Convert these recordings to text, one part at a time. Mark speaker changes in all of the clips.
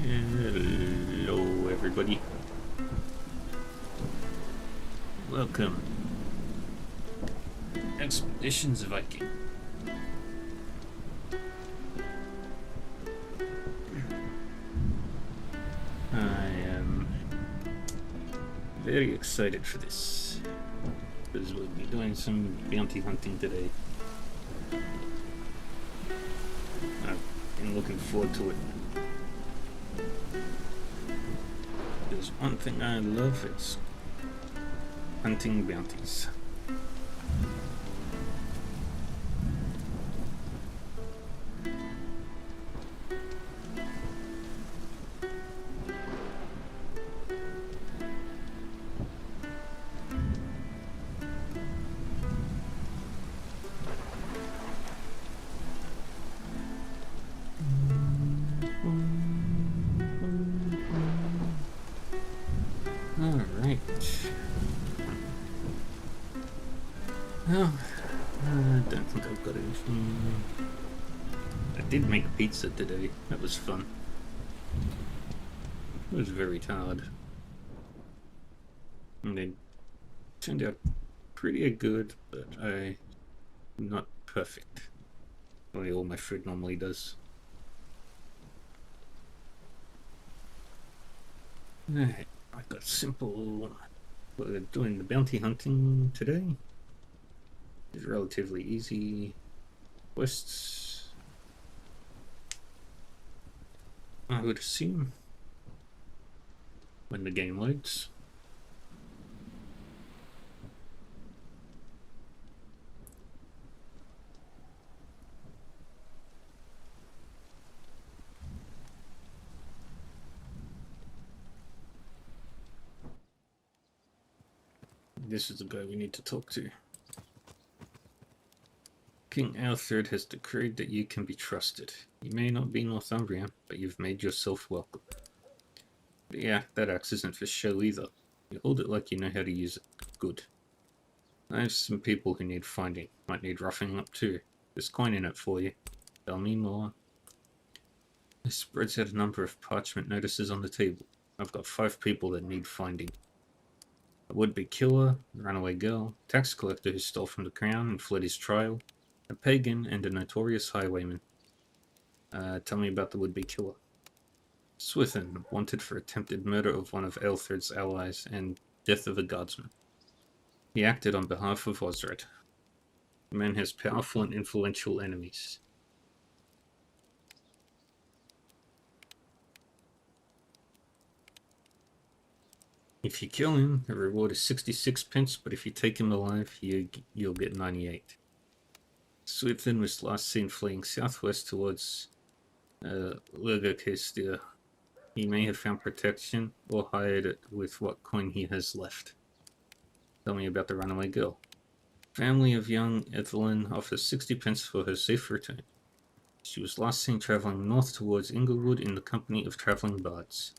Speaker 1: Hello, everybody. Welcome. Expeditions Viking. I am very excited for this because we'll be doing some bounty hunting today. I've been looking forward to it. There's one thing I love, it's hunting bounties. Alright. Well, I don't think I've got anything. I did make pizza today. That was fun. It was very hard. And they turned out pretty good, but not perfect. The way all my food normally does. Alright, I got simple. We're doing the bounty hunting today. It's relatively easy quests, I would assume, when the game loads. This is the guy we need to talk to. King Alfred has decreed that you can be trusted. You may not be Northumbrian, but you've made yourself welcome. But yeah, that axe isn't for show either. You hold it like you know how to use it. Good. I have some people who need finding. Might need roughing up too. There's coin in it for you. Tell me more. This spreads out a number of parchment notices on the table. I've got 5 people that need finding. A would-be killer, a runaway girl, tax collector who stole from the crown and fled his trial, a pagan, and a notorious highwayman. Tell me about the would-be killer. Swithin, wanted for attempted murder of one of Aelthred's allies and death of a guardsman. He acted on behalf of Osred. The man has powerful and influential enemies. If you kill him, the reward is 66 pence, but if you take him alive, you'll get 98. Swithin was last seen fleeing southwest towards Lurgakestir. He may have found protection or hired it with what coin he has left. Tell me about the runaway girl. Family of young Ethelyn offers 60 pence for her safe return. She was last seen travelling north towards Inglewood in the company of travelling bards.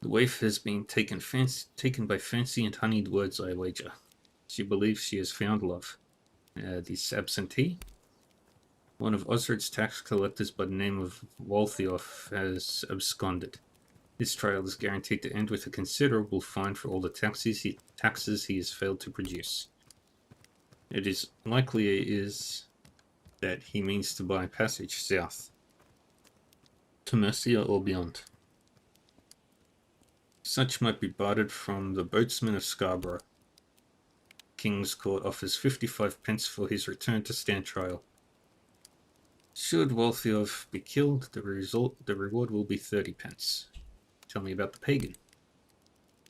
Speaker 1: The waif has been taken by fancy and honeyed words, I wager. She believes she has found love. This absentee? One of Osred's tax collectors by the name of Waltheof has absconded. His trial is guaranteed to end with a considerable fine for all the taxes he has failed to produce. It is likely that he means to buy passage south. to Mercia or beyond. Such might be bartered from the boatsman of Scarborough. King's Court offers 55 pence for his return to stand trial. Should Waltheof be killed, the reward will be 30 pence. Tell me about the pagan.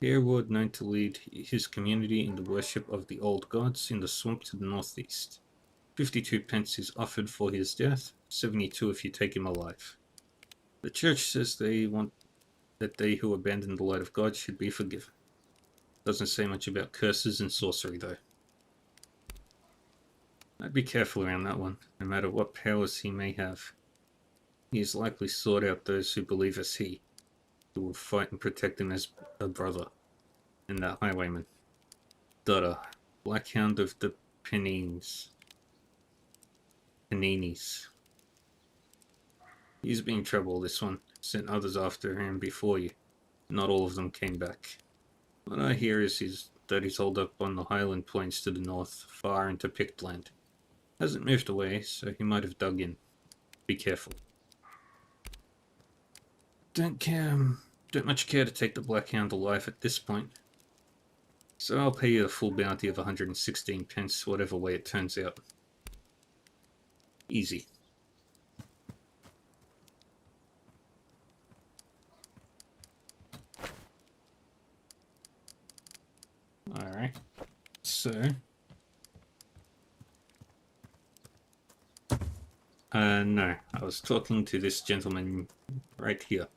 Speaker 1: Hereward known to lead his community in the worship of the old gods in the swamp to the northeast. 52 pence is offered for his death, 72 if you take him alive. The church says they want that they who abandon the light of God should be forgiven. Doesn't say much about curses and sorcery though. I'd be careful around that one, no matter what powers he may have. He has likely sought out those who believe as he, who will fight and protect him as a brother, and that highwayman. Dada, Blackhound of the Paninis. He's been in trouble, this one. Sent others after him before you. Not all of them came back. What I hear is that he's holed up on the highland plains to the north, far into picked land. Hasn't moved away, so he might have dug in. Be careful. Don't much care to take the Blackhound alive at this point. So I'll pay you a full bounty of 116 pence, whatever way it turns out. Easy. Alright. So... no. I was talking to this gentleman right here.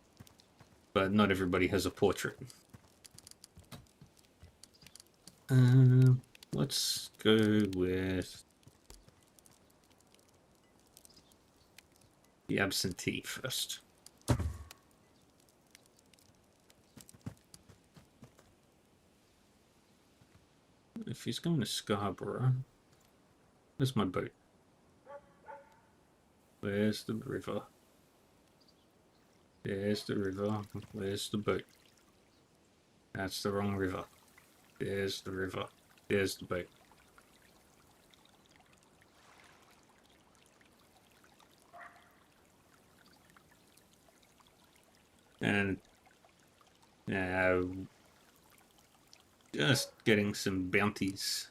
Speaker 1: But not everybody has a portrait. Let's go with... the absentee first. If he's going to Scarborough... Where's my boat? Where's the river? There's the river. Where's the boat? That's the wrong river. There's the river. There's the boat. And just getting some bounties.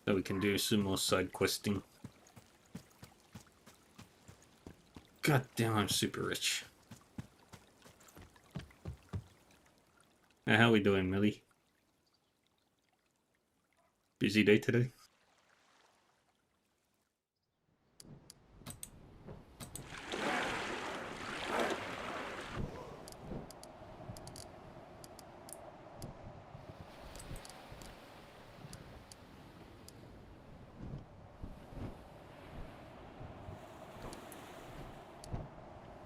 Speaker 1: So we can do some more side questing. God damn, I'm super rich. Now, how we doing, Millie? Busy day today?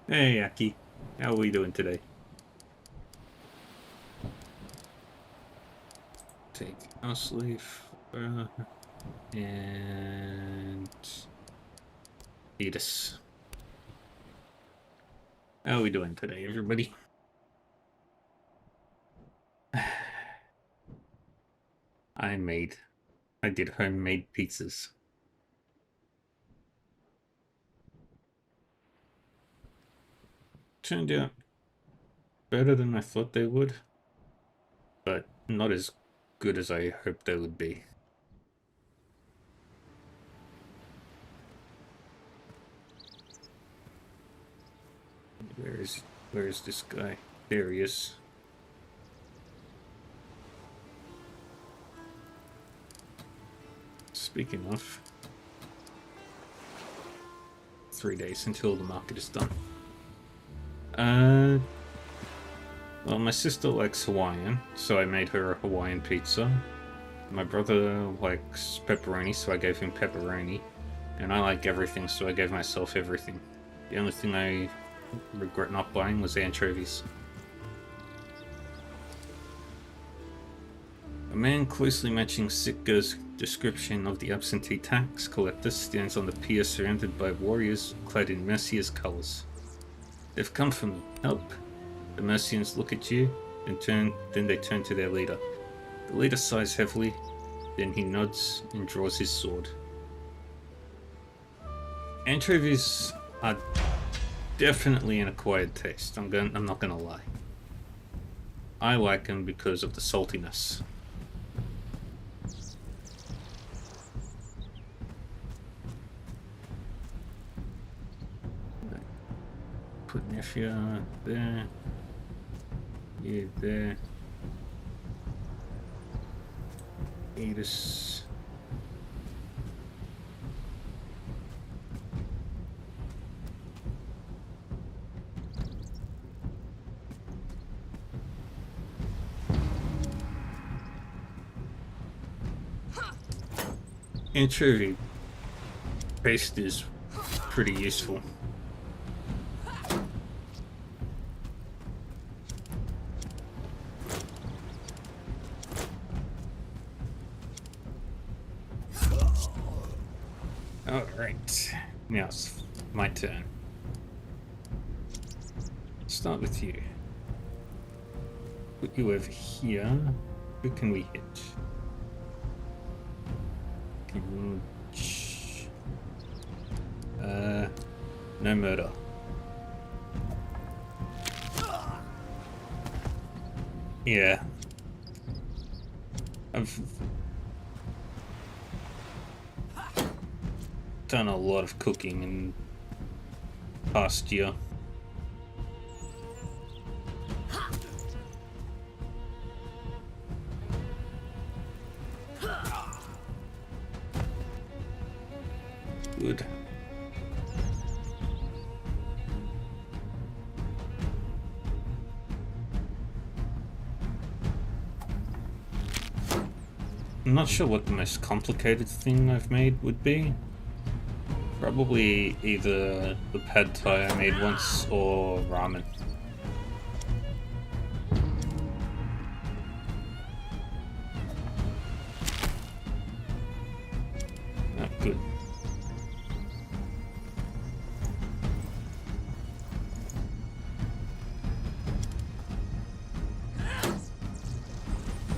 Speaker 1: Hey, Aki. How are we doing today? Take house leaf and Edis. How are we doing today, everybody? I did homemade pizzas. Turned out better than I thought they would, but not as good as I hoped they would be. Where is this guy? There he is. Speaking of, 3 days until the market is done. Well, my sister likes Hawaiian, so I made her a Hawaiian pizza. My brother likes pepperoni, so I gave him pepperoni. And I like everything, so I gave myself everything. The only thing I regret not buying was anchovies. A man closely matching Sitka's description of the absentee tax collector stands on the pier surrounded by warriors clad in Mercia's colours. They've come for me. Help. The Mercians look at you, then they turn to their leader. The leader sighs heavily, then he nods and draws his sword. Anchovies are definitely an acquired taste. I'm not gonna lie. I like them because of the saltiness. Put Nefia there. You there. Edis. Anchovy paste is pretty useful. Alright, now it's my turn. Start with you. Put you over here. Who can we hit? No murder. Yeah. I've done a lot of cooking in past year. Good. I'm not sure what the most complicated thing I've made would be. Probably either the pad thai I made once or ramen. Oh, good.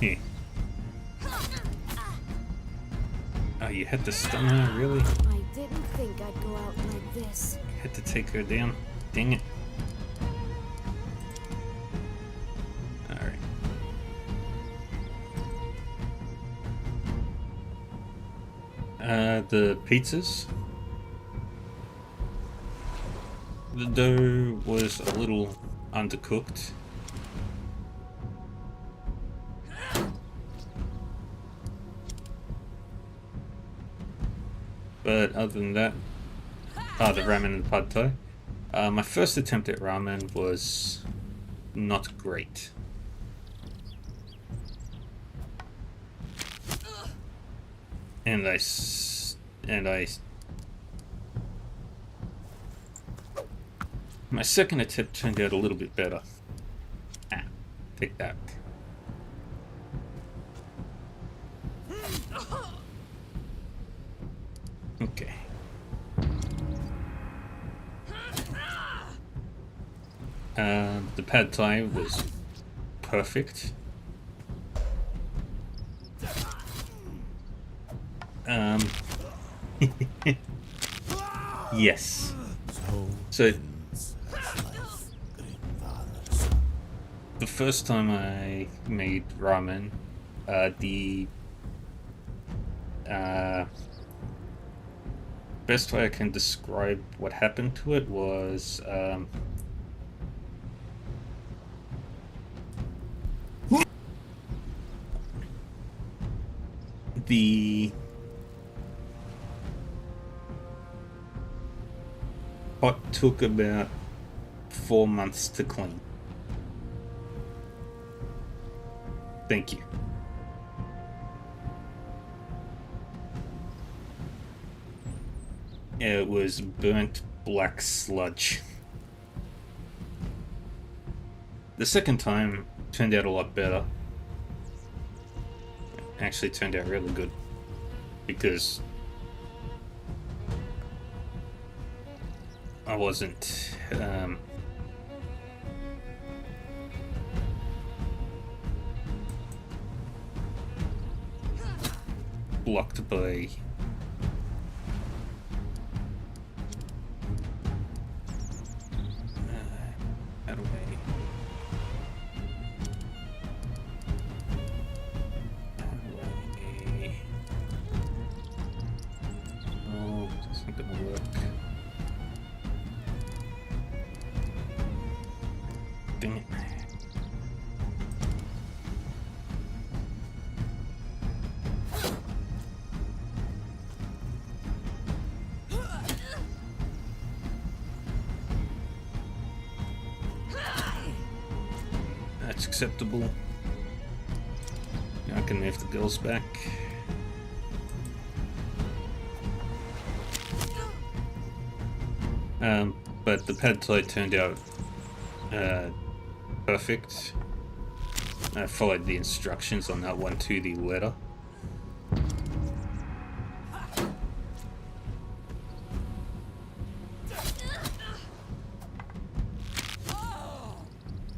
Speaker 1: Here. Oh, you had to stun her, really?
Speaker 2: I didn't think I'd go out like this.
Speaker 1: Had to take her down. Dang it. Alright. The pizzas. The dough was a little undercooked. But other than that, the ramen and pad thai. My first attempt at ramen was not great. And my second attempt turned out a little bit better. Take that. Okay. The pad thai was perfect. Yes. So the first time I made ramen, the best way I can describe what happened to it was the pot took about 4 months to clean. Thank you. It was burnt black sludge. The second time turned out a lot better. Actually turned out really good because I wasn't blocked by Not gonna work. Dang it. That's acceptable. Now I can move the girls back. But the pad thai turned out perfect. I followed the instructions on that one to the letter.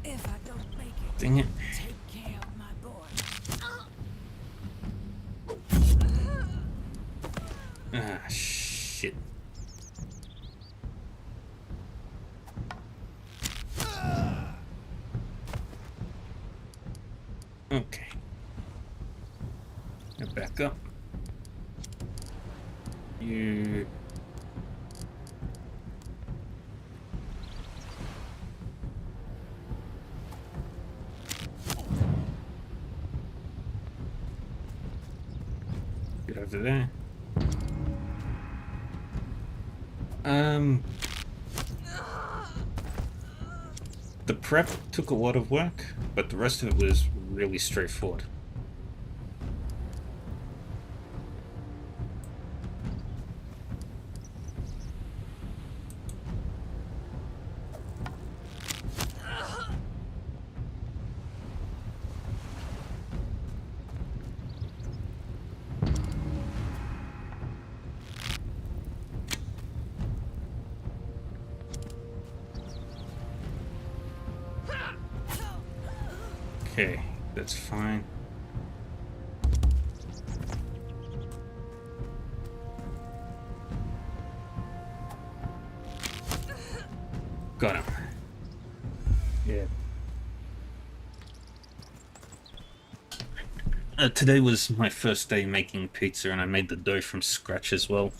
Speaker 2: If I don't make it,
Speaker 1: Dang it.
Speaker 2: take care of my boy.
Speaker 1: Ah, shit. Okay. Now back up. You... Get over there. The prep took a lot of work, but the rest of it was really straightforward. Okay, that's fine. Got him. Yeah. Today was my first day making pizza, and I made the dough from scratch as well.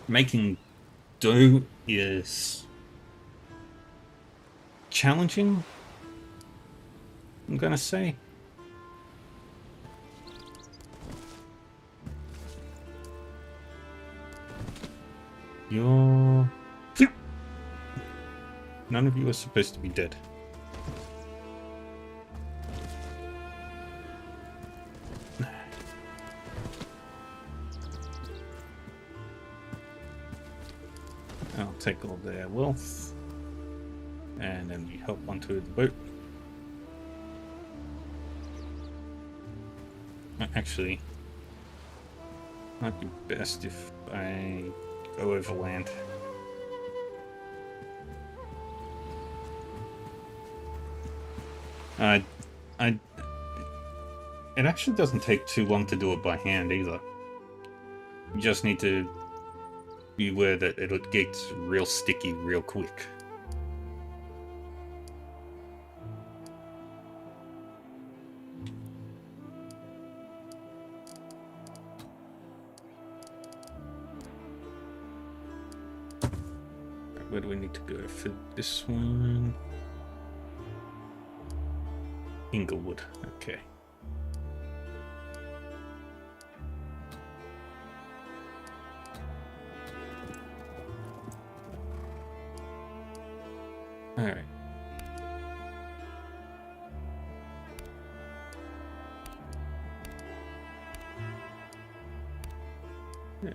Speaker 1: Making dough is challenging, I'm gonna say. You're... None of you are supposed to be dead. I'll take all their wealth, and then we hop onto the boat. Actually, might be best if I go overland. I, it actually doesn't take too long to do it by hand either. You just need to be aware that it'll get real sticky real quick. Where do we need to go for this one? Inglewood, okay. Alright. Yeah.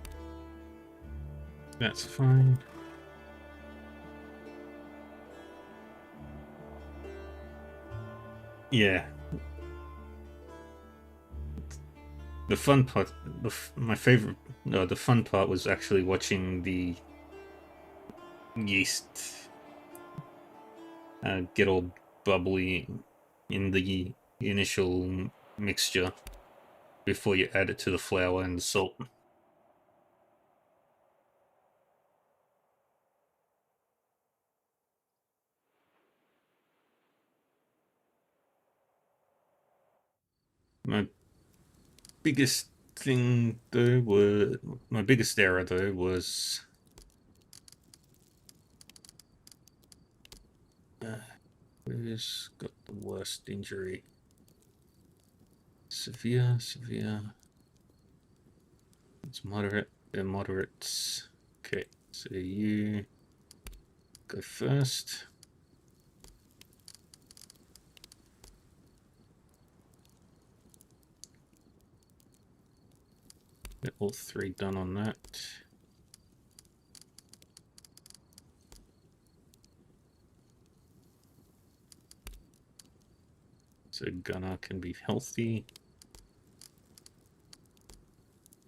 Speaker 1: That's fine. Yeah. The fun part, my favorite, no, the fun part was actually watching the yeast get all bubbly in the initial mixture before you add it to the flour and the salt. My biggest thing though was my biggest error though was who's got the worst injury? Severe. It's moderate. They're moderates. Okay, so you go first. Get all three done on that. So Gunnar can be healthy.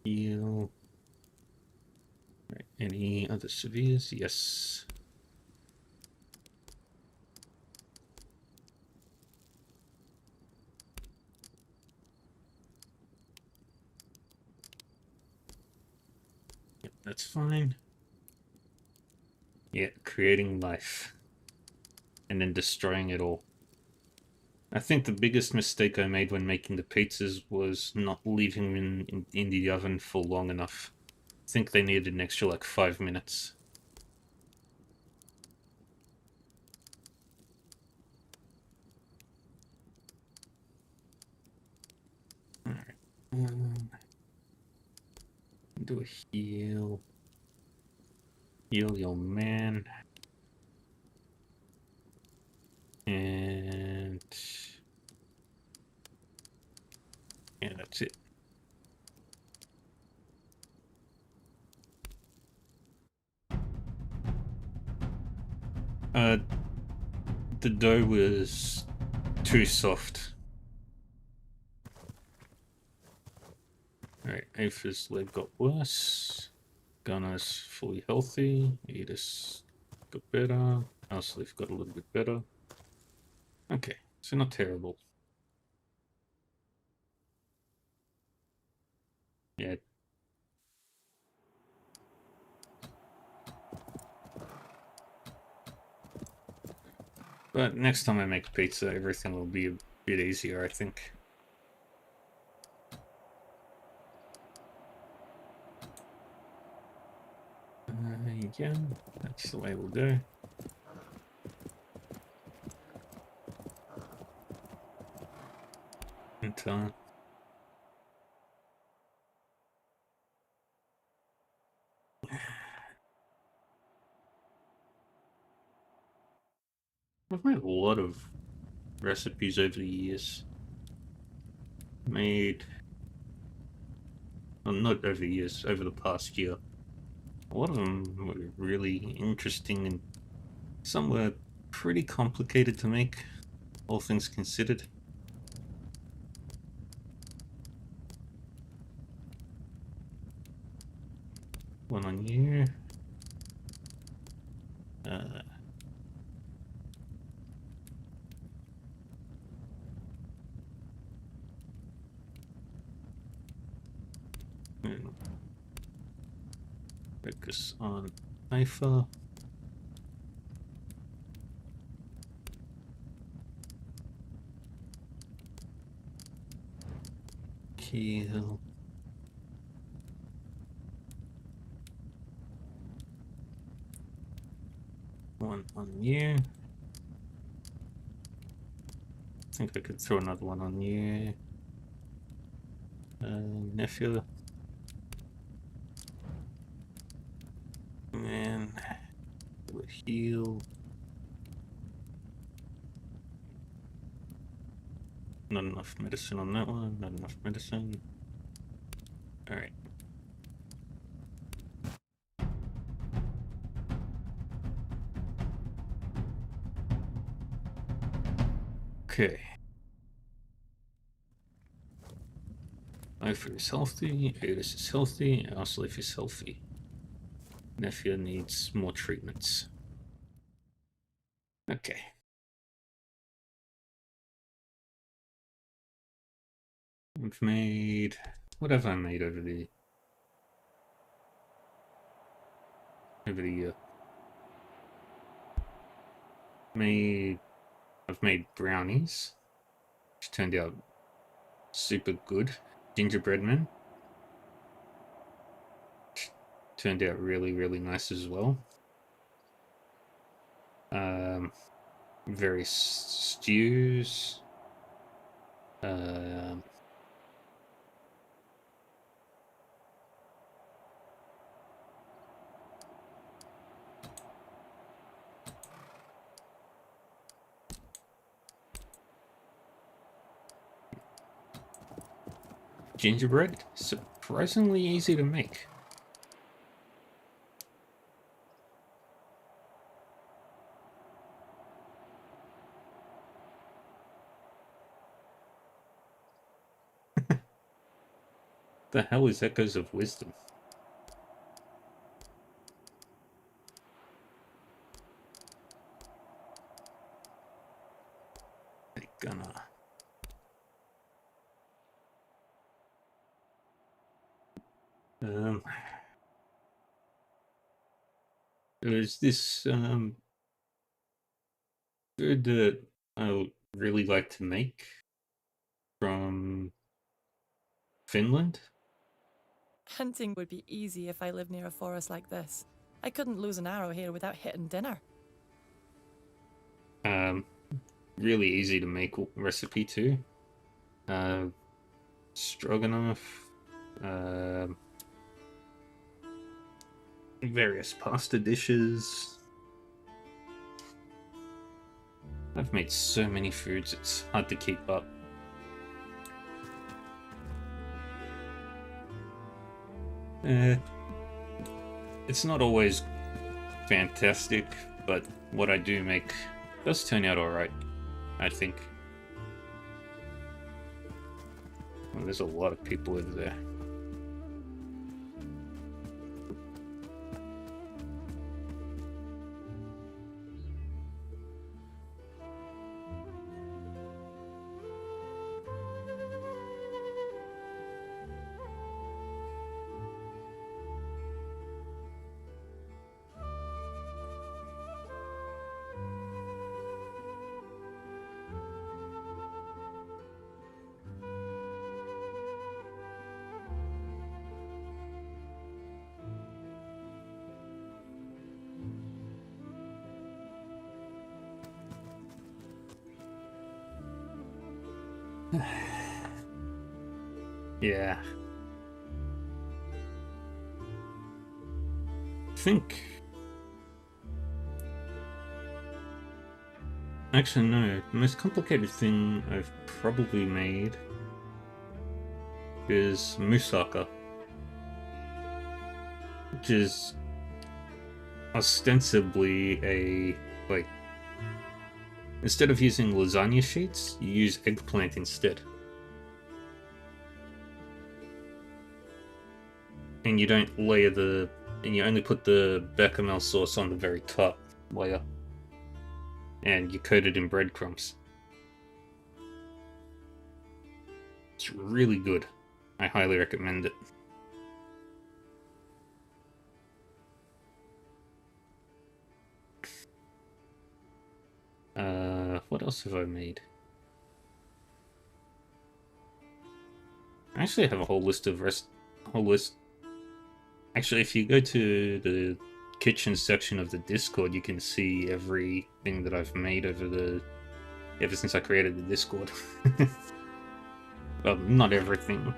Speaker 1: Heal. Right. Any other severes? Yes. Yep, that's fine. Yeah, creating life. And then destroying it all. I think the biggest mistake I made when making the pizzas was not leaving them in the oven for long enough. I think they needed an extra like 5 minutes. Alright. Do a heal. Heal your man. And yeah, that's it. The dough was too soft. Alright, Aether's leg got worse. Gunner's fully healthy. Edis got better. Houseleaf got a little bit better. Okay, so not terrible. Yeah. But next time I make pizza, everything will be a bit easier, I think. Yeah, that's the way we'll go. Until I've made a lot of recipes over the years. Made, well, not over the years, over the past year. A lot of them were really interesting and some were pretty complicated to make, all things considered. One on you. And focus on Ifa. Kill. One on you. I think I could throw another one on you. Nephew. And do a heal. Not enough medicine on that one. Not enough medicine. Alright. Okay. Ifer is healthy. Adis is healthy. Houseleaf is healthy. Nephew needs more treatments. Okay. I've made... What have I made over the year? I've made brownies, which turned out super good. Gingerbread man. turned out really, really nice as well. Various stews. Gingerbread, surprisingly easy to make. The hell is Echoes of Wisdom? They're gonna... There's this food that I would really like to make from Finland.
Speaker 3: Hunting would be easy if I lived near a forest like this. I couldn't lose an arrow here without hitting dinner.
Speaker 1: Really easy to make recipe too. Stroganoff, various pasta dishes. I've made so many foods, it's hard to keep up. It's not always fantastic, but what I do make does turn out alright, I think. Well, there's a lot of people over there. Yeah. I think... Actually, no. The most complicated thing I've probably made is moussaka, which is ostensibly a, like, instead of using lasagna sheets, you use eggplant instead. And you don't layer the... and you only put the bechamel sauce on the very top layer. And you coat it in breadcrumbs. It's really good. I highly recommend it. What else have I made? I actually have a whole list of Actually, if you go to the kitchen section of the Discord, you can see everything that I've made ever since I created the Discord. Well, not everything,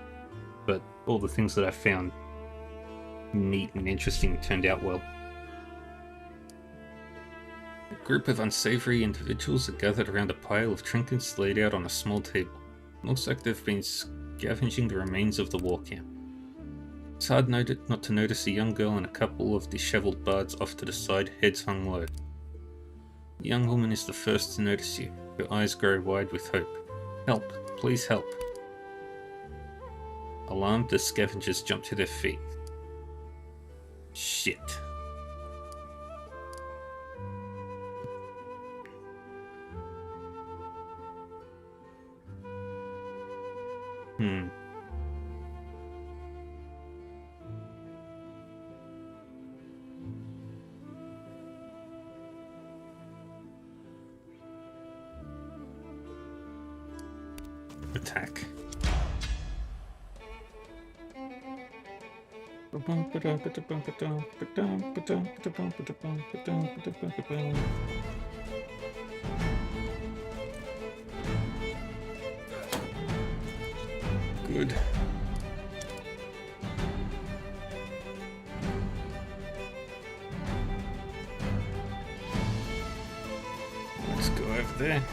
Speaker 1: but all the things that I found neat and interesting turned out well. A group of unsavory individuals are gathered around a pile of trinkets laid out on a small table. Looks like they've been scavenging the remains of the war camp. It's hard not to notice a young girl and a couple of disheveled bards off to the side, heads hung low. The young woman is the first to notice you. Her eyes grow wide with hope. Help! Please help! Alarmed, the scavengers jump to their feet. Shit. Attack. Good. Let's go over there.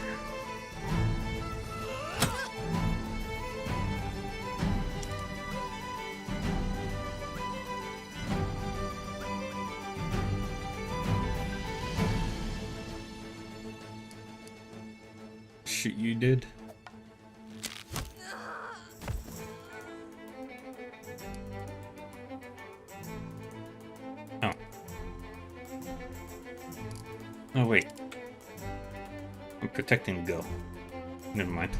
Speaker 1: Shoot, you did. Oh. Oh, wait. I'm protecting the girl. Never mind.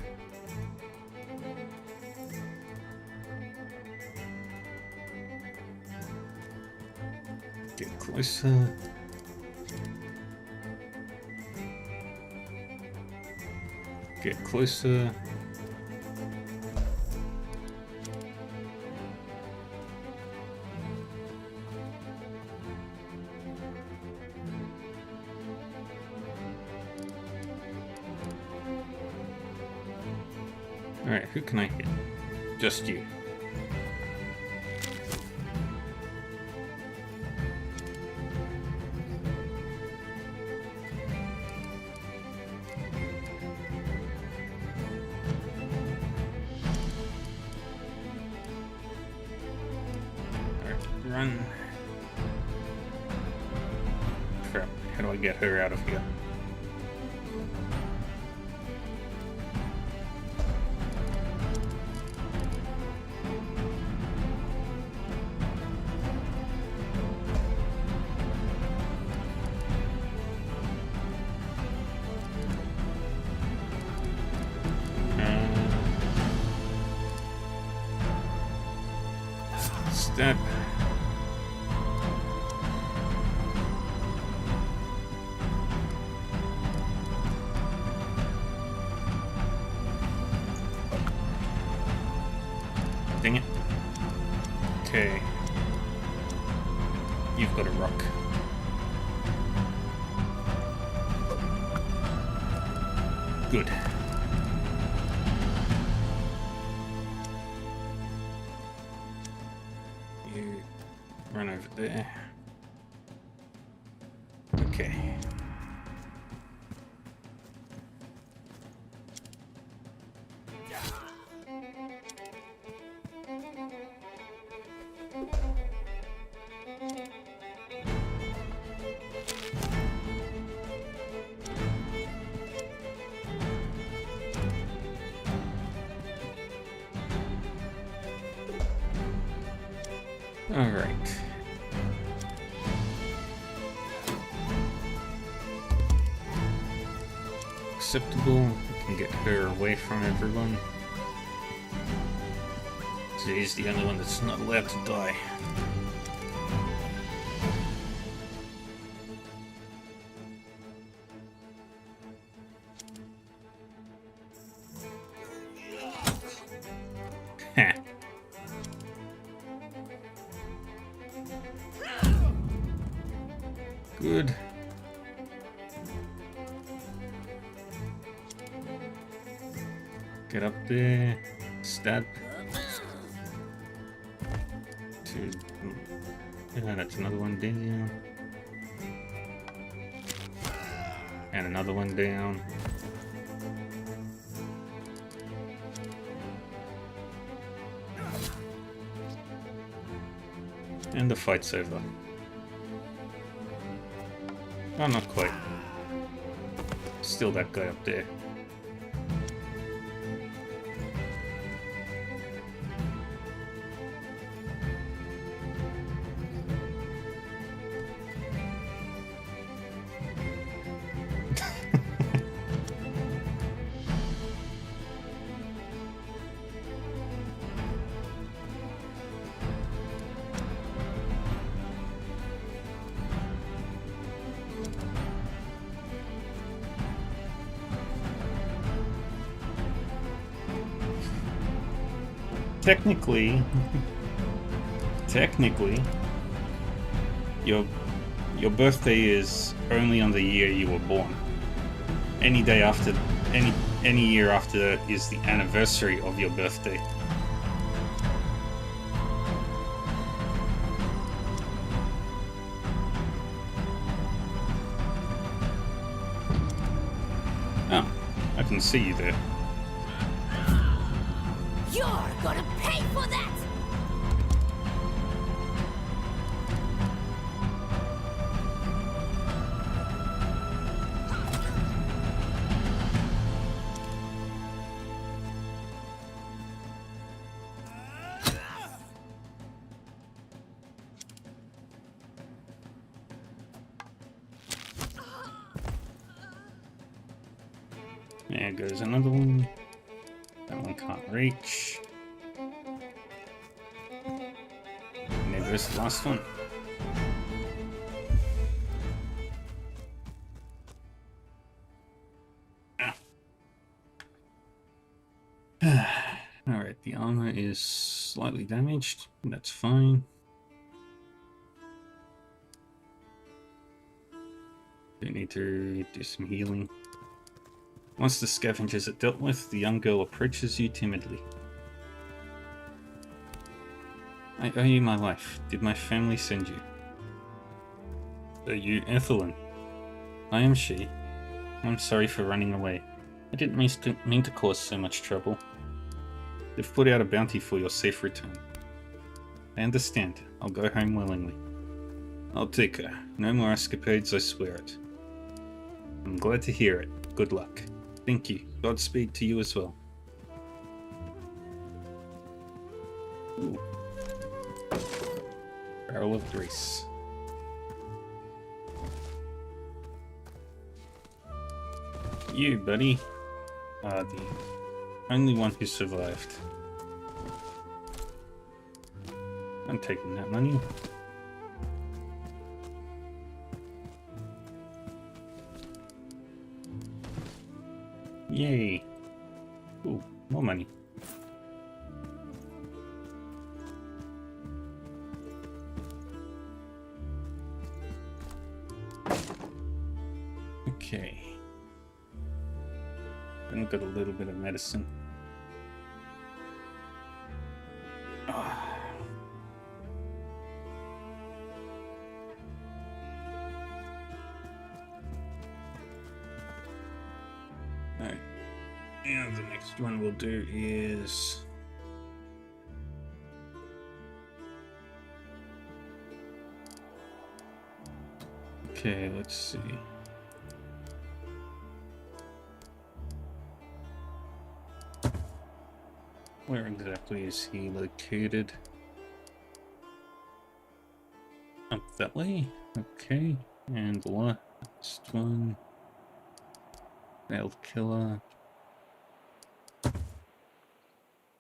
Speaker 1: Get closer. Get closer. Alright, who can I hit? Just you. Alright, run. Crap, how do I get her out of here? Stab. Dang it. Okay. You've got a rock. Good. You run over there. Okay. All right. Acceptable. We can get her away from everyone. She's the only one that's not allowed to die. Heh. Good. Get up there. Stab. Two. Yeah, that's another one down. And another one down. And the fight's over. Oh, not quite. Still that guy up there. Technically, Technically, your birthday is only on the year you were born. Any day after, any year after that is the anniversary of your birthday. Oh, I can see you there.
Speaker 2: You're gonna pay for that!
Speaker 1: There goes another one. That one can't reach. And there goes the last one. Alright, the armor is slightly damaged. That's fine. We need to do some healing. Once the scavengers are dealt with, the young girl approaches you timidly. I owe you my life. Did my family send you? Are you Ethelyn? I am she. I'm sorry for running away. I didn't mean to cause so much trouble. They've put out a bounty for your safe return. I understand. I'll go home willingly. I'll take her. No more escapades, I swear it. I'm glad to hear it. Good luck. Thank you. Godspeed to you as well. Ooh. Barrel of Grease. You, buddy, are the only one who survived. I'm taking that money. Yay. Ooh, more money. Okay. I've got a little bit of medicine. Alright. And the next one we'll do is... Okay, let's see. Where exactly is he located? Up that way? Okay. And the last one. Nailed killer.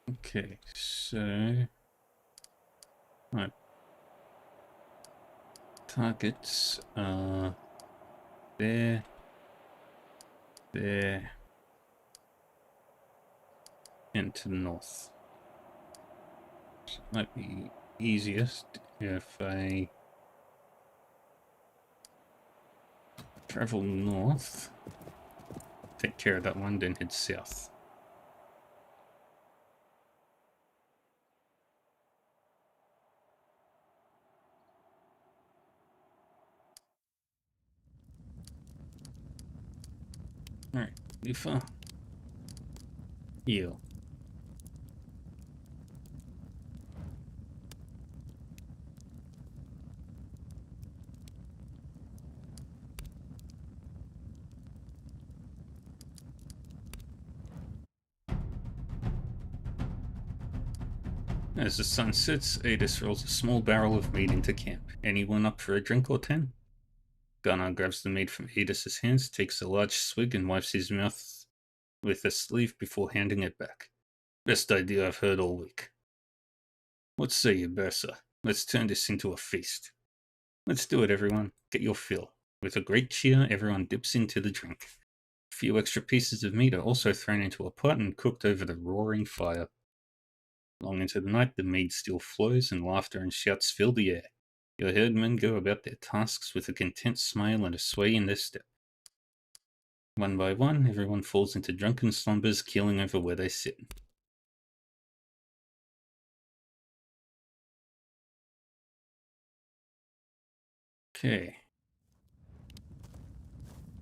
Speaker 1: Okay, so... Right. Targets are... there. There. And to the north. So it might be easiest if I travel north, take care of that one, then head south. Alright, Lufa. Heal. As the sun sets, Adis rolls a small barrel of meat into camp. Anyone up for a drink or 10? Gunnar grabs the meat from Adis's hands, takes a large swig, and wipes his mouth with a sleeve before handing it back. Best idea I've heard all week. What say you, Bersa? Let's turn this into a feast. Let's do it, everyone. Get your fill. With a great cheer, everyone dips into the drink. A few extra pieces of meat are also thrown into a pot and cooked over the roaring fire. Long into the night, the mead still flows, and laughter and shouts fill the air. Your herdmen go about their tasks with a content smile and a sway in their step. One by one, everyone falls into drunken slumbers, keeling over where they sit. Okay.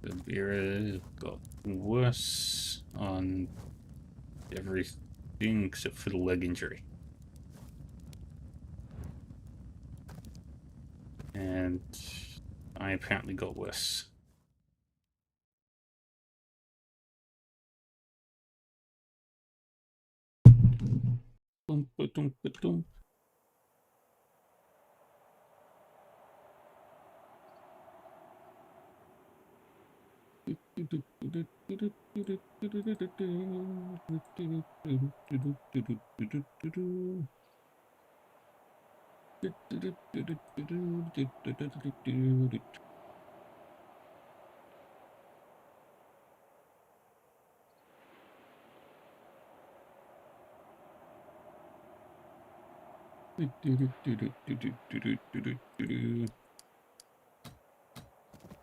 Speaker 1: The beer got worse on everything except for the leg injury. And I apparently got worse. Boom, ba-dum, ba-dum.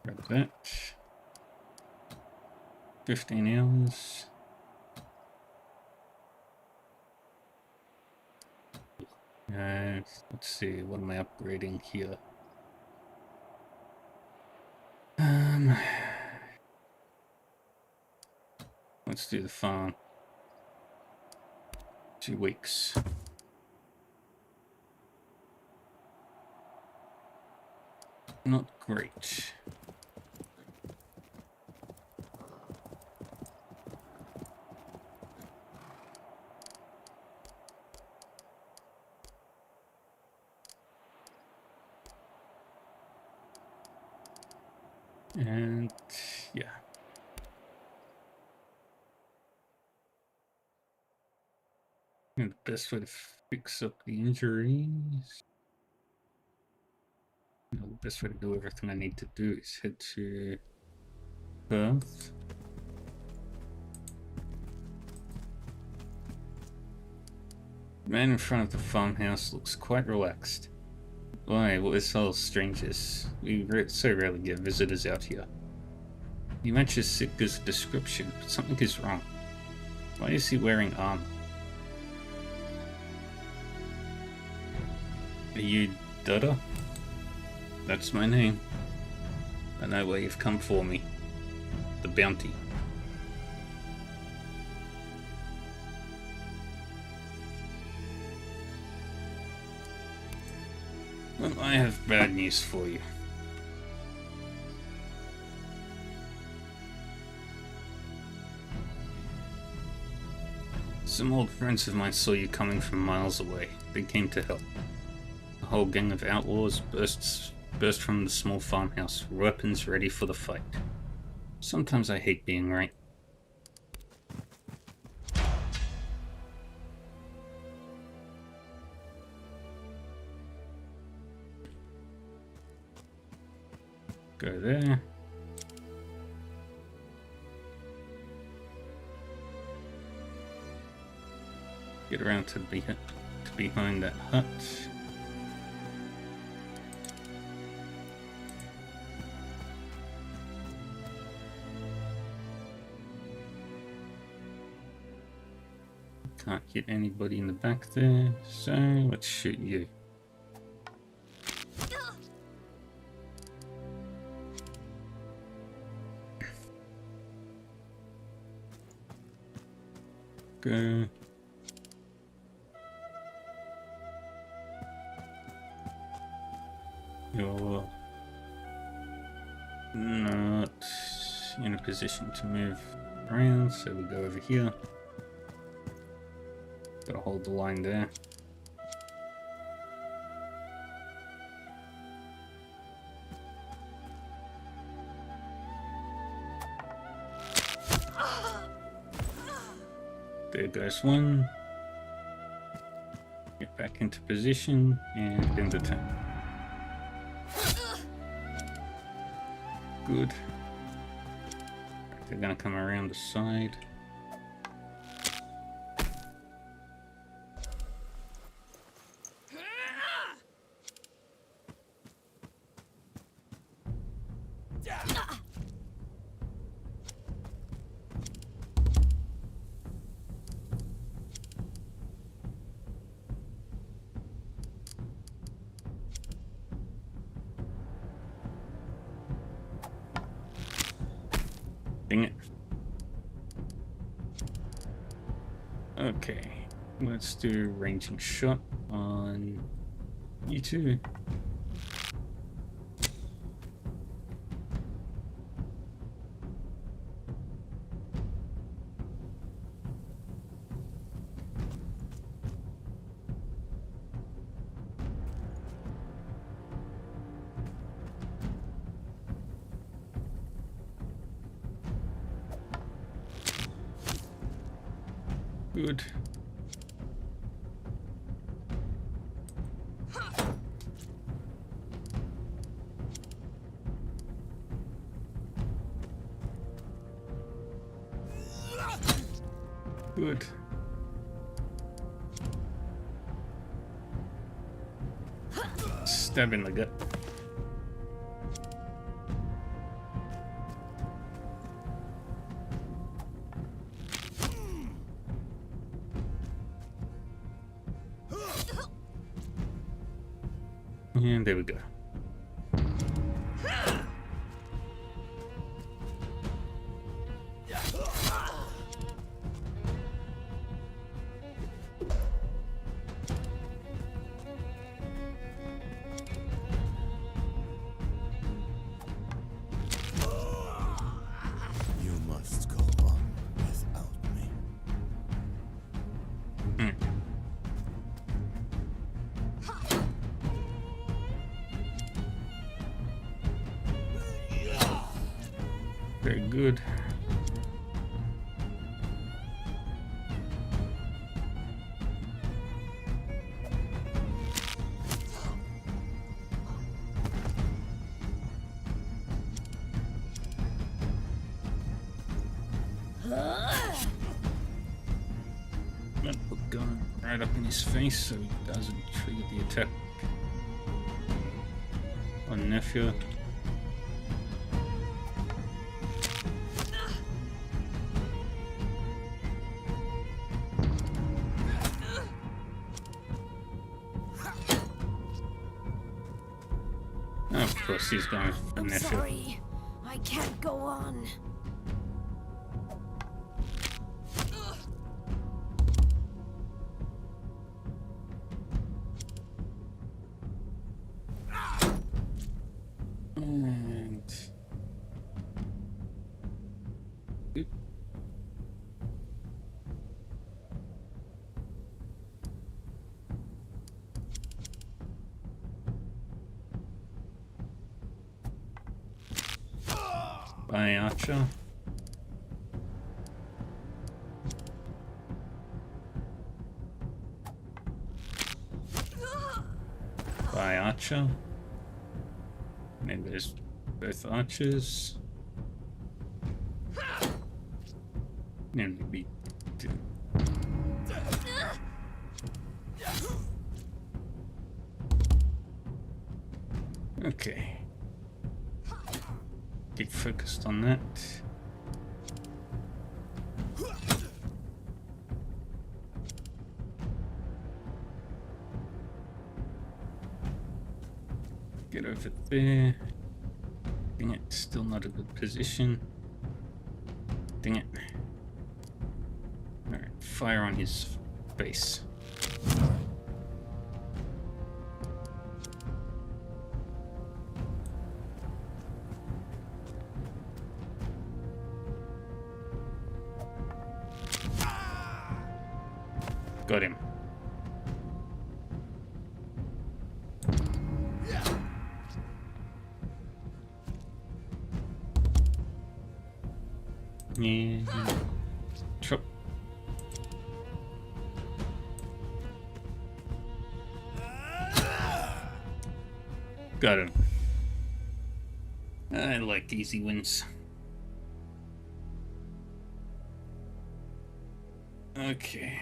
Speaker 1: Grab that. 15 hours. Let's see, what am I upgrading here? Let's do the farm. 2 weeks. Not great. And yeah. And the best way to fix up the injuries. The best way to do everything I need to do is head to Perth. The man in front of the farmhouse looks quite relaxed. Why, what is all strangers? We so rarely get visitors out here. He matches Sitka's description, but something is wrong. Why is he wearing armor? Are you Dutta? That's my name. I know where you've come for me. The bounty. Well, I have bad news for you. Some old friends of mine saw you coming from miles away. They came to help. A whole gang of outlaws burst from the small farmhouse, weapons ready for the fight. Sometimes I hate being right. Go there. Get around to behind that hut. Can't hit anybody in the back there, so let's shoot you. Go. You're not in a position to move around, so we go over here. Gotta hold the line there. There goes one. Get back into position and end the turn. Good. They're gonna come around the side. Dang it. Okay, let's do ranging shot on you two. Good. Good. Stab in the gut. And there we go.
Speaker 4: You must go on without me.
Speaker 1: Very good. Put the gun right up in his face so he doesn't trigger the attack on nephew. Of course he's going for
Speaker 2: I'm
Speaker 1: nephew.
Speaker 2: sorry. I can't go on.
Speaker 1: And Oop. By Archer. By Archer. Maybe there's both archers. And maybe two. Okay. Get focused on that. Get over there. Dang it, still not a good position. Dang it. Alright, fire on his face. Got him. And chop. Got him. I like easy wins. Okay.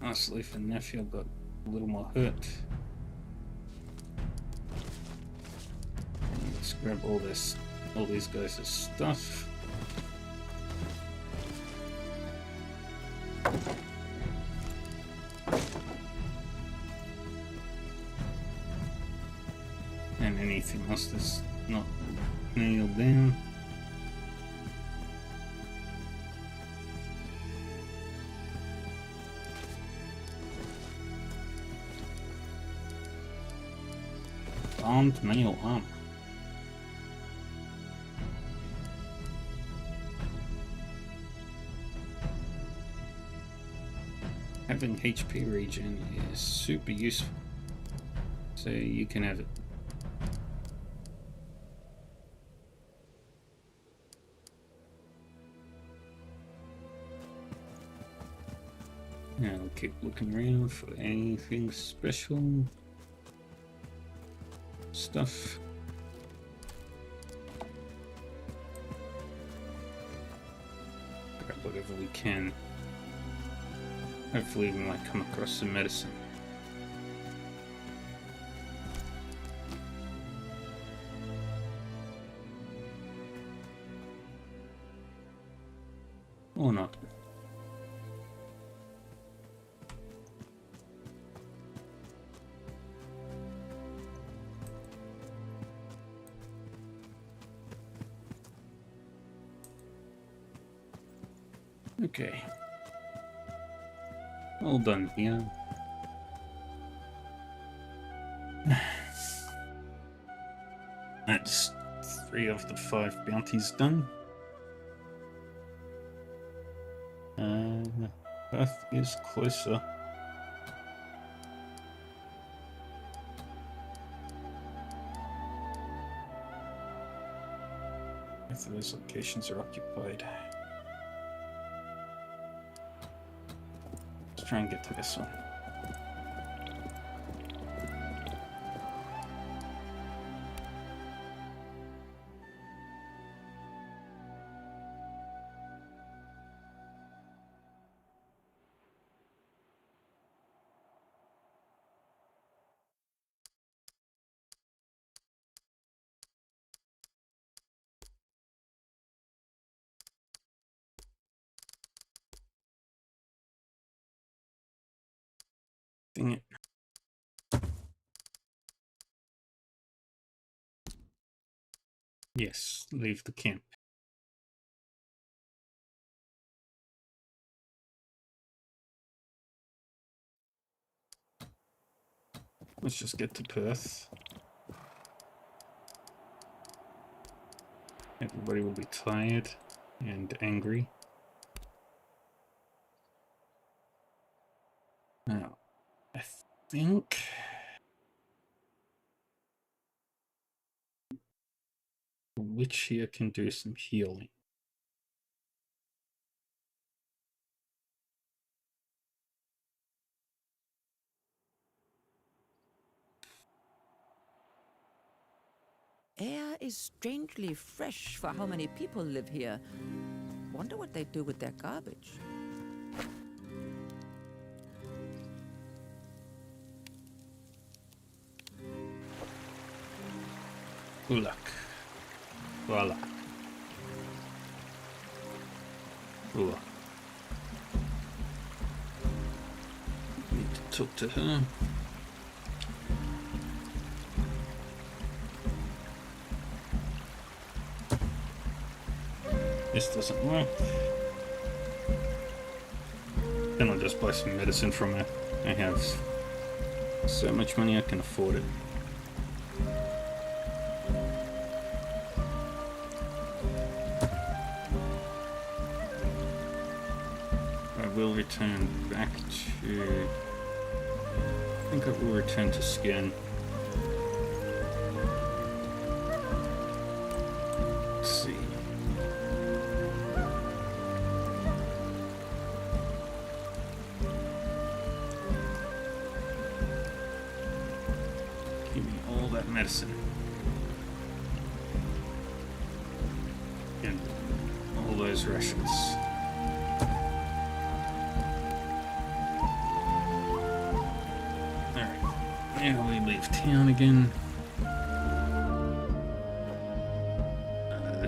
Speaker 1: Honestly, for nephew, got a little more hurt. Let's grab all these guys' stuff. And anything else that's not nailed down. Armed male armor. Having HP regen is super useful, so you can have it. Now I'll keep looking around for anything special stuff. Grab whatever we can. Hopefully we might come across some medicine. Or not. Okay. All done here. That's 3 of the 5 bounties done. Earth is closer. Both of those locations are occupied. Let's try and get to this one. Dang it. Yes, leave the camp. Let's just get to Perth. Everybody will be tired and angry. Now, I think the witch here can do some healing.
Speaker 5: Air is strangely fresh for how many people live here. Wonder what they do with their garbage.
Speaker 1: Ulak. Voila. Ula. Need to talk to her. This doesn't work. Then I'll just buy some medicine from her. I have so much money I can afford it. I will return back to... I think I will return to Skin. Let's see. Give me all that medicine. And all those rations. Alright, now we leave town again.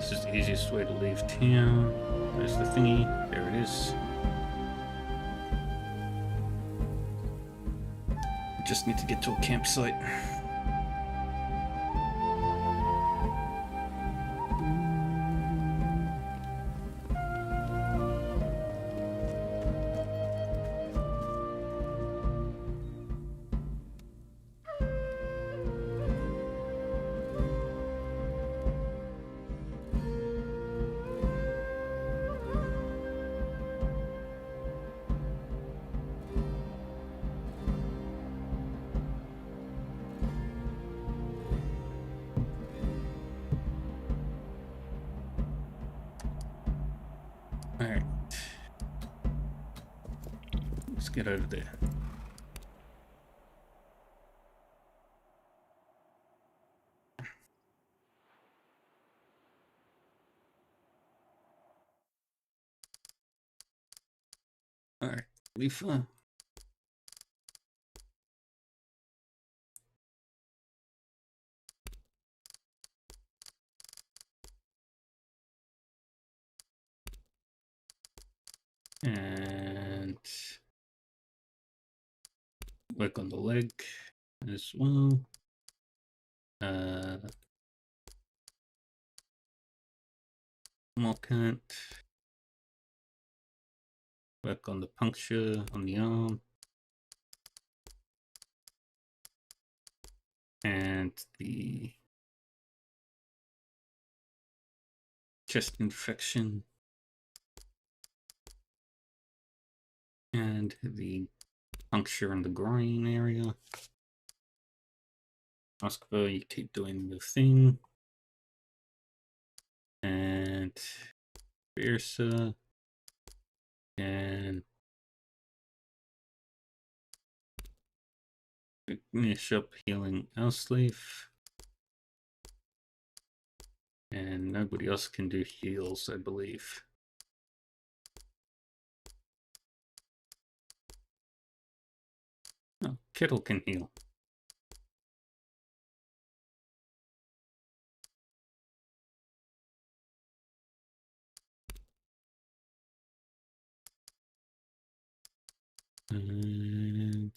Speaker 1: This is the easiest way to leave town. There's the thingy. There it is. Just need to get to a campsite. Alright. Let's get out of there. Alright, Leafa. And work on the leg as well. Markant. Work on the puncture on the arm. And the chest infection. And the puncture in the groin area. Moskva, you keep doing the thing. And Versa. And finish up healing Elslave. And nobody else can do heals, I believe. Oh, Kettle can heal. And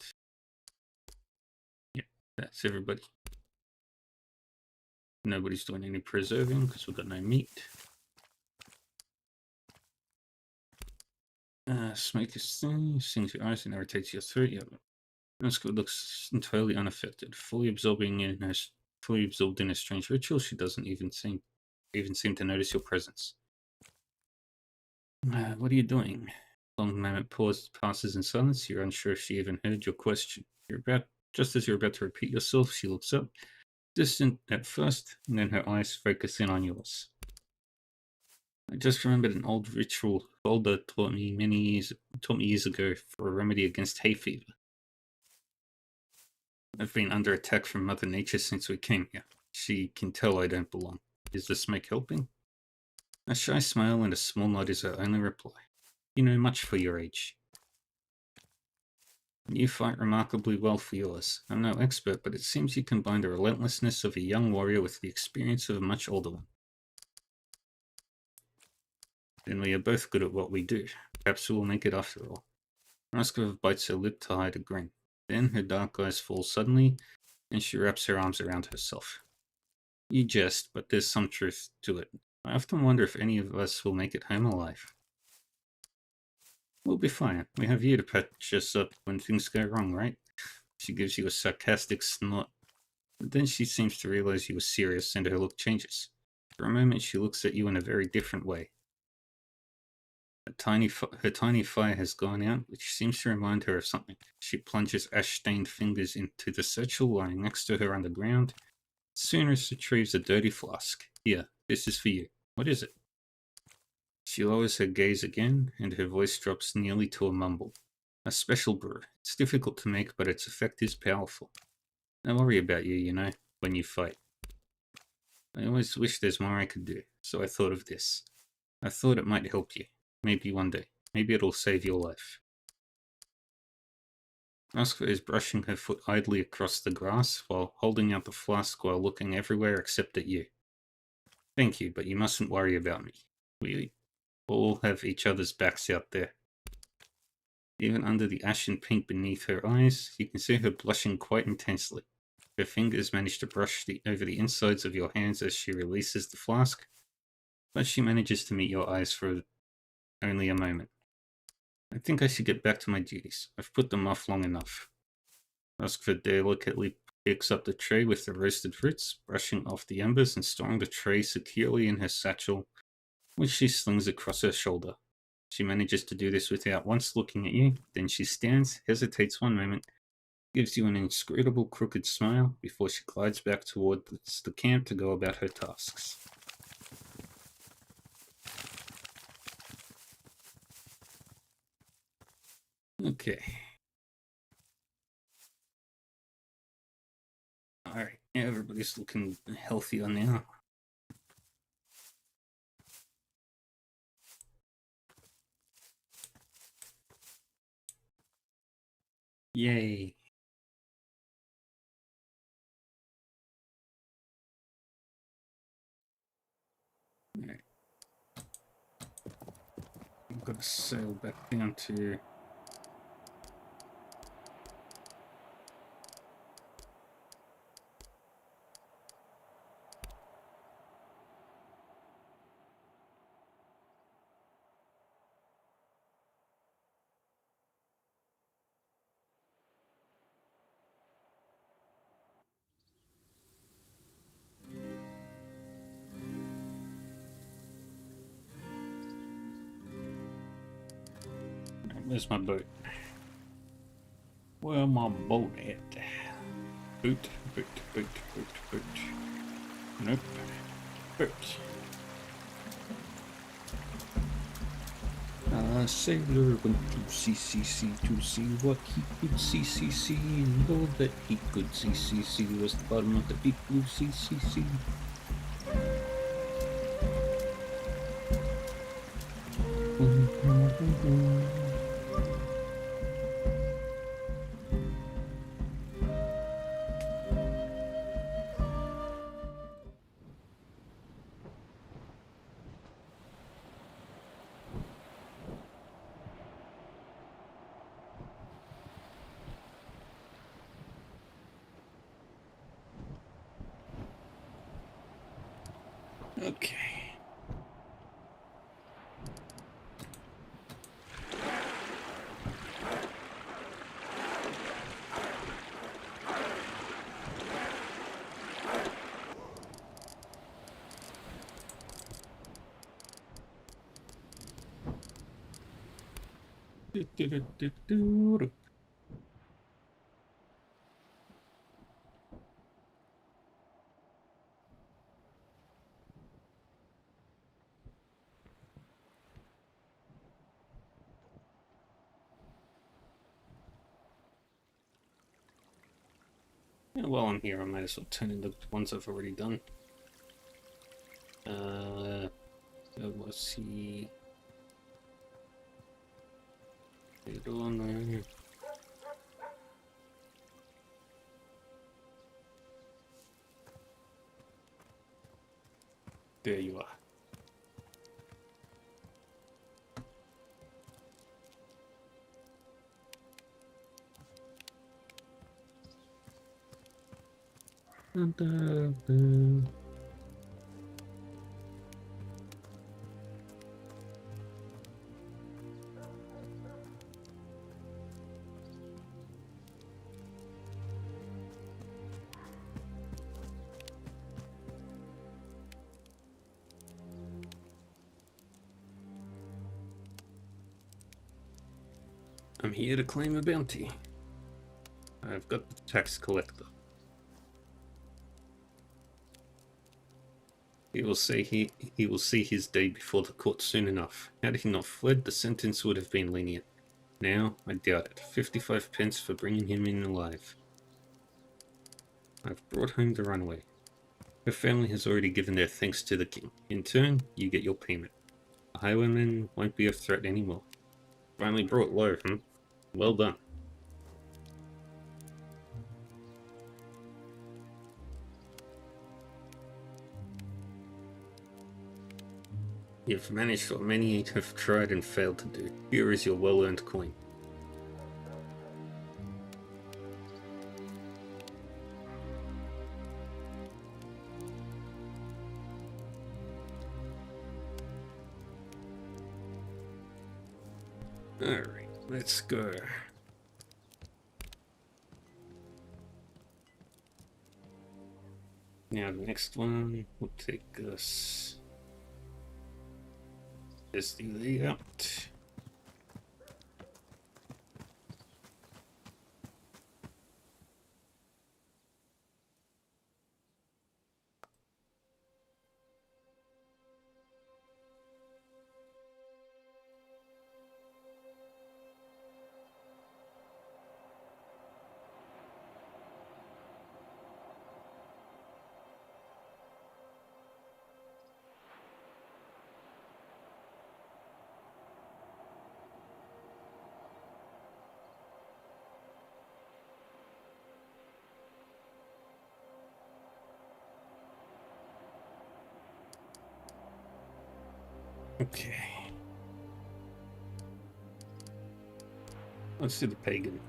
Speaker 1: yeah, that's everybody. Nobody's doing any preserving because we've got no meat. Smoke is thin, stings your eyes and irritates your throat. Yeah, Noska looks entirely unaffected, fully absorbed in a strange ritual. She doesn't even seem to notice your presence. What are you doing? Long moment passes in silence. You're unsure if she even heard your question. Just as you're about to repeat yourself, she looks up, distant at first, and then her eyes focus in on yours. I just remembered an old ritual Balder taught me years ago for a remedy against hay fever. I've been under attack from Mother Nature since we came here. She can tell I don't belong. Is the smoke helping? A shy smile and a small nod is her only reply. You know much for your age. You fight remarkably well for yours. I'm no expert, but it seems you combine the relentlessness of a young warrior with the experience of a much older one. Then we are both good at what we do. Perhaps we'll make it after all. Moskva bites her lip to hide a grin. Then her dark eyes fall suddenly, and she wraps her arms around herself. You jest, but there's some truth to it. I often wonder if any of us will make it home alive. We'll be fine. We have you to patch us up when things go wrong, right? She gives you a sarcastic snort. But then she seems to realize you are serious, and her look changes. For a moment, she looks at you in a very different way. Her tiny fire has gone out, which seems to remind her of something. She plunges ash-stained fingers into the satchel lying next to her on the ground. Soon retrieves a dirty flask. Here, this is for you. What is it? She lowers her gaze again, and her voice drops nearly to a mumble. A special brew. It's difficult to make, but its effect is powerful. I worry about you, you know, when you fight. I always wish there's more I could do, so I thought of this. I thought it might help you. Maybe one day. Maybe it'll save your life. Moskva is brushing her foot idly across the grass while holding out the flask while looking everywhere except at you. Thank you, but you mustn't worry about me. We all have each other's backs out there. Even under the ashen pink beneath her eyes, you can see her blushing quite intensely. Her fingers manage to brush over the insides of your hands as she releases the flask, but she manages to meet your eyes for only a moment. I think I should get back to my duties. I've put them off long enough. Oskford delicately picks up the tray with the roasted fruits, brushing off the embers and storing the tray securely in her satchel, which she slings across her shoulder. She manages to do this without once looking at you, then she stands, hesitates one moment, gives you an inscrutable crooked smile before she glides back towards the camp to go about her tasks. Okay. Alright, everybody's looking healthier now. Yay. Alright. I've got to sail back down to... Where's my boat? Where my boat at? Boot, boot, boot, boot, boot. Nope. Boot. A sailor went to sea to see what he could see, and all that he could see was the bottom of the deep blue sea. Okay. Yeah, while I'm here, I might as well turn in the ones I've already done. Let's see. There you are. I'm here to claim a bounty. I've got the tax collector. He will say he will see his day before the court soon enough. Had he not fled, the sentence would have been lenient. Now, I doubt it. 55 pence for bringing him in alive. I've brought home the runaway. Her family has already given their thanks to the king. In turn, you get your payment. The highwayman won't be a threat anymore. Finally brought low, hmm? Well done. You've managed what many have tried and failed to do. Here is your well-earned coin. Alright, let's go. Now the next one will take us is the layout. Okay. Let's do the pagan.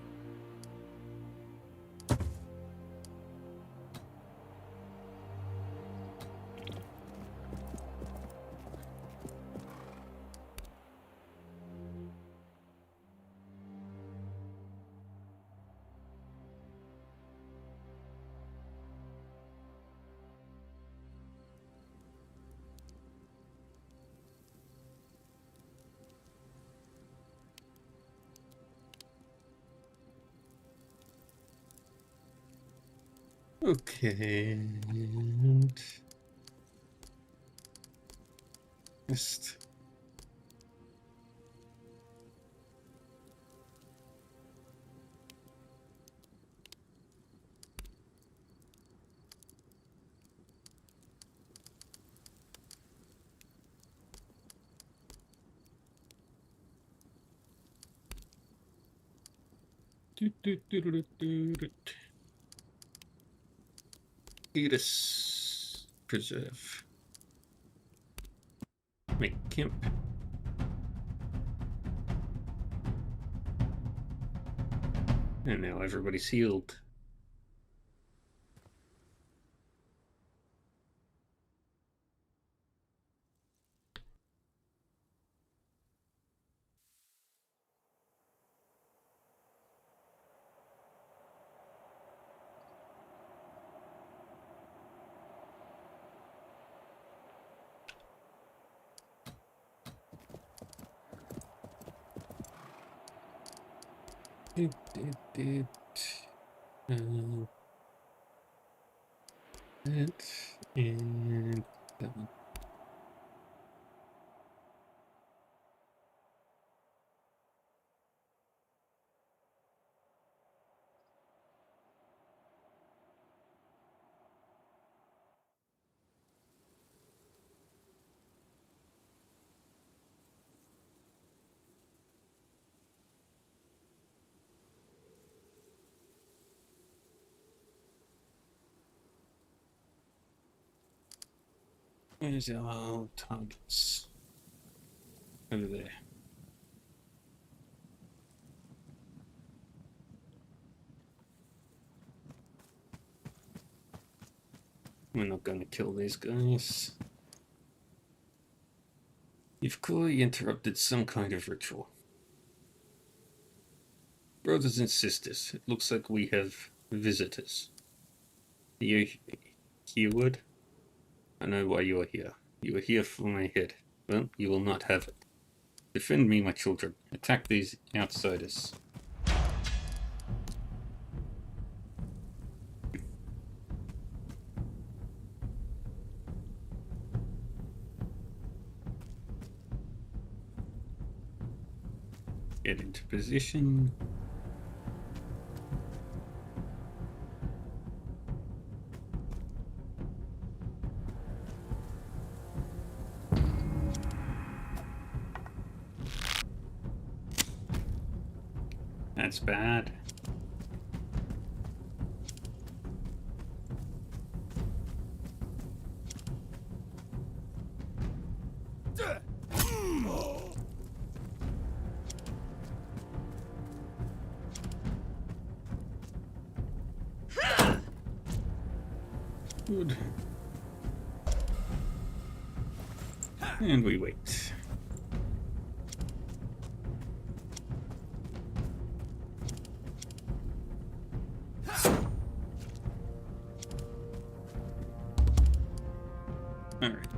Speaker 1: Okay, and just Fetus Preserve. Make camp. And now everybody's healed. Did, that and that one. Where's our targets? Over there. We're not going to kill these guys. You've clearly interrupted some kind of ritual. Brothers and sisters, it looks like we have visitors. You hereward? I know why you are here. You are here for my head. Well, you will not have it. Defend me, my children. Attack these outsiders. Get into position. That's bad. Good. And we wait. Alright.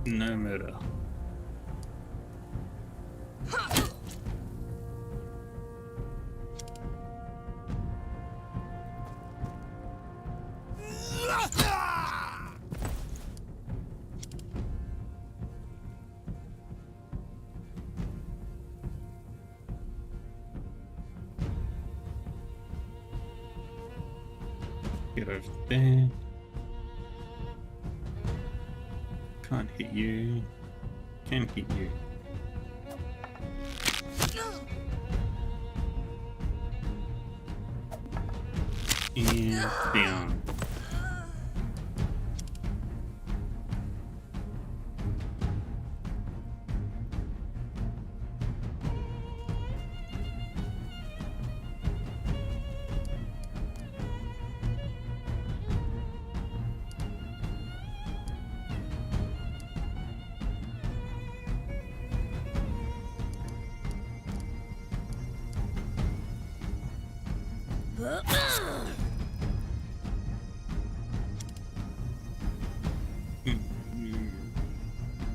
Speaker 1: No murder. Get over there. Can't hit you. Can hit you. And down.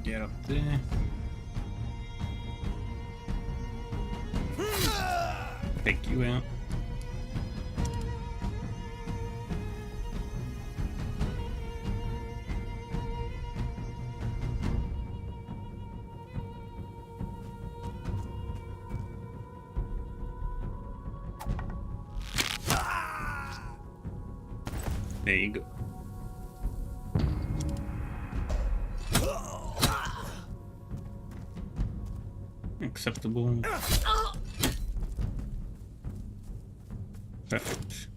Speaker 1: Get up there. Take you out. There you go. Acceptable. Perfect.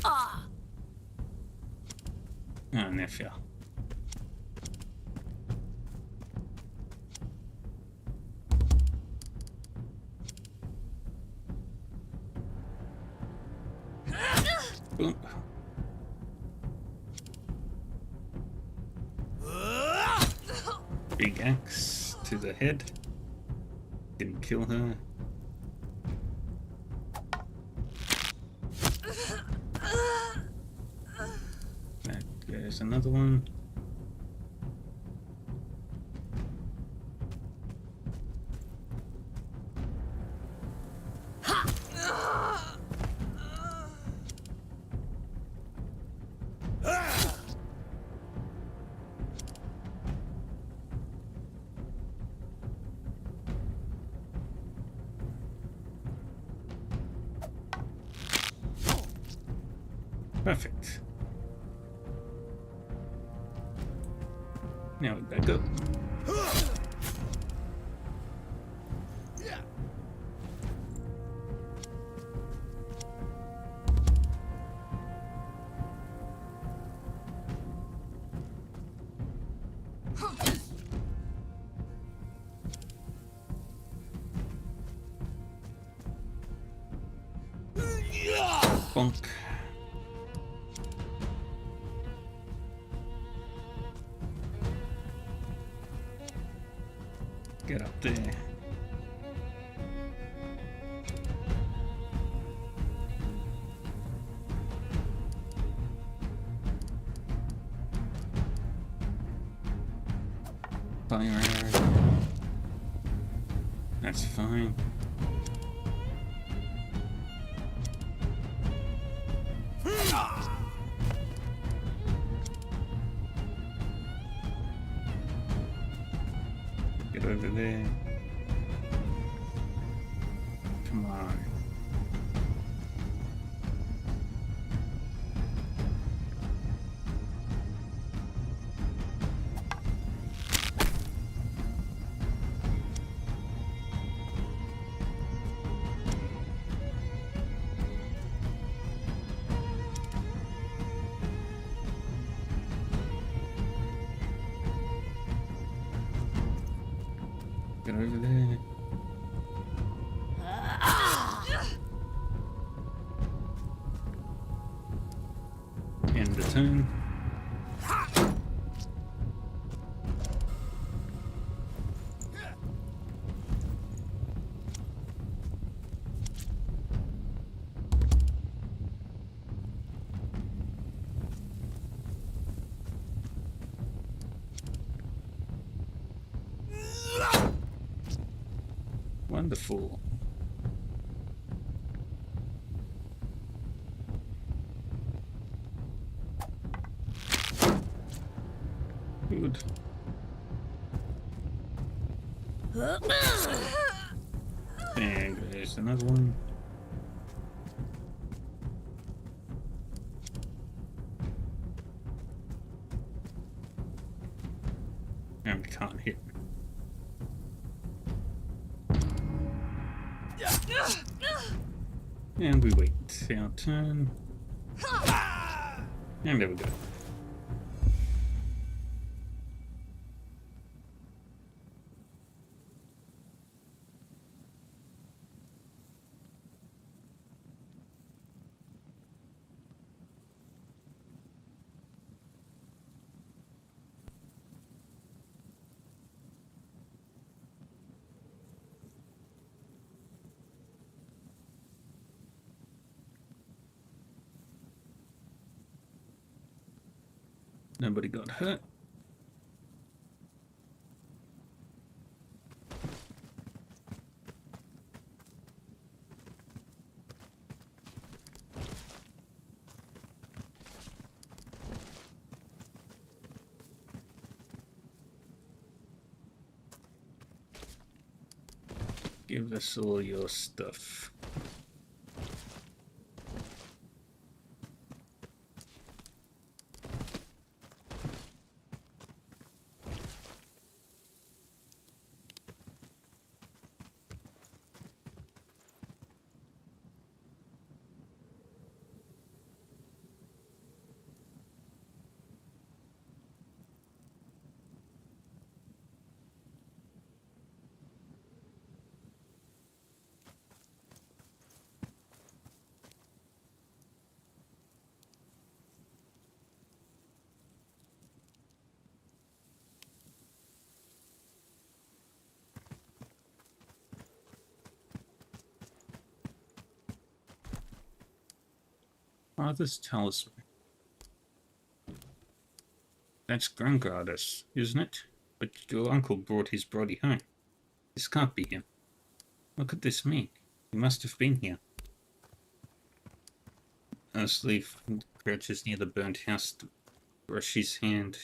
Speaker 1: Ah, nephew. Boom. Big axe to the head. Didn't kill her. There's another one. Perfect. Now we back up. Bonk. Get up there. Fire arrow. That's fine. Get over there. Come on. Get over there. End the turn. Wonderful. Good. There goes another one. And we can't hit. And we wait our turn. And there we go. Nobody got hurt. Give us all your stuff. Father's talisman. That's Grungardus, isn't it? But your uncle brought his body home. This can't be him. What could this mean? He must have been here. Ursleaf crouches near the burnt house to brush his hand.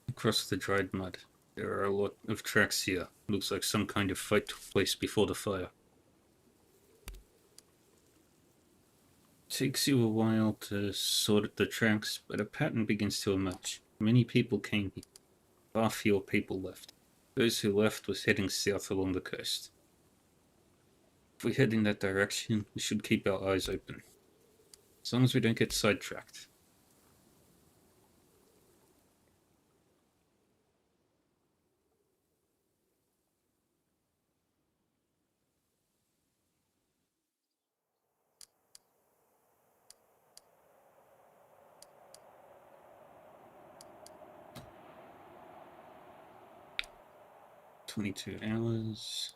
Speaker 1: Across the dried mud. There are a lot of tracks here. Looks like some kind of fight took place before the fire. Takes you a while to sort the tracks, but a pattern begins to emerge. Many people came here. Far fewer people left. Those who left was heading south along the coast. If we head in that direction, we should keep our eyes open. As long as we don't get sidetracked. "22 hours.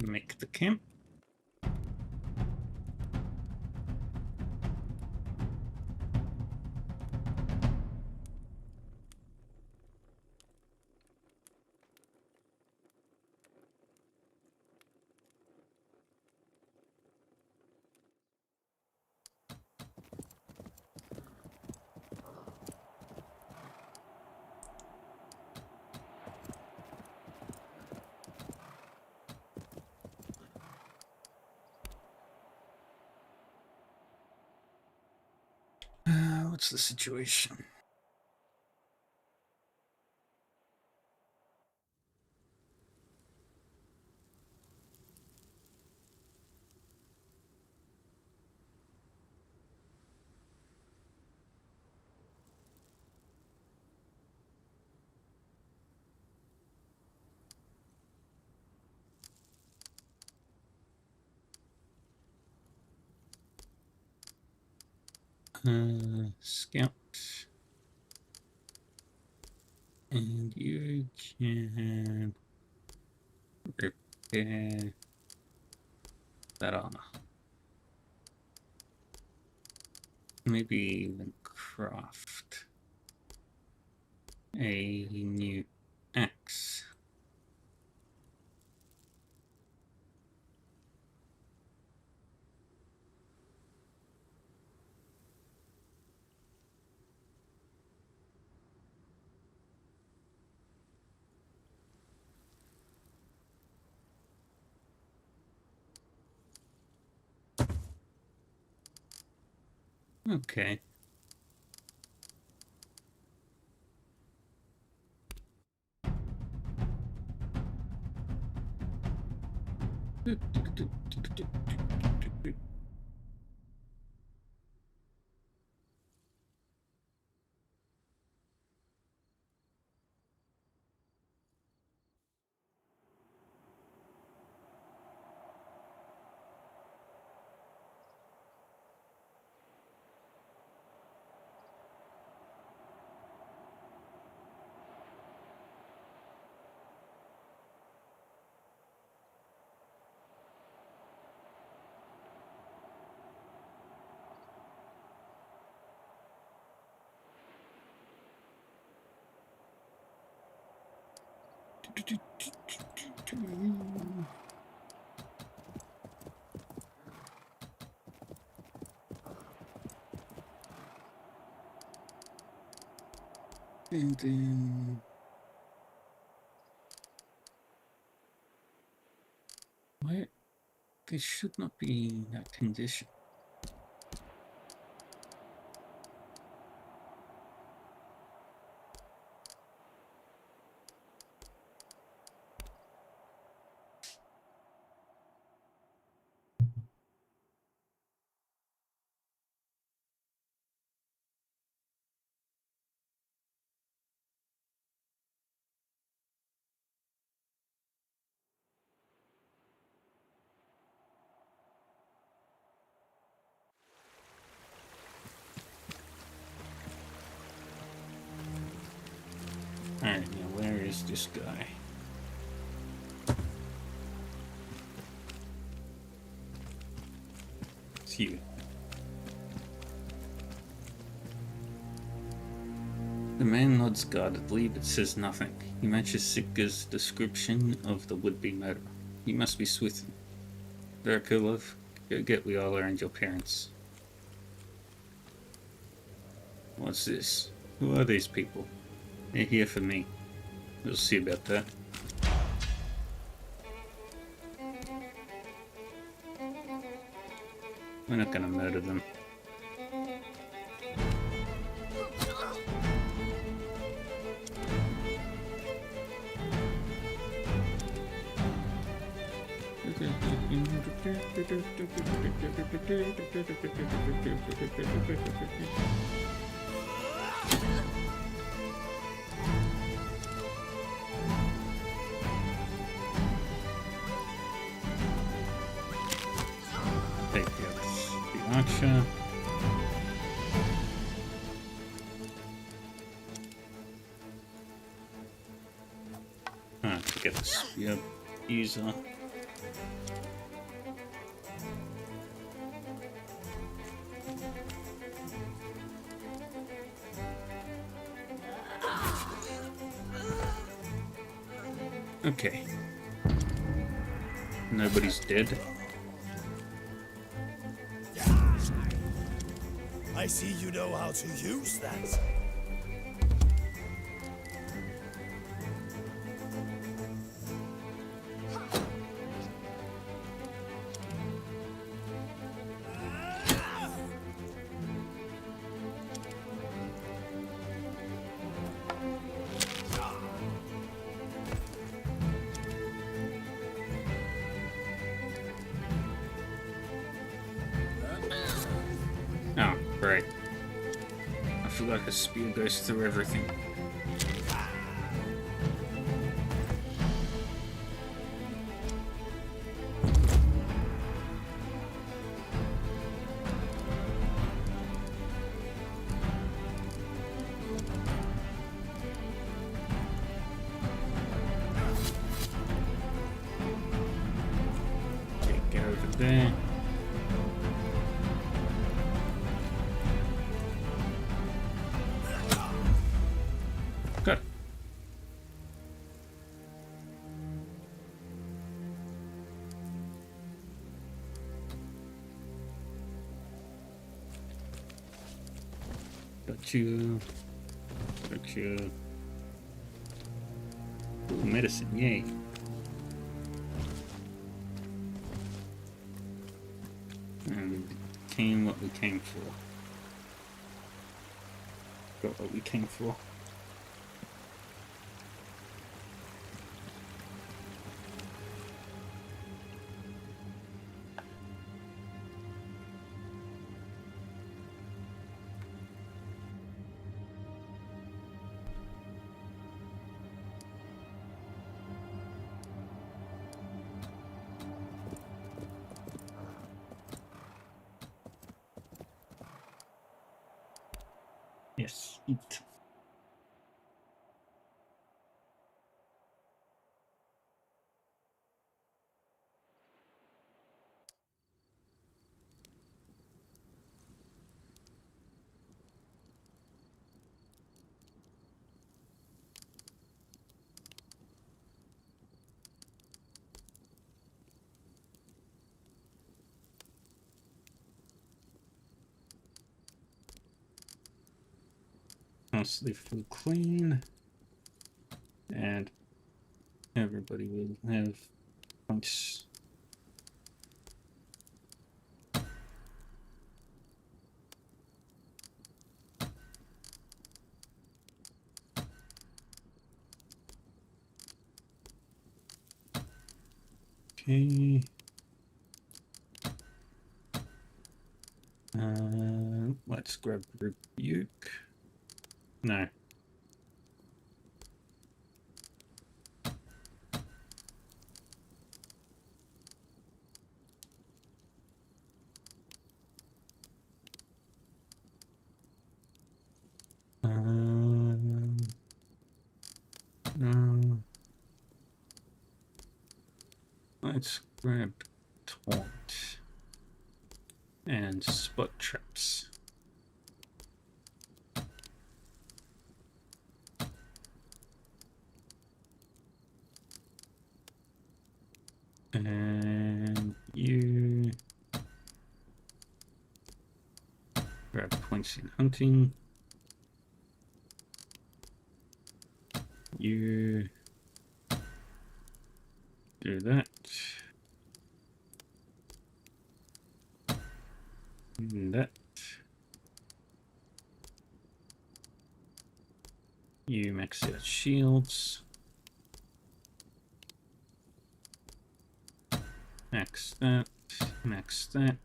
Speaker 1: Make the camp. What's the situation? Scout. And you can repair that armor. Maybe even craft a new axe. Okay. And then why they should not be in that condition. Alright, now where is this guy? It's you. The man nods guardedly but says nothing. He matches Sitka's description of the would-be murderer. He must be Swithin. Verkulov, go get Wiola and your parents. What's this? Who are these people? They're here for me. We'll see about that. We're not gonna murder them. Take out the archer. To get the spear user. Okay. Nobody's dead.
Speaker 4: I see you know how to use that.
Speaker 1: Right. I forgot his spear goes through everything. Okay, get over there. Good. Got you. Got you. Ooh, medicine, yay. And we became what we came for. Got what we came for. Yes, eat. Mostly full clean. And everybody will have points. Okay. Let's grab rebuke. No. No. Let's grab taunt and spot traps. And you grab points in hunting. You do that. And that. You max out shields. Max that. Max that.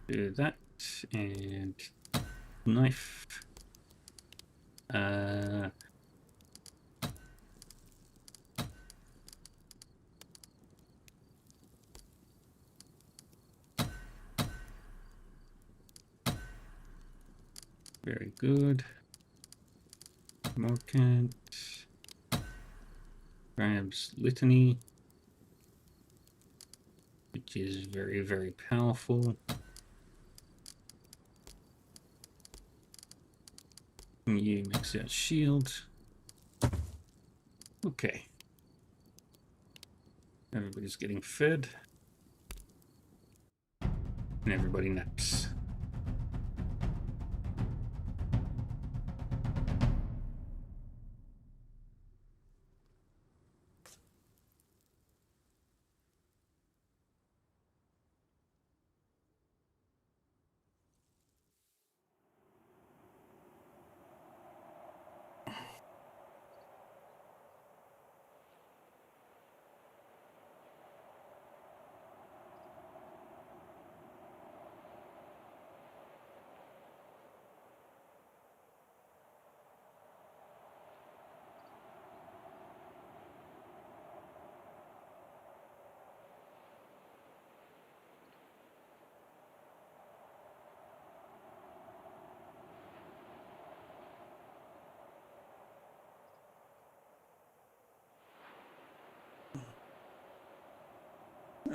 Speaker 1: Do that. And knife. Very good. Merchant. Grabs Litany, which is very, very powerful. You max out shield. Okay. Everybody's getting fed. And everybody naps.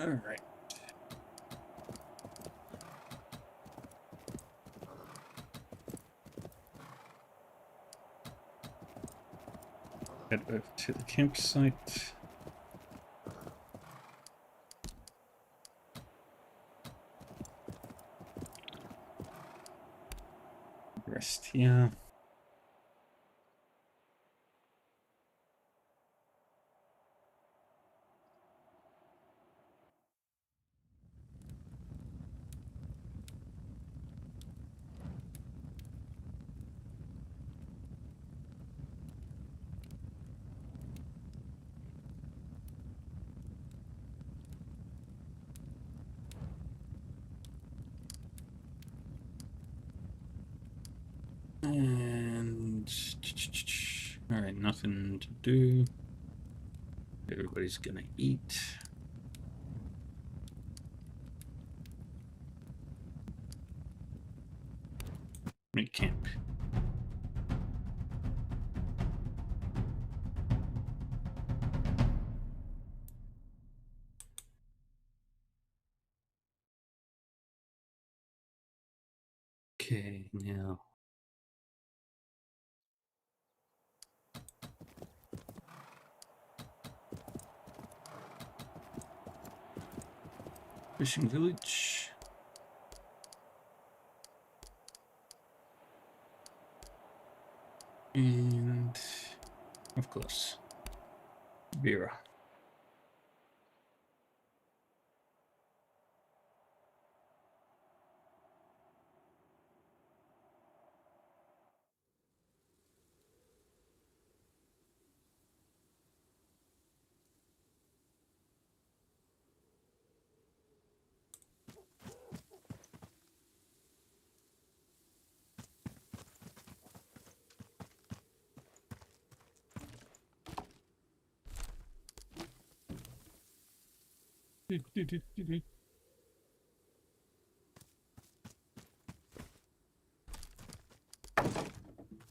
Speaker 1: Alright. Head over to the campsite. Rest here. And alright, nothing to do. Everybody's gonna eat. Make camp. Okay, now fishing village. And of course, Vera.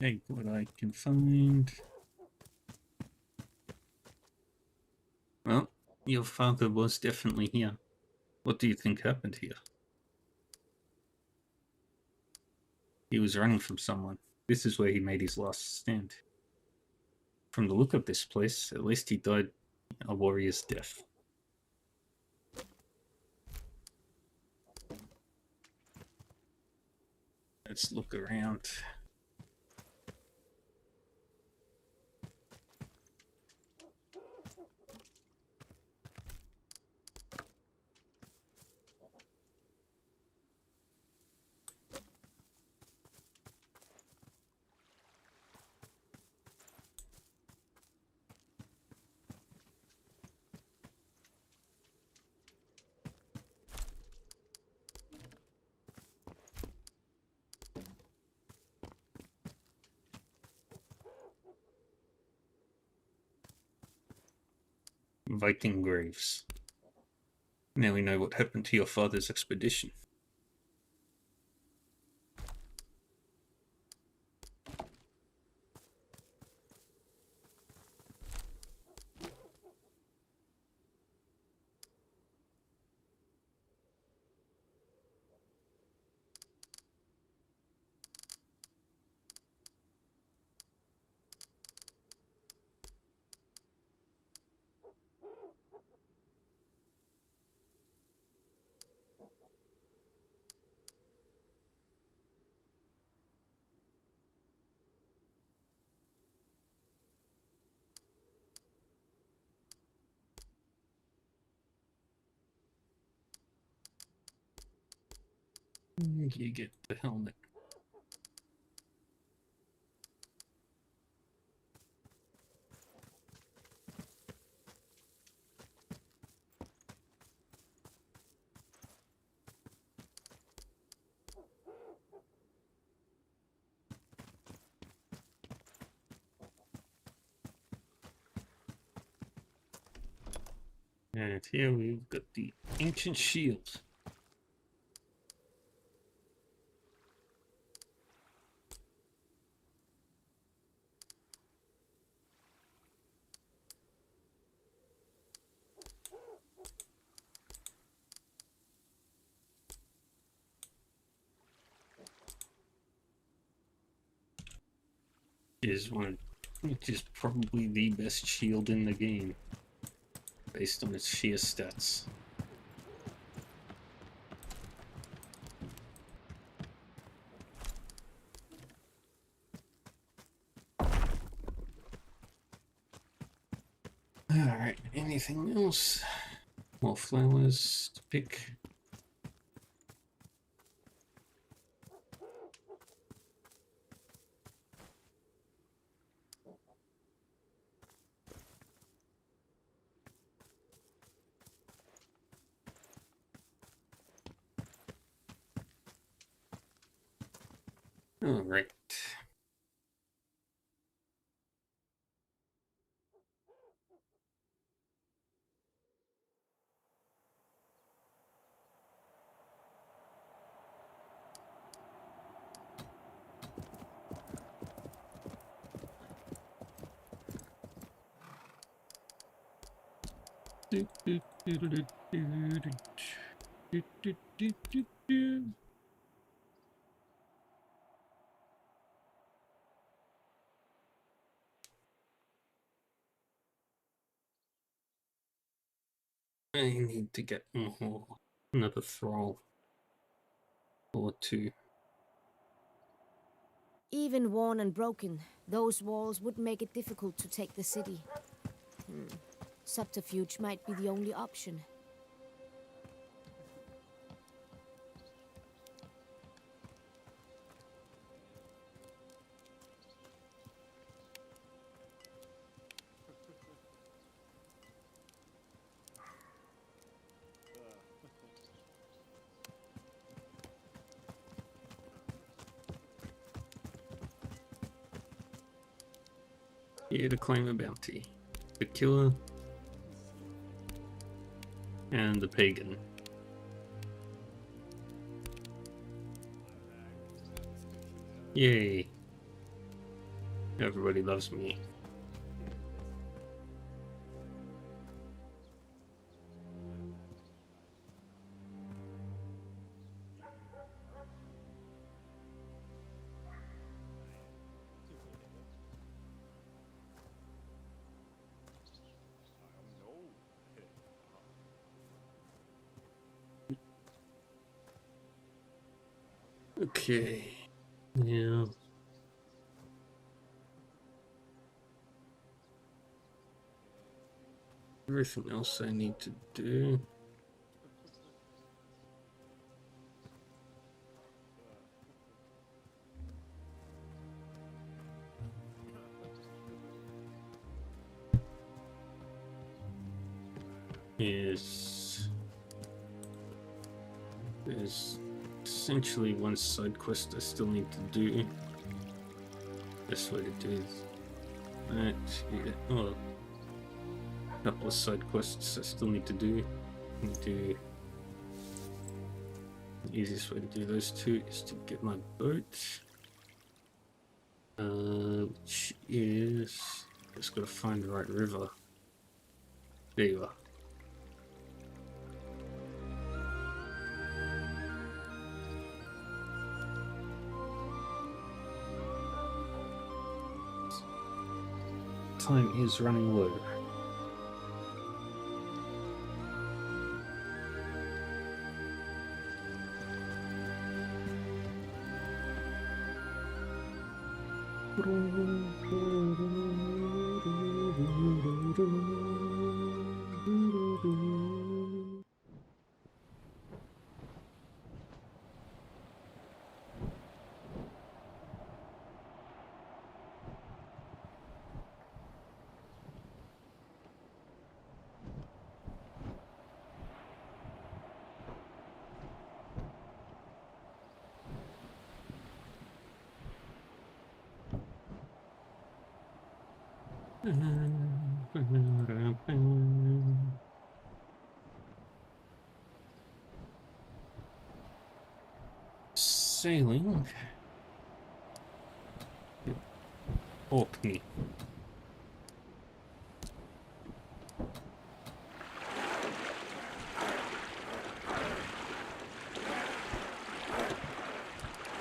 Speaker 1: Take what I can find. Well, your father was definitely here. What do you think happened here? He was running from someone. This is where he made his last stand. From the look of this place, at least he died a warrior's death. Let's look around. Viking graves. Now we know what happened to your father's expedition. You get the helmet. And here we've got the ancient shield. which is probably the best shield in the game, based on its sheer stats. Alright, anything else? More flowers to pick. Alright. I need to get another thrall or two.
Speaker 2: Even worn and broken, those walls would make it difficult to take the city. Subterfuge might be the only option.
Speaker 1: Here to claim a bounty. The killer and the pagan. Yay. Everybody loves me. Okay. Yeah. Everything else I need to do. There's essentially one side quest I still need to do. Best way to do that. Yeah. Oh, a couple of side quests I still need to do. The easiest way to do those two is to get my boat. Which is just gotta find the right river. There you are. Time is running low. Sailing. Orkney.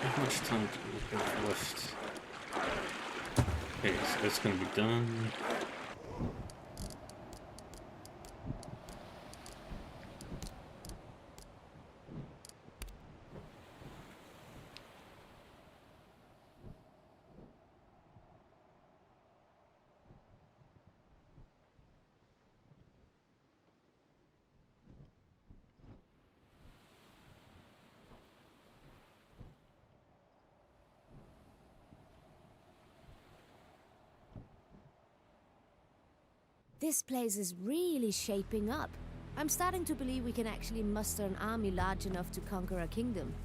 Speaker 1: How much time do we have left? Okay, so that's gonna be done.
Speaker 2: This place is really shaping up. I'm starting to believe we can actually muster an army large enough to conquer a kingdom.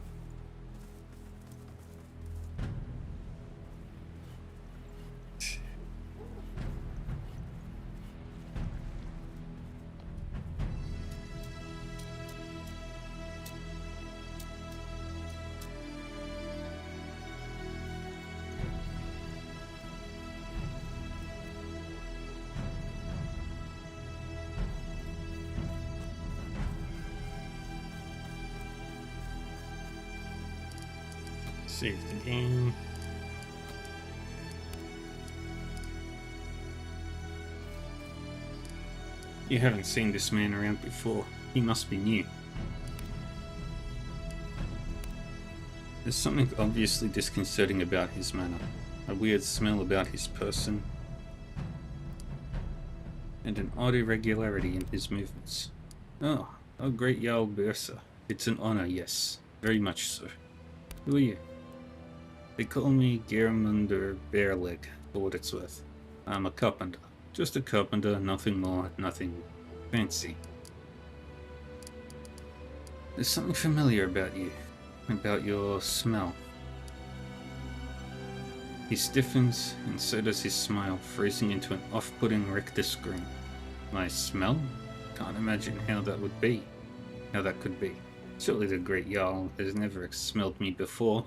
Speaker 1: Save the game. You haven't seen this man around before. He must be new. There's something obviously disconcerting about his manner. A weird smell about his person. And an odd irregularity in his movements. Oh, great Jarl Bersa. It's an honor, yes. Very much so. Who are you? They call me Geirmundur Bareleg, for what it's worth. I'm a carpenter. Just a carpenter, nothing more, nothing fancy. There's something familiar about you. About your smell. He stiffens, and so does his smile, freezing into an off-putting rictus grin. My smell? Can't imagine how that would be. How that could be. Surely the great Jarl has never smelled me before.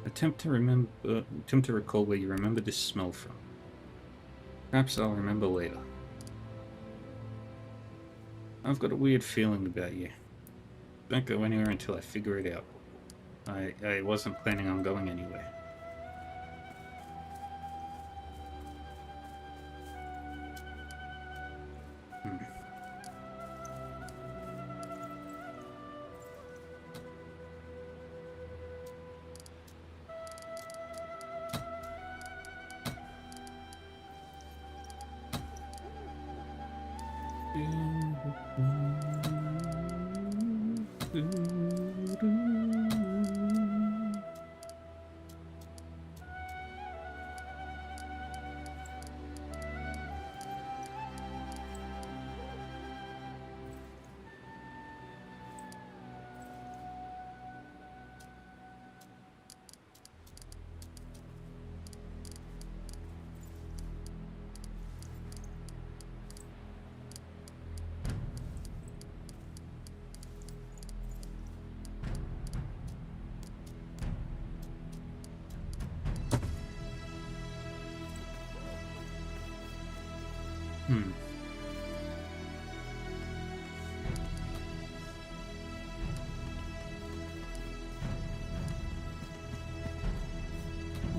Speaker 1: Attempt to recall where you remember this smell from. Perhaps I'll remember later. I've got a weird feeling about you. Don't go anywhere until I figure it out. I wasn't planning on going anywhere.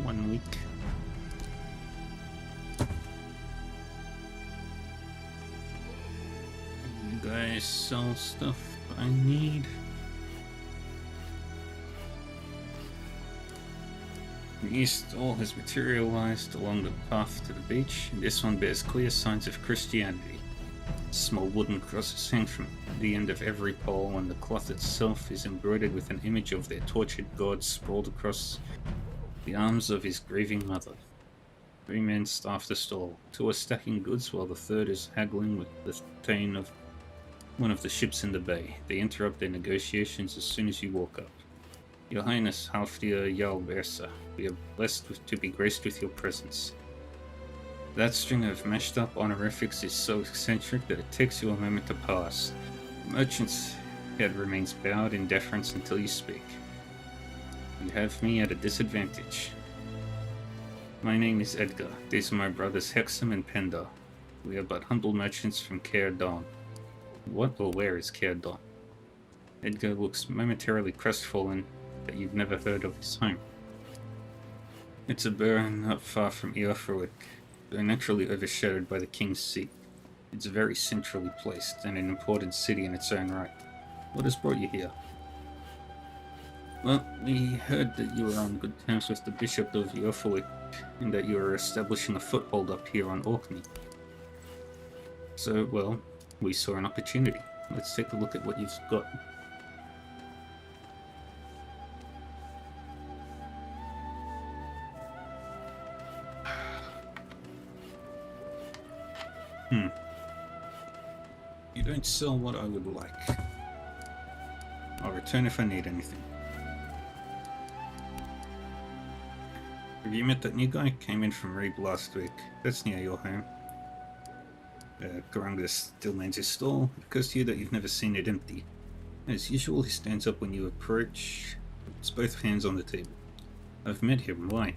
Speaker 1: One week. You guys sell stuff I need. The east all has materialized along the path to the beach, and this one bears clear signs of Christianity. Small wooden crosses hang from the end of every pole, and the cloth itself is embroidered with an image of their tortured god sprawled across the arms of his grieving mother. 3 men staff the stall. 2 are stacking goods, while the third is haggling with the captain of one of the ships in the bay. They interrupt their negotiations as soon as you walk up. Your Highness Halfdir Jarl Bersa, we are blessed to be graced with your presence. That string of mashed up honorifics is so eccentric that it takes you a moment to pass. The merchant's head remains bowed in deference until you speak. You have me at a disadvantage. My name is Edgar. These are my brothers Hexam and Pendar. We are but humble merchants from Caer Don. What or where is Caer Don? Edgar looks momentarily crestfallen that you've never heard of his home. It's a burn not far from Eorfrowik, though naturally overshadowed by the King's Seat. It's very centrally placed and an important city in its own right. What has brought you here? Well, we heard that you were on good terms with the Bishop of Eorfrowik and that you were establishing a foothold up here on Orkney. So, well, we saw an opportunity. Let's take a look at what you've got. You don't sell what I would like. I'll return if I need anything. Have you met that new guy? Came in from Reeb last week. That's near your home. Garungus still mans his stall. It occurs to you that you've never seen it empty. As usual, he stands up when you approach. Puts both hands on the table. I've met him. Why?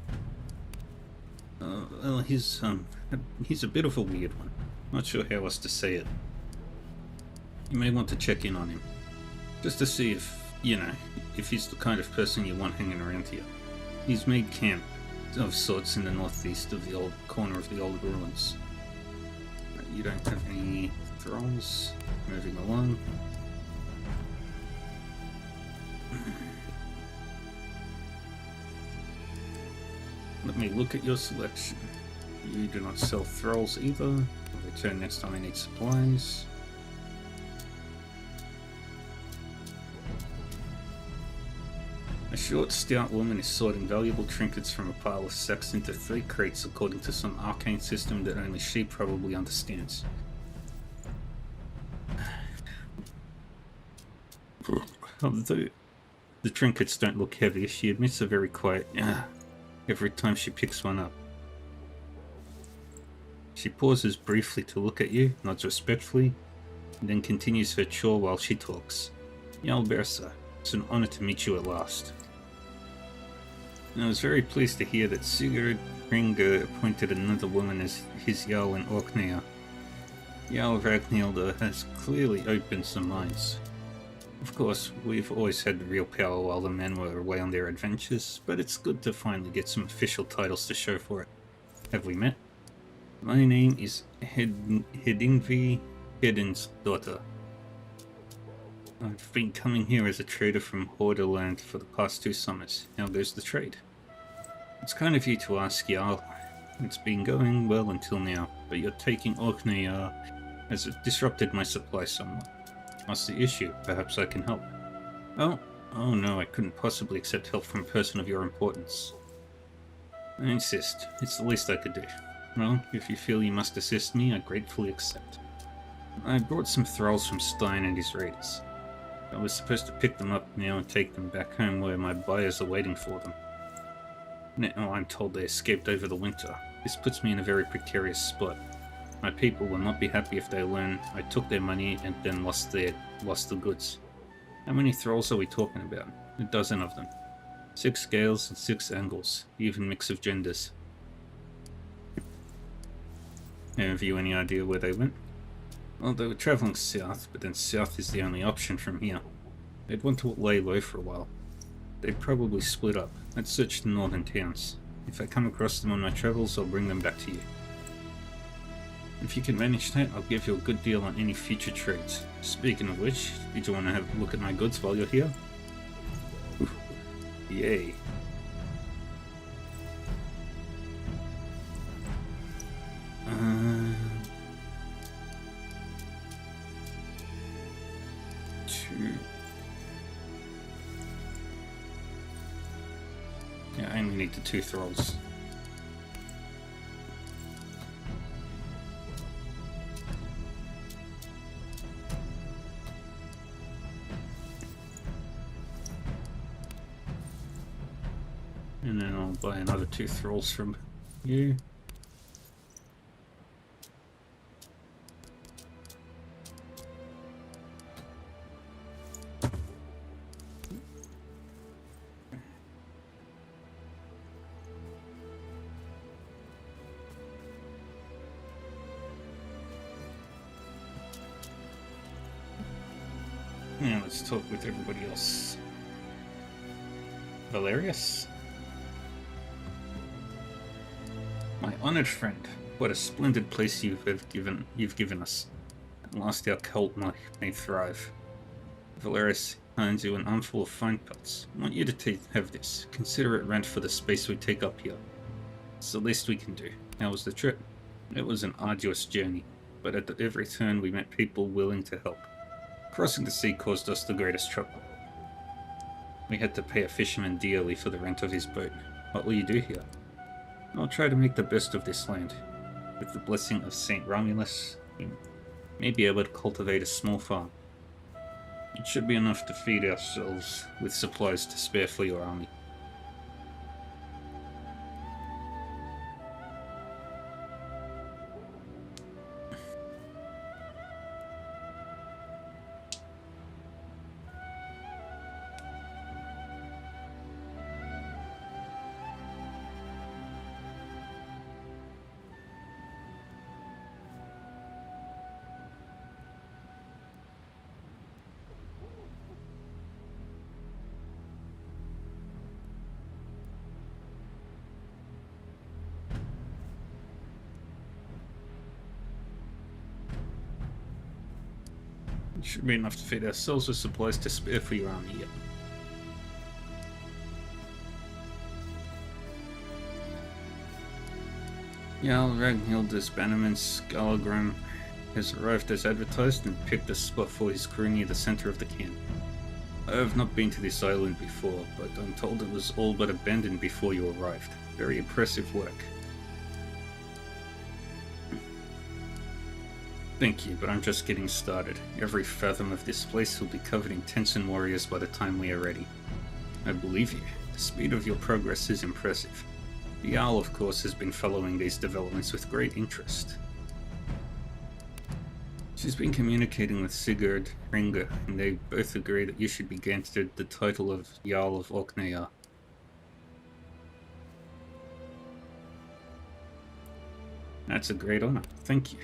Speaker 1: Well, he's a bit of a weird one. Not sure how else to say it. You may want to check in on him. Just to see if, if he's the kind of person you want hanging around here. He's made camp of sorts in the northeast of the old corner of the old ruins. You don't have any thralls. Moving along. Let me look at your selection. You do not sell thralls either. I'll return next time I need supplies. A short, stout woman is sorting valuable trinkets from a pile of sacks into 3 crates according to some arcane system that only she probably understands. Although the trinkets don't look heavy, she admits a very quiet every time she picks one up. She pauses briefly to look at you, nods respectfully, and then continues her chore while she talks. Yalbersa, it's an honor to meet you at last. And I was very pleased to hear that Sigurd Ringa appointed another woman as his Jarl in Orkney. Jarl Ragnhilda has clearly opened some minds. Of course, we've always had real power while the men were away on their adventures, but it's good to finally get some official titles to show for it. Have we met? My name is Hedinvi Hedin's daughter. I've been coming here as a trader from Horderland for the past 2 summers. How goes the trade? It's kind of you to ask, Jarl. It's been going well until now, but your taking Orkney has disrupted my supply somewhat. What's the issue? Perhaps I can help. Oh no, I couldn't possibly accept help from a person of your importance. I insist. It's the least I could do. Well, if you feel you must assist me, I gratefully accept. I brought some thralls from Stein and his raiders. I was supposed to pick them up now and take them back home where my buyers are waiting for them. Now I'm told they escaped over the winter. This puts me in a very precarious spot. My people will not be happy if they learn I took their money and then lost the goods. How many thralls are we talking about? 12 of them. 6 scales and 6 angles, even mix of genders. Have you any idea where they went? Well, they were travelling south, but then south is the only option from here. They'd want to lay low for a while. They'd probably split up. I'd search the northern towns. If I come across them on my travels, I'll bring them back to you. If you can manage that, I'll give you a good deal on any future trades. Speaking of which, did you want to have a look at my goods while you're here? Yay. Yeah, I only need the 2 thralls. And then I'll buy another 2 thralls from you. Now let's talk with everybody else. Valerius? My honored friend, what a splendid place you've given us. At last our cult may thrive. Valeris hands you an armful of fine pelts. I want you to have this. Consider it rent for the space we take up here. It's the least we can do. How was the trip? It was an arduous journey, but at every turn we met people willing to help. Crossing the sea caused us the greatest trouble. We had to pay a fisherman dearly for the rent of his boat. What will you do here? I'll try to make the best of this land. With the blessing of Saint Romulus, we may be able to cultivate a small farm. It should be enough to feed ourselves with supplies to spare for your army. It should be enough to feed ourselves with supplies to spare for your army, yet. Jarl Ragnhild's bannerman Skallagrim has arrived as advertised and picked a spot for his crew near the center of the camp. I have not been to this island before, but I'm told it was all but abandoned before you arrived. Very impressive work. Thank you, but I'm just getting started. Every fathom of this place will be covered in tents and warriors by the time we are ready. I believe you. The speed of your progress is impressive. The Jarl, of course, has been following these developments with great interest. She's been communicating with Sigurd Ringa, and they both agree that you should be granted the title of Jarl of Orkneyjar. That's a great honor. Thank you.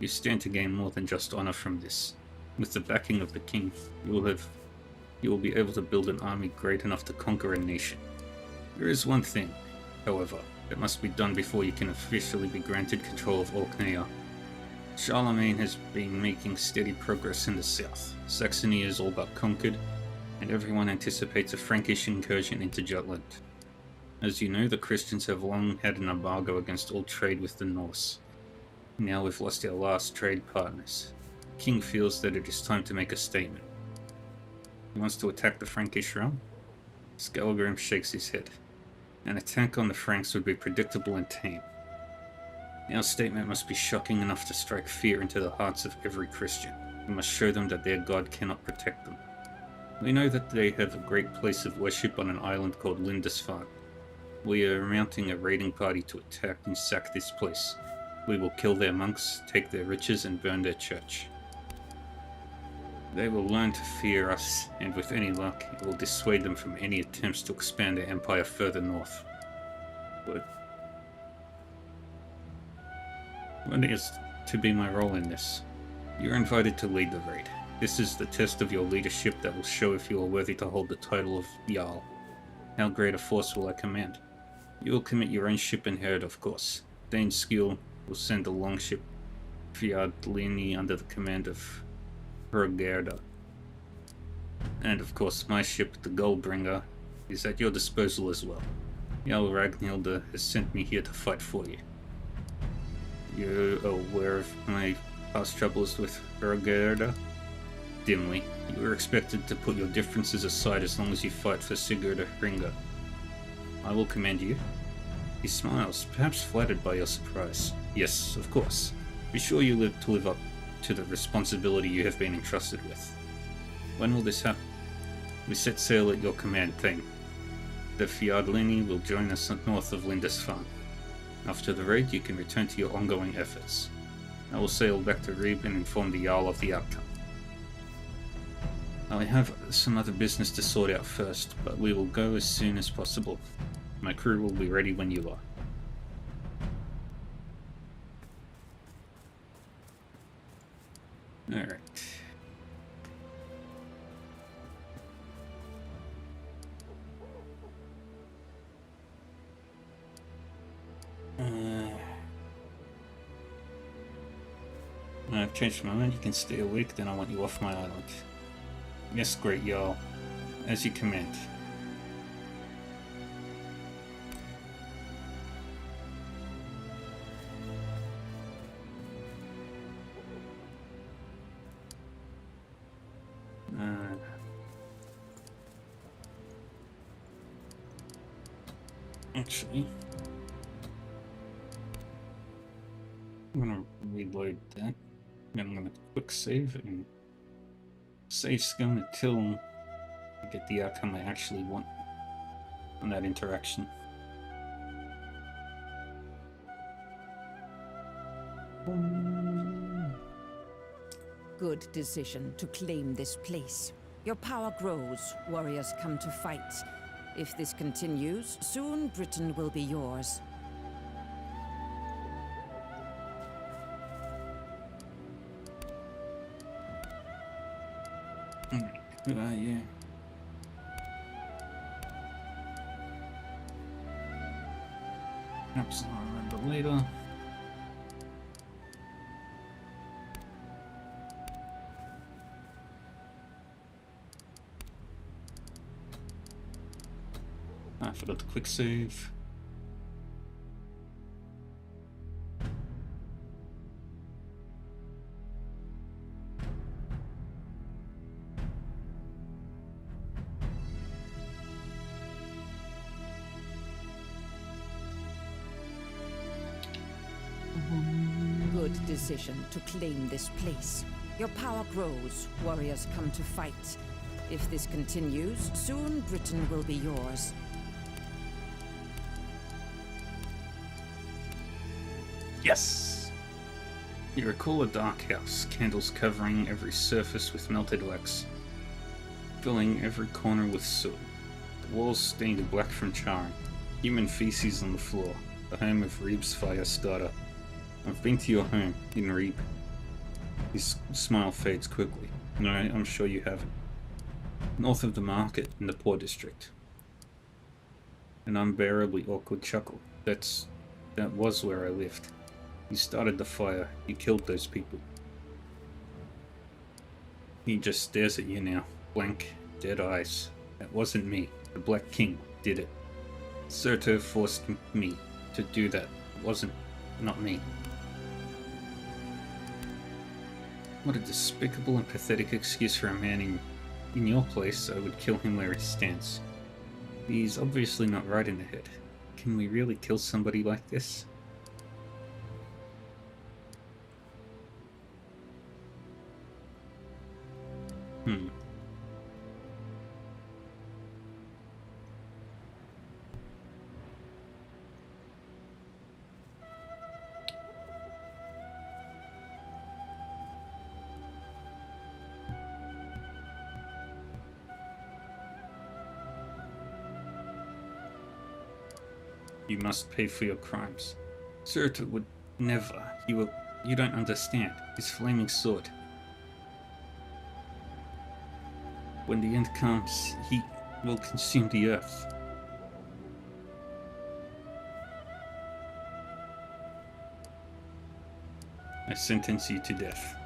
Speaker 1: You stand to gain more than just honor from this. With the backing of the king, you will be able to build an army great enough to conquer a nation. There is one thing, however, that must be done before you can officially be granted control of Orkneyjar. Charlemagne has been making steady progress in the south. Saxony is all but conquered, and everyone anticipates a Frankish incursion into Jutland. As you know, the Christians have long had an embargo against all trade with the Norse. Now we've lost our last trade partners. The king feels that it is time to make a statement. He wants to attack the Frankish realm? Skallagrim shakes his head. An attack on the Franks would be predictable and tame. Our statement must be shocking enough to strike fear into the hearts of every Christian. We must show them that their God cannot protect them. We know that they have a great place of worship on an island called Lindisfarne. We are mounting a raiding party to attack and sack this place. We will kill their monks, take their riches, and burn their church. They will learn to fear us, and with any luck, it will dissuade them from any attempts to expand their empire further north. But what is to be my role in this? You're invited to lead the raid. This is the test of your leadership that will show if you are worthy to hold the title of Jarl. How great a force will I command? You will commit your own ship and herd, of course. Dane Skill will send a longship Fjordlini under the command of Hrogerda. And of course, my ship, the Gullbringer, is at your disposal as well. Jarl Ragnhild has sent me here to fight for you. You're aware of my past troubles with Hrogerda? Dimly. You are expected to put your differences aside as long as you fight for Sigurd Ringa. I will command you. He smiles, perhaps flattered by your surprise. Yes, of course. Be sure you live up to the responsibility you have been entrusted with. When will this happen? We set sail at your command, Thane. The Fjordlini will join us north of Lindisfarne. After the raid, you can return to your ongoing efforts. I will sail back to Reeb and inform the Jarl of the outcome. I have some other business to sort out first, but we will go as soon as possible. My crew will be ready when you are. Alright. I've changed my mind. You can stay awake, then I want you off my island. Yes, great Jarl. As you command. Actually, I'm gonna reload that. Then I'm gonna quick save and save scum until I get the outcome I actually want on that interaction.
Speaker 5: Good decision to claim this place. Your power grows, warriors come to fight. If this continues, soon Britain will be yours.
Speaker 1: Yeah. Perhaps I'll remember later. I forgot the quick save.
Speaker 5: Good decision to claim this place. Your power grows, warriors come to fight. If this continues, soon Britain will be yours.
Speaker 1: Yes! You recall a dark house, candles covering every surface with melted wax, filling every corner with soot. The walls stained black from charring, human feces on the floor, the home of Reeb's fire starter. I've been to your home, in Reeb. His smile fades quickly. No, I'm sure you haven't. North of the market, in the poor district. An unbearably awkward chuckle. That was where I lived. You started the fire. You killed those people. He just stares at you now. Blank, dead eyes. That wasn't me. The Black King did it. Surtur forced me to do that. It wasn't. Not me. What a despicable and pathetic excuse for a man in your place. I would kill him where he stands. He's obviously not right in the head. Can we really kill somebody like this? You must pay for your crimes. Surtur would never. You don't understand. His flaming sword. When the end comes, he will consume the earth. I sentence you to death.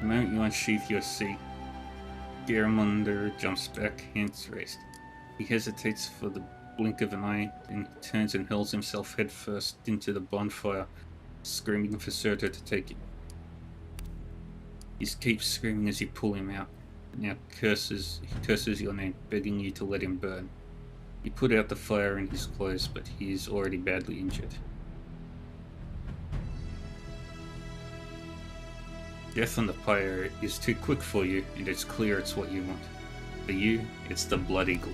Speaker 1: The moment you unsheath your seat, Garamunder jumps back, hands raised. He hesitates for the blink of an eye, then turns and hurls himself headfirst into the bonfire, screaming for Surtur to take it. He keeps screaming as you pull him out. Now he curses your name, begging you to let him burn. You put out the fire in his clothes, but he is already badly injured. Death on the pyre is too quick for you, and it's clear it's what you want. For you, it's the Blood Eagle.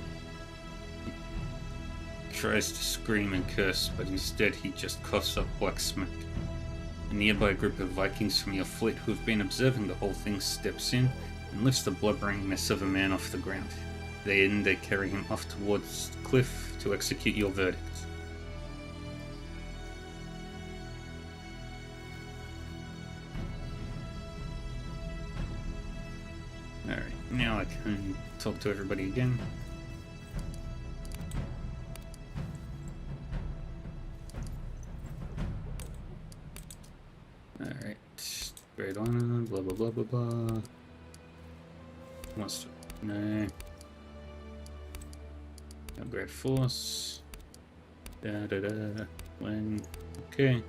Speaker 1: He tries to scream and curse, but instead he just coughs up black smoke. A nearby group of Vikings from your fleet who have been observing the whole thing steps in and lifts the blubbering mess of a man off the ground. They carry him off towards the cliff to execute your verdict. Alright, now I can talk to everybody again. Alright. Great on, blah blah blah blah blah. Wants to. No. Upgrade force. Da da da. When. Okay.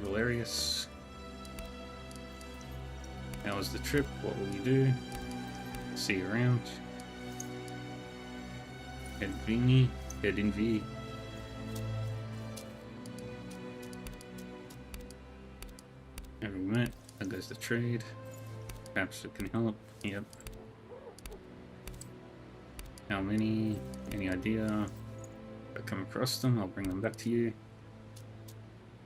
Speaker 1: Valerius. How was the trip? What will you do? See you around. Head in V. Every minute. There goes the trade. Perhaps it can help. Yep. How many? Any idea? If I come across them, I'll bring them back to you.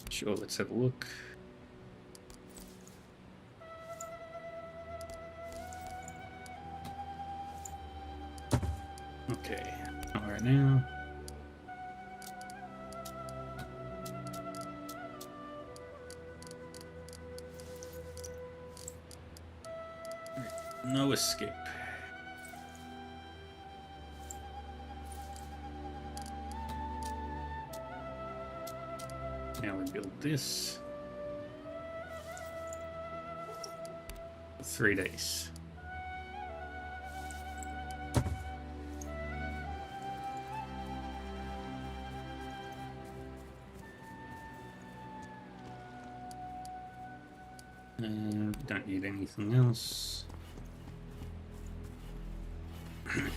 Speaker 1: Sure, let's have a look. Okay, not right now. No escape. Now we build this. 3 days. Don't need anything else. Right.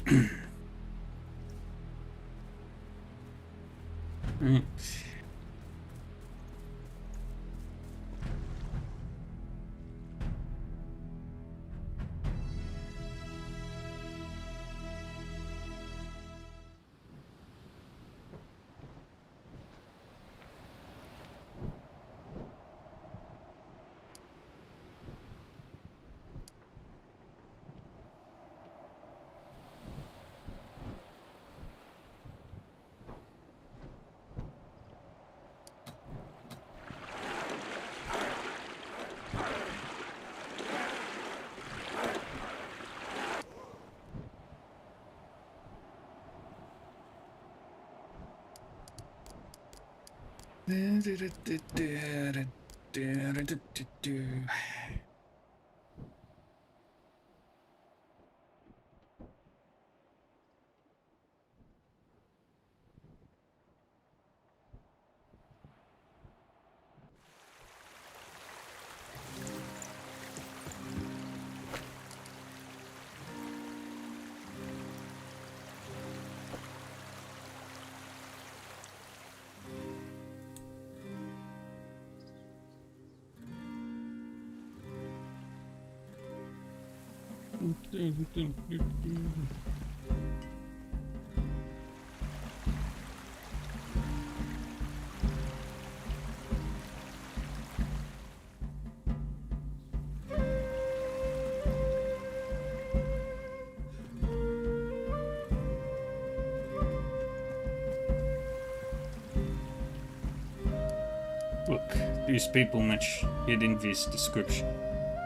Speaker 1: Look, these people match Hidinvi's description.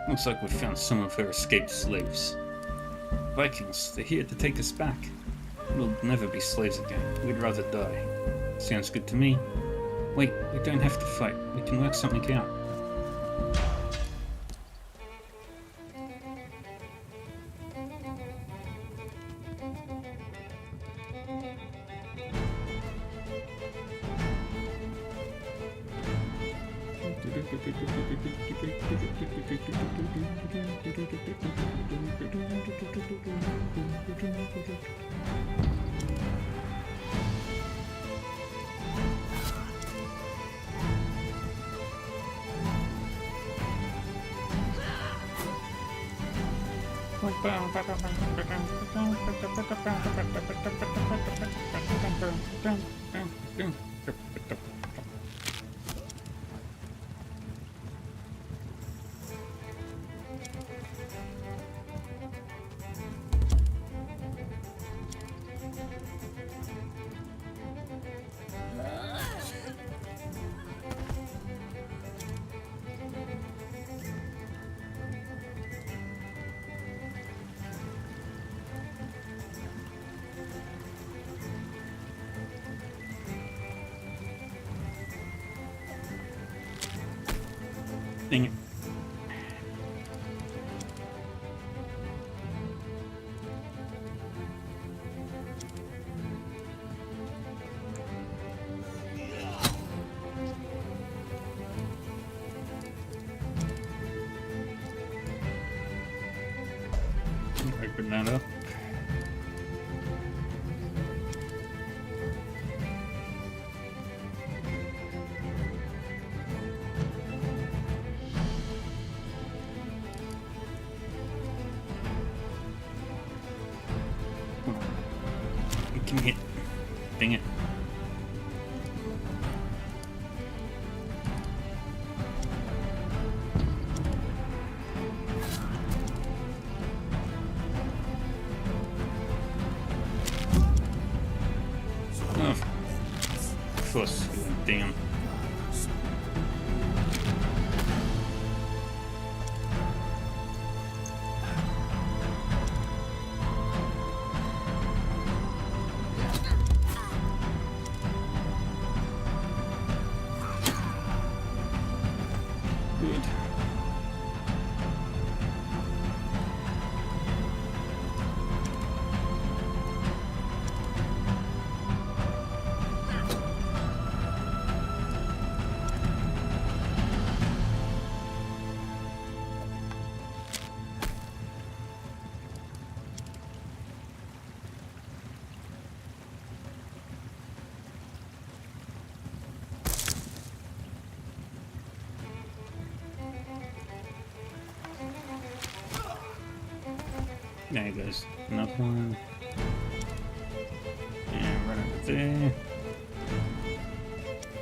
Speaker 1: Looks like we found some of her escaped slaves. Vikings, they're here to take us back. We'll never be slaves again. We'd rather die. Sounds good to me. Wait, we don't have to fight. We can work something out. Dang it. Open that up. It can hit. Dang it. Oh, fuss. Damn. Good. There goes another one. And right over there.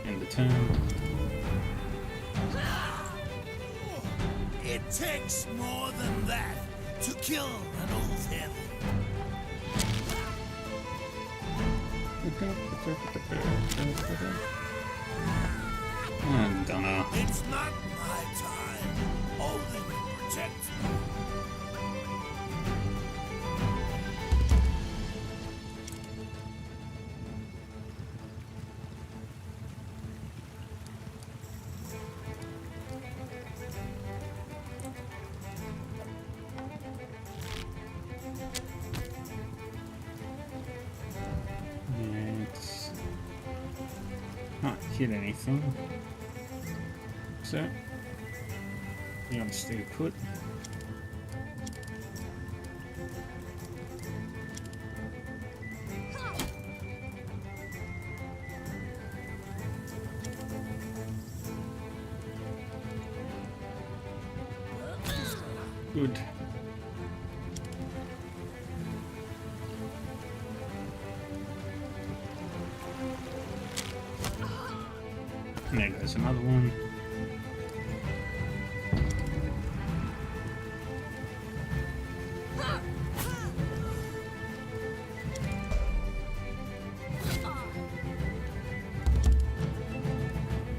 Speaker 1: End the turn.
Speaker 4: It takes more than that to kill an old heavy.
Speaker 1: I don't know.
Speaker 4: It's not my time. Only protect me.
Speaker 1: It's not hit anything. So, you want to stay put. Good. And there goes another one.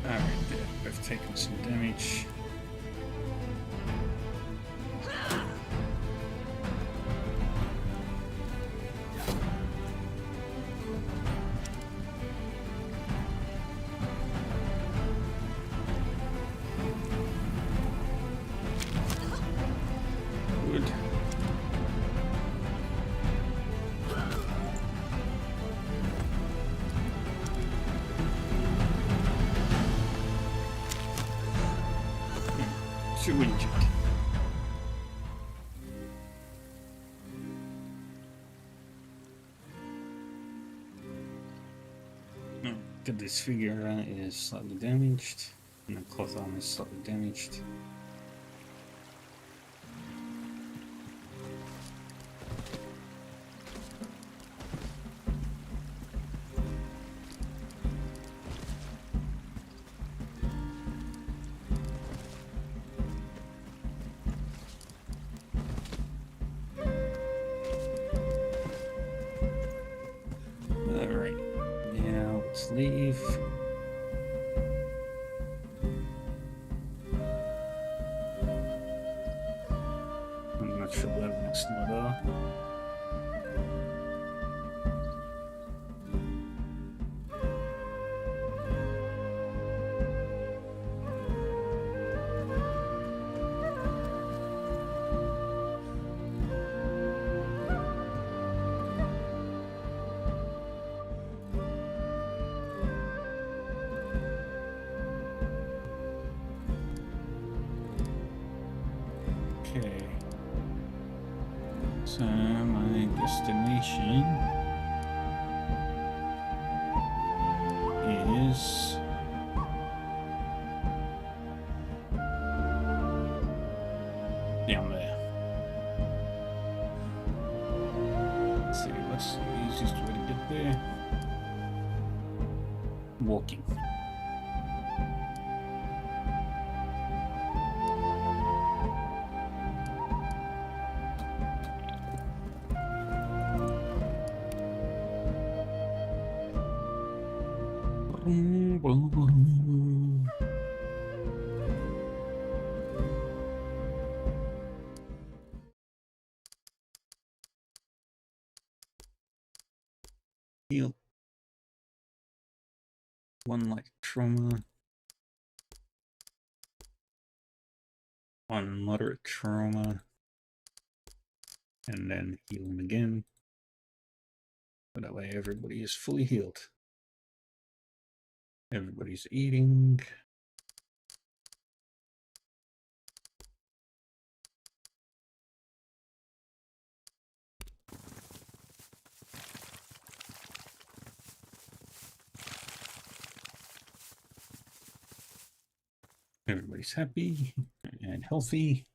Speaker 1: Alright, they're both taking some damage. Good. Two injured. The disfigure is slightly damaged, and the cloth armor is slightly damaged. Alright, now let's leave. I'm not sure what next one. So my destination is down there. Let's see, what's the easiest way to get there? Walking. Heal. One light trauma. One moderate trauma. And then heal him again. So that way everybody is fully healed. Everybody's eating. Everybody's happy and healthy.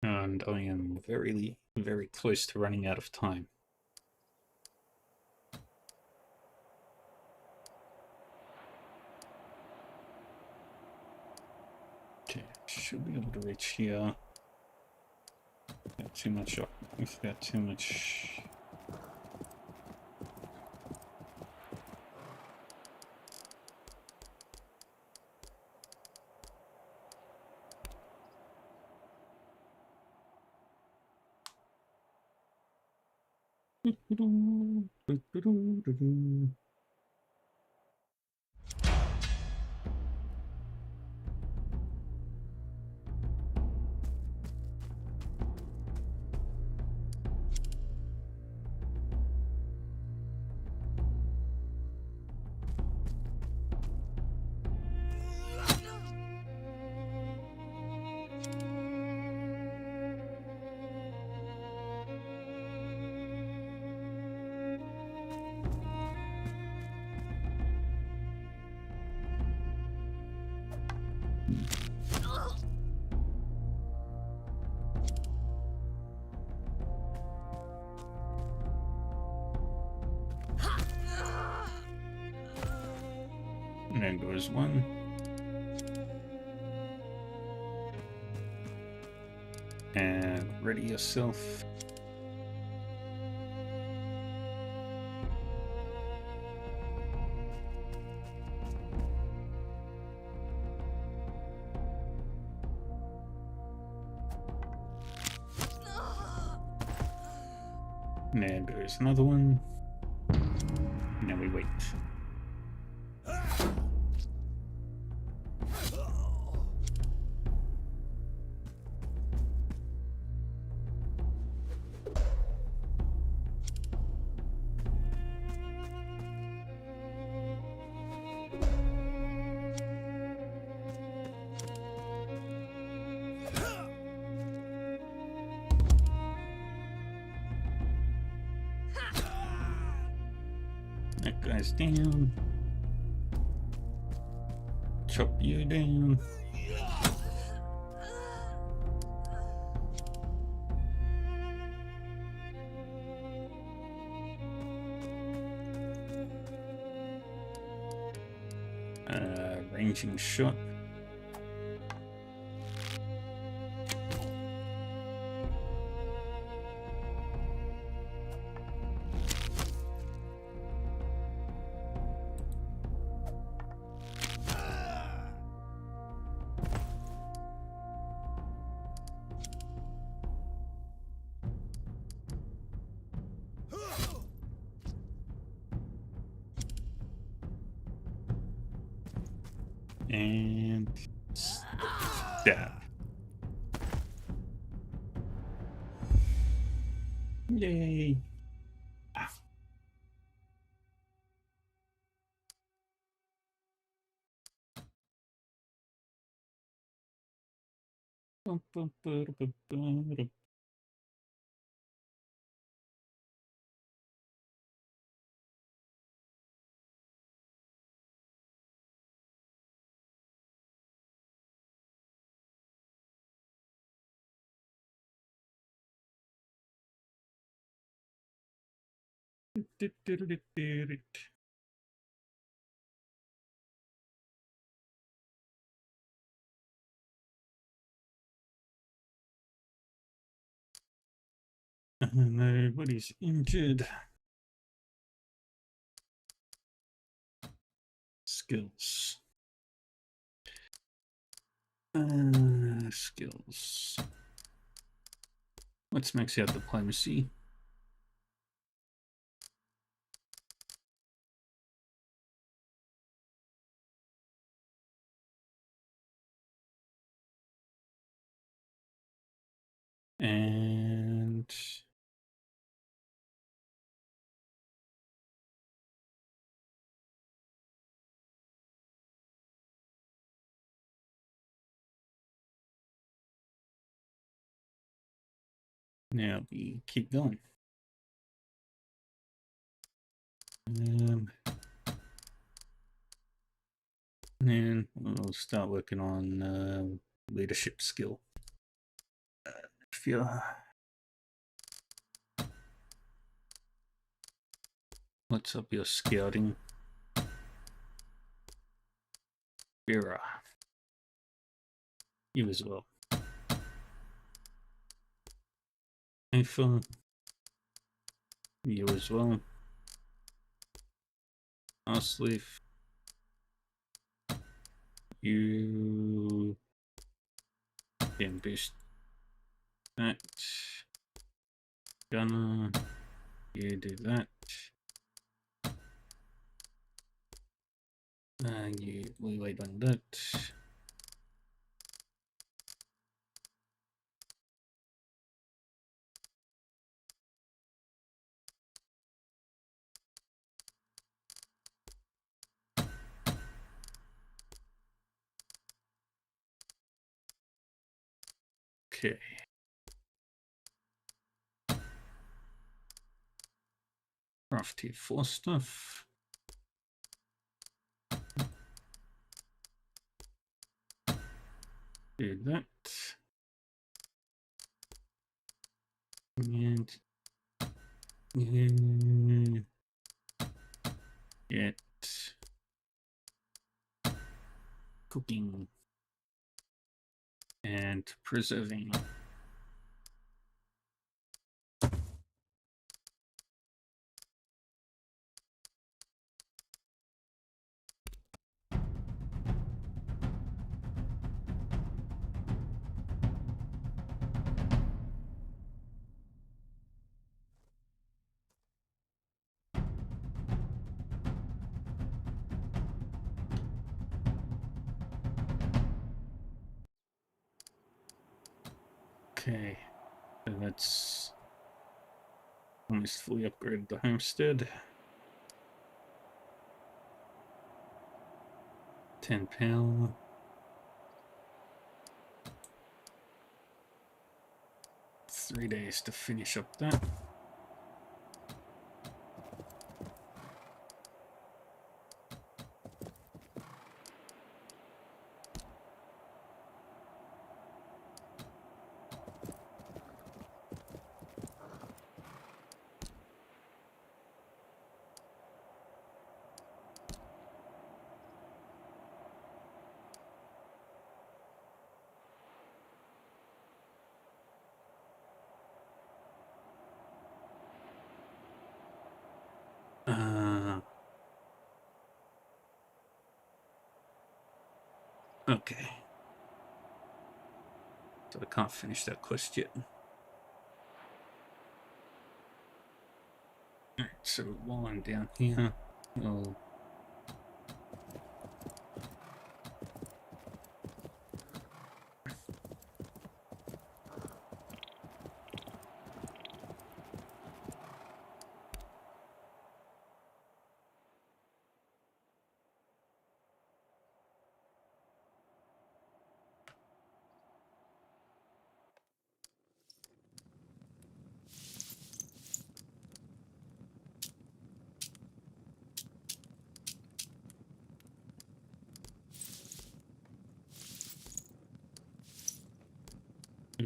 Speaker 1: And I am very, very close to running out of time. Okay, should be able to reach here. Got too much up. We've got too much. And there goes one. And ready yourself. And there goes another one. And now we wait. That guy's down. Chop you down. Ranging shot. And stab. Yay. Nobody's injured. Skills. Skills. Let's max out diplomacy. And now we keep going. And we'll start working on leadership skill. If you what's up your scouting? Vera. You as well. Afa. You as well. Arsleaf. You can boost that. Gonna you do that. We wait on that. Okay. Craft tier 4 stuff. Do that. And get cooking and preserving. Okay, so that's almost fully upgraded the homestead. 10 power. Three days to finish up that. Okay. So I can't finish that quest yet. Alright, so while I'm down here, I'll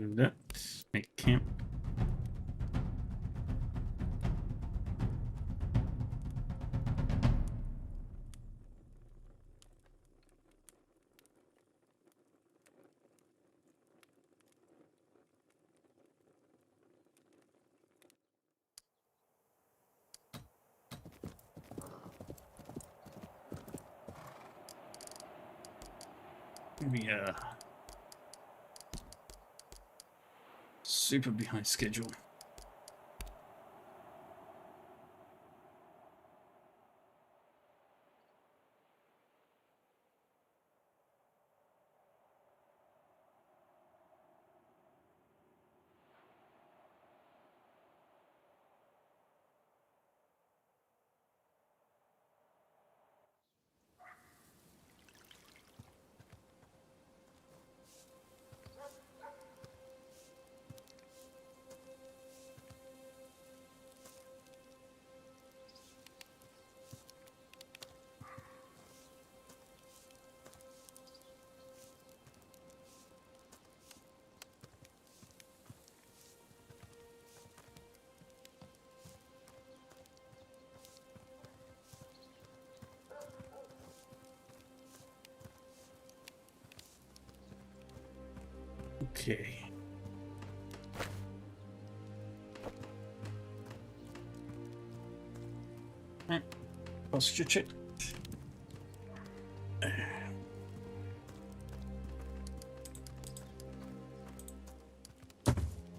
Speaker 1: Do that. Make camp. Yeah. Super behind schedule. Okay. Right. Posture check.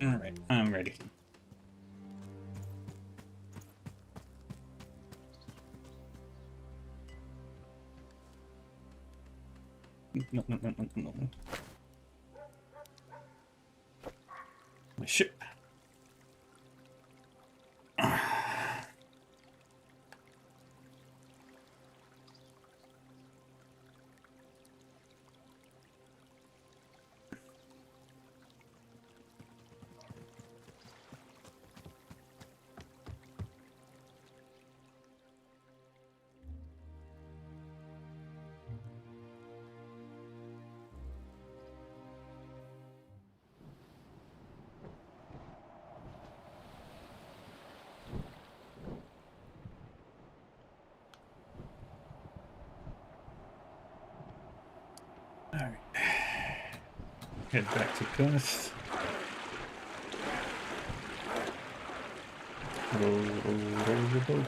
Speaker 1: Alright, I'm ready. No. My ship. Alright. Head back to Perth. Roll the boat.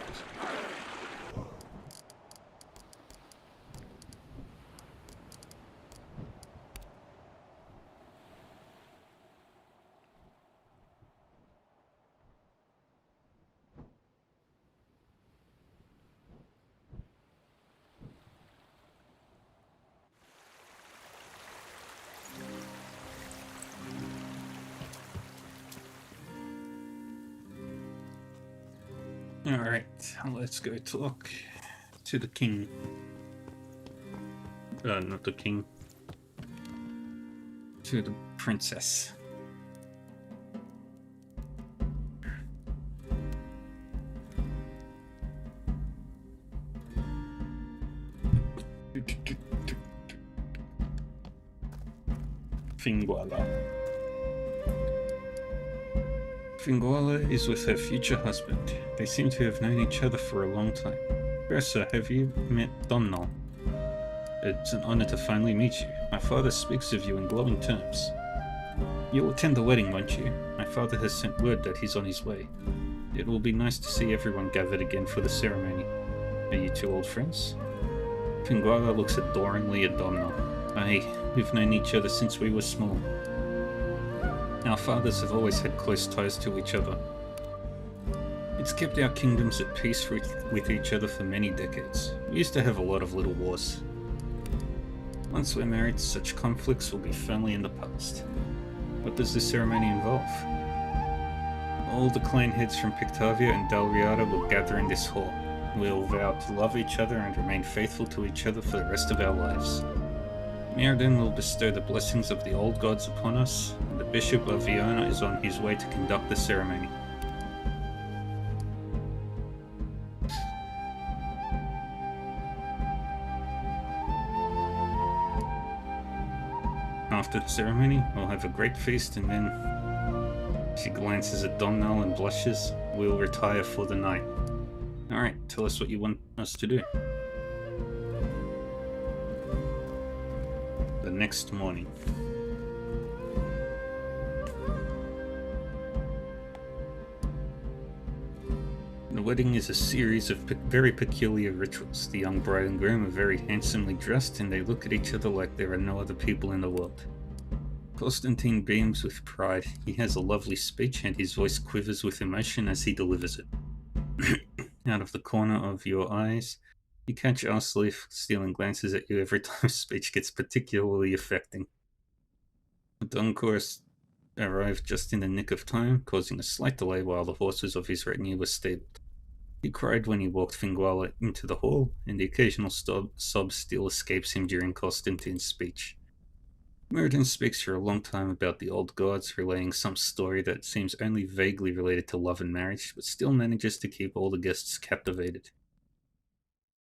Speaker 1: Alright, let's go talk to the king. Not the king. To the princess. Finguala. Finguala is with her future husband. They seem to have known each other for a long time. Bersa, have you met Domnall? It's an honor to finally meet you. My father speaks of you in glowing terms. You'll attend the wedding, won't you? My father has sent word that he's on his way. It will be nice to see everyone gathered again for the ceremony. Are you two old friends? Finguala looks adoringly at Domnall. Aye, we've known each other since we were small. Our fathers have always had close ties to each other. It's kept our kingdoms at peace with each other for many decades. We used to have a lot of little wars. Once we're married, such conflicts will be firmly in the past. What does this ceremony involve? All the clan heads from Pictavia and Dalriada will gather in this hall. We'll vow to love each other and remain faithful to each other for the rest of our lives. Mirrodin will bestow the blessings of the old gods upon us, and the Bishop of Viona is on his way to conduct the ceremony. Our After the ceremony, we'll have a great feast, and then she glances at Domhnall and blushes. We'll retire for the night. Alright, tell us what you want us to do. The next morning. The wedding is a series of very peculiar rituals. The young bride and groom are very handsomely dressed, and they look at each other like there are no other people in the world. Constantine beams with pride. He has a lovely speech, and his voice quivers with emotion as he delivers it. Out of the corner of your eyes, you catch Arsleif stealing glances at you every time his speech gets particularly affecting. The Duncourse arrived just in the nick of time, causing a slight delay while the horses of his retinue were stabled. He cried when he walked Finguala into the hall, and the occasional sob still escapes him during Constantine's speech. Meriden speaks for a long time about the old gods, relaying some story that seems only vaguely related to love and marriage, but still manages to keep all the guests captivated.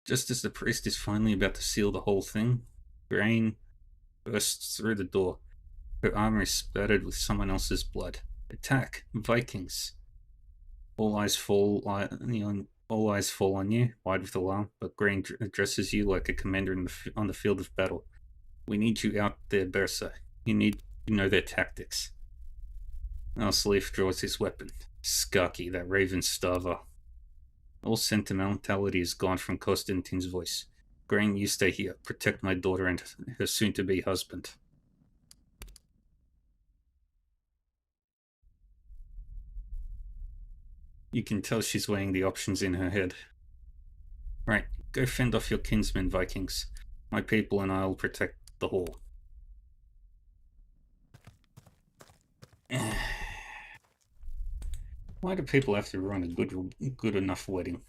Speaker 1: Just as the priest is finally about to seal the whole thing, Grain bursts through the door. Her armor is spattered with someone else's blood. Attack! Vikings! All eyes fall on you, wide with alarm, but Grain addresses you like a commander on the field of battle. We need you out there, Bersa. You need to know their tactics. Arsleif draws his weapon. Skarky, that raven starver. All sentimentality is gone from Constantine's voice. Grain, you stay here. Protect my daughter and her soon-to-be husband. You can tell she's weighing the options in her head. Right, go fend off your kinsmen, Vikings. My people and I'll protect the hall. Why do people have to ruin a good enough wedding?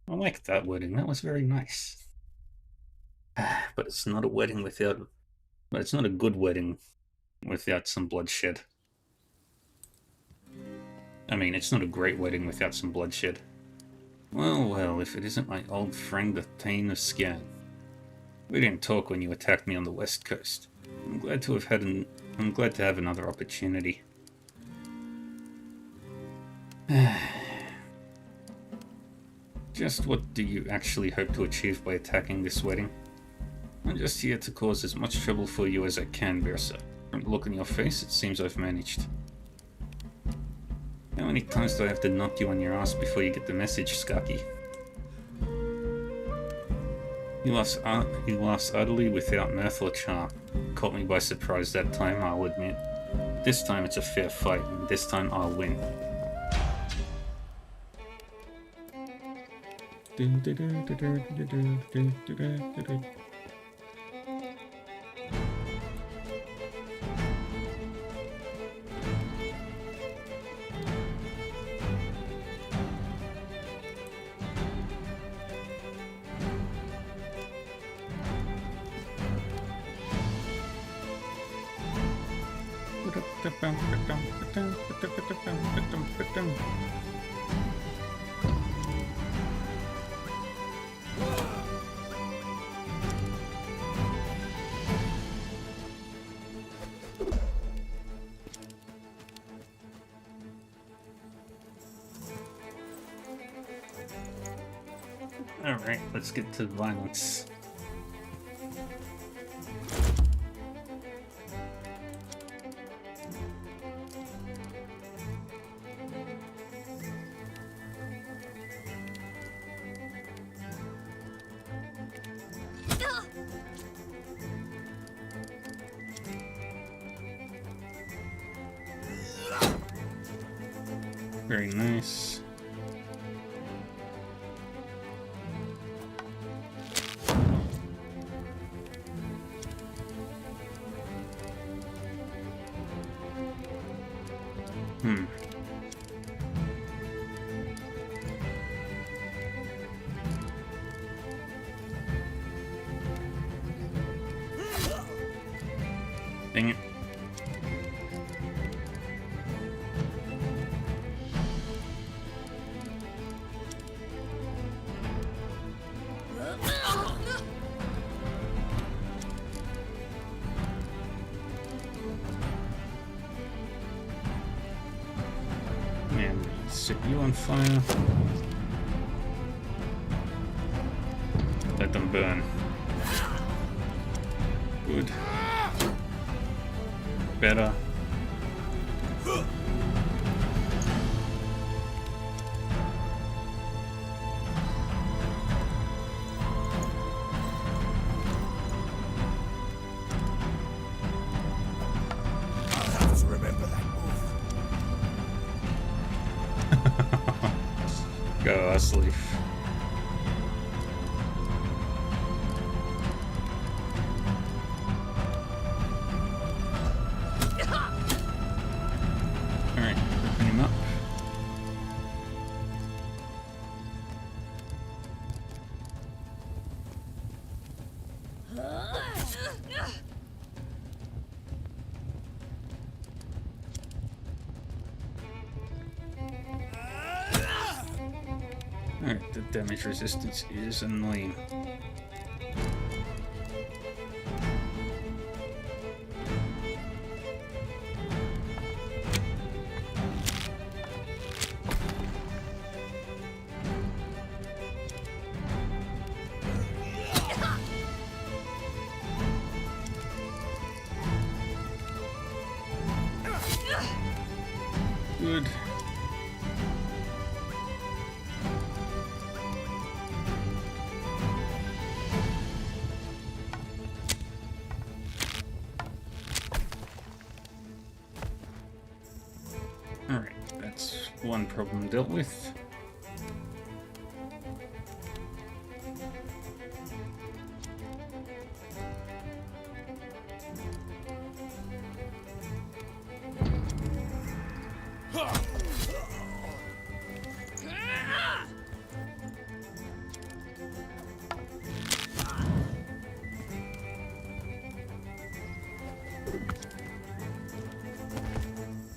Speaker 1: I like that wedding. That was very nice. But it's not a wedding without... But it's not a good wedding without some bloodshed. I mean, it's not a great wedding without some bloodshed. Well, well, if it isn't my old friend the Thane of Scan. We didn't talk when you attacked me on the west coast. I'm glad to have another opportunity. Just what do you actually hope to achieve by attacking this wedding? I'm just here to cause as much trouble for you as I can, Bersa. From the look on your face, it seems I've managed. How many times do I have to knock you on your ass before you get the message, Skarky? He laughs utterly without mirth or charm. Caught me by surprise that time, I'll admit. This time it's a fair fight, and this time I'll win. Alright, let's get to violence. Very nice. Dang it. Set you on fire. Let them burn. Good. Better.
Speaker 4: I'll have to remember that move.
Speaker 1: Go, Asleaf. Alright, open him up. Alright, the damage resistance is annoying. Good. Alright, that's one problem dealt with.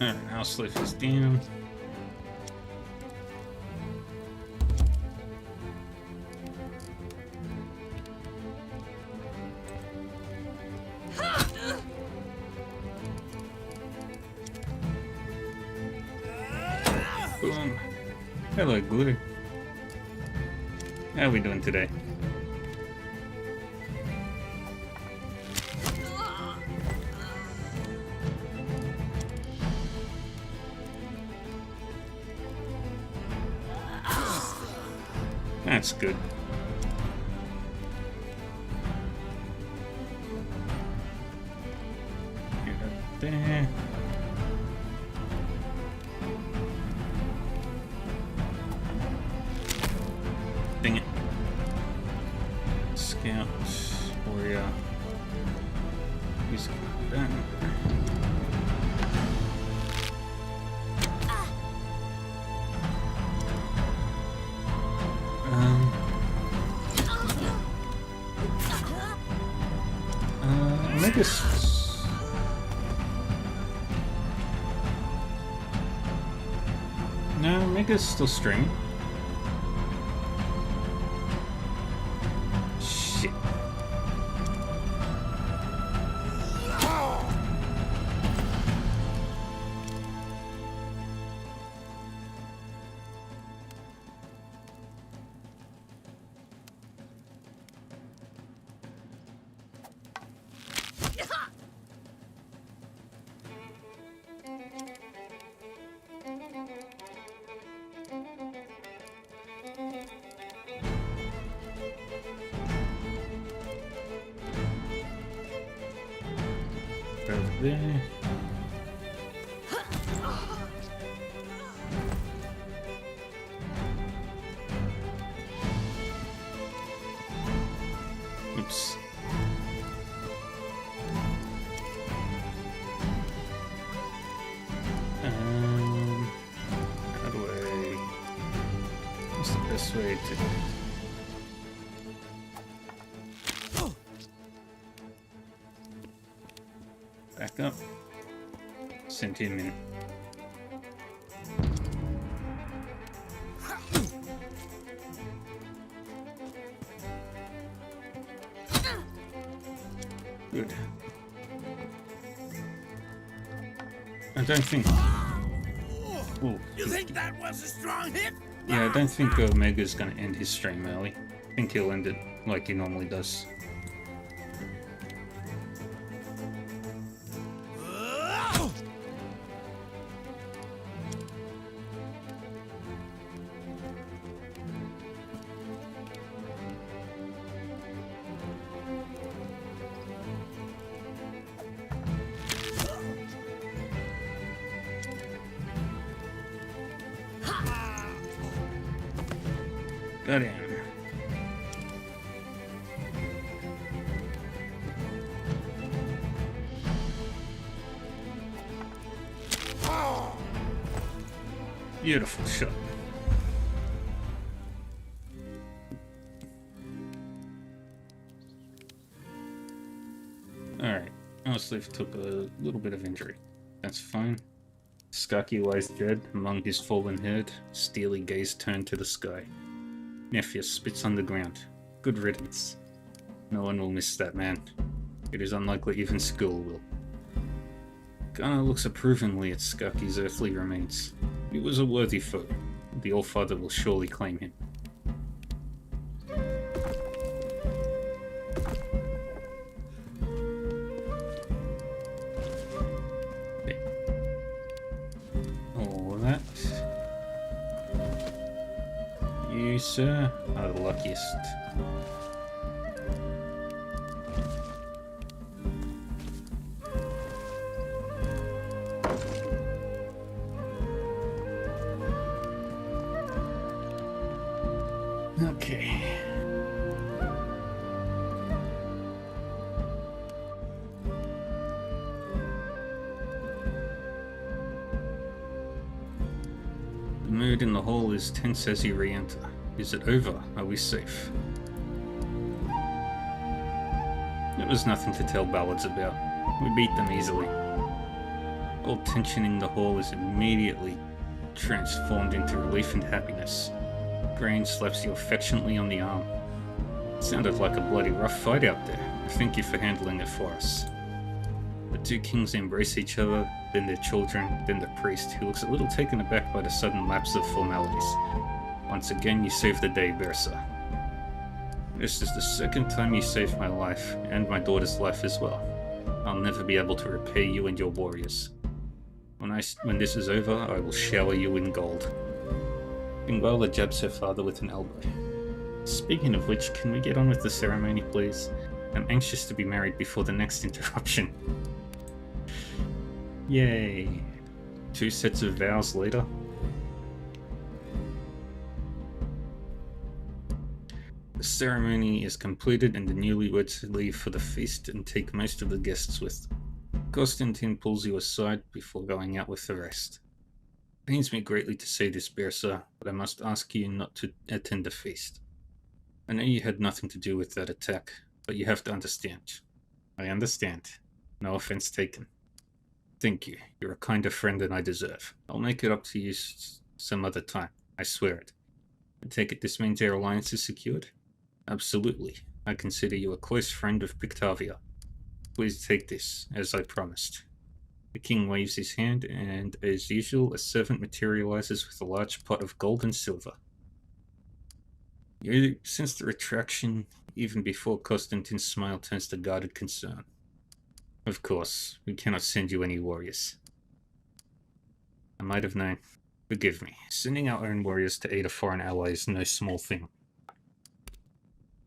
Speaker 1: Alright, now Sliff is down. Boom. Hello, Glue. How are we doing today? That's good. Get up there. Dang it. Scout, warrior. He's done. Omega's... No, Omega's still streaming. Shit. Over there. Oops. How do I... What's the best way to... Back up. Sentient minute. Good. I don't think Ooh,
Speaker 4: You think that was a strong hit?
Speaker 1: yeah, I don't think Omega's gonna end his stream early. I think he'll end it like he normally does. Got him. Beautiful shot. Alright, Owlsleaf took a little bit of injury. That's fine. Skaki lies dead among his fallen herd, steely gaze turned to the sky. Nepheus spits on the ground. Good riddance. No one will miss that man. It is unlikely even school will. Gunnar looks approvingly at Skaki's earthly remains. He was a worthy foe. The Allfather will surely claim him. All that. You, sir, are the luckiest. Okay. The mood in the hall is tense as you re-enter. Is it over? Are we safe? It was nothing to tell ballads about. We beat them easily. All tension in the hall is immediately transformed into relief and happiness. Grain slaps you affectionately on the arm. It sounded like a bloody rough fight out there. Thank you for handling it for us. The two kings embrace each other, then their children, then the priest, who looks a little taken aback by the sudden lapse of formalities. Once again, you save the day, Bersa. This is the second time you saved my life, and my daughter's life as well. I'll never be able to repay you and your warriors. When this is over, I will shower you in gold. Ingvala jabs her father with an elbow. Speaking of which, can we get on with the ceremony, please? I'm anxious to be married before the next interruption. Yay. 2 sets of vows later. The ceremony is completed and the newlyweds leave for the feast and take most of the guests with them. Constantine pulls you aside before going out with the rest. It pains me greatly to say this, Bersa, but I must ask you not to attend the feast. I know you had nothing to do with that attack, but you have to understand. I understand. No offense taken. Thank you. You're a kinder friend than I deserve. I'll make it up to you some other time. I swear it. I take it this means our alliance is secured? Absolutely. I consider you a close friend of Pictavia. Please take this, as I promised. The king waves his hand, and as usual, a servant materializes with a large pot of gold and silver. You sense the retraction even before Constantine's smile turns to guarded concern. Of course, we cannot send you any warriors. I might have known. Forgive me. Sending our own warriors to aid a foreign ally is no small thing.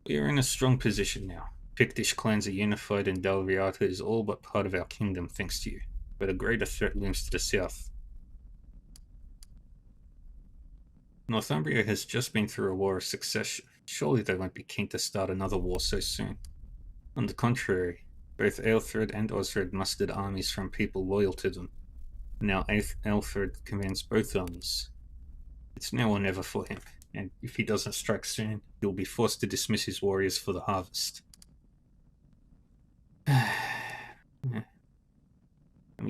Speaker 1: We are in a strong position now. Pictish clans are unified and Dalriata is all but part of our kingdom thanks to you. But a greater threat looms to the south. Northumbria has just been through a war of succession. Surely they won't be keen to start another war so soon. On the contrary, both Aelfred and Osred mustered armies from people loyal to them. Now Aelfred commands both armies. It's now or never for him, and if he doesn't strike soon, he'll be forced to dismiss his warriors for the harvest. I'm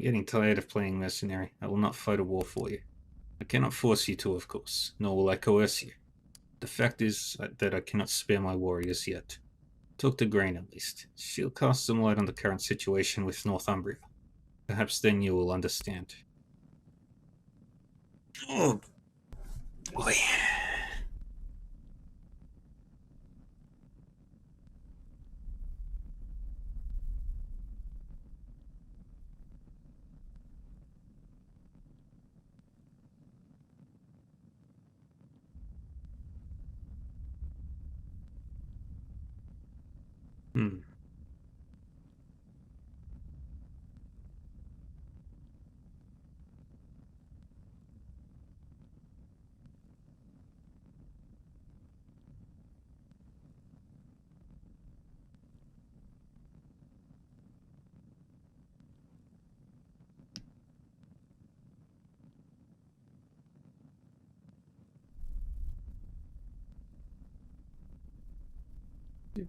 Speaker 1: getting tired of playing mercenary. I will not fight a war for you. I cannot force you to, of course, nor will I coerce you. The fact is that I cannot spare my warriors yet. Talk to Grain at least. She'll cast some light on the current situation with Northumbria. Perhaps then you will understand. Oh boy. Hmm.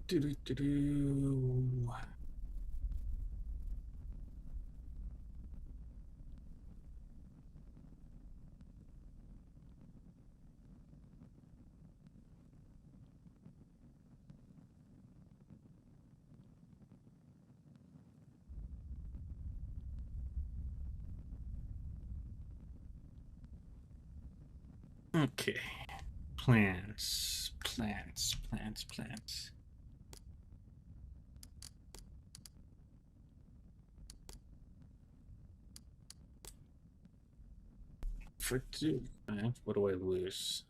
Speaker 1: Do-do-do-do. Okay. Plants. Plants. Plants. Plants. For two. What do I lose?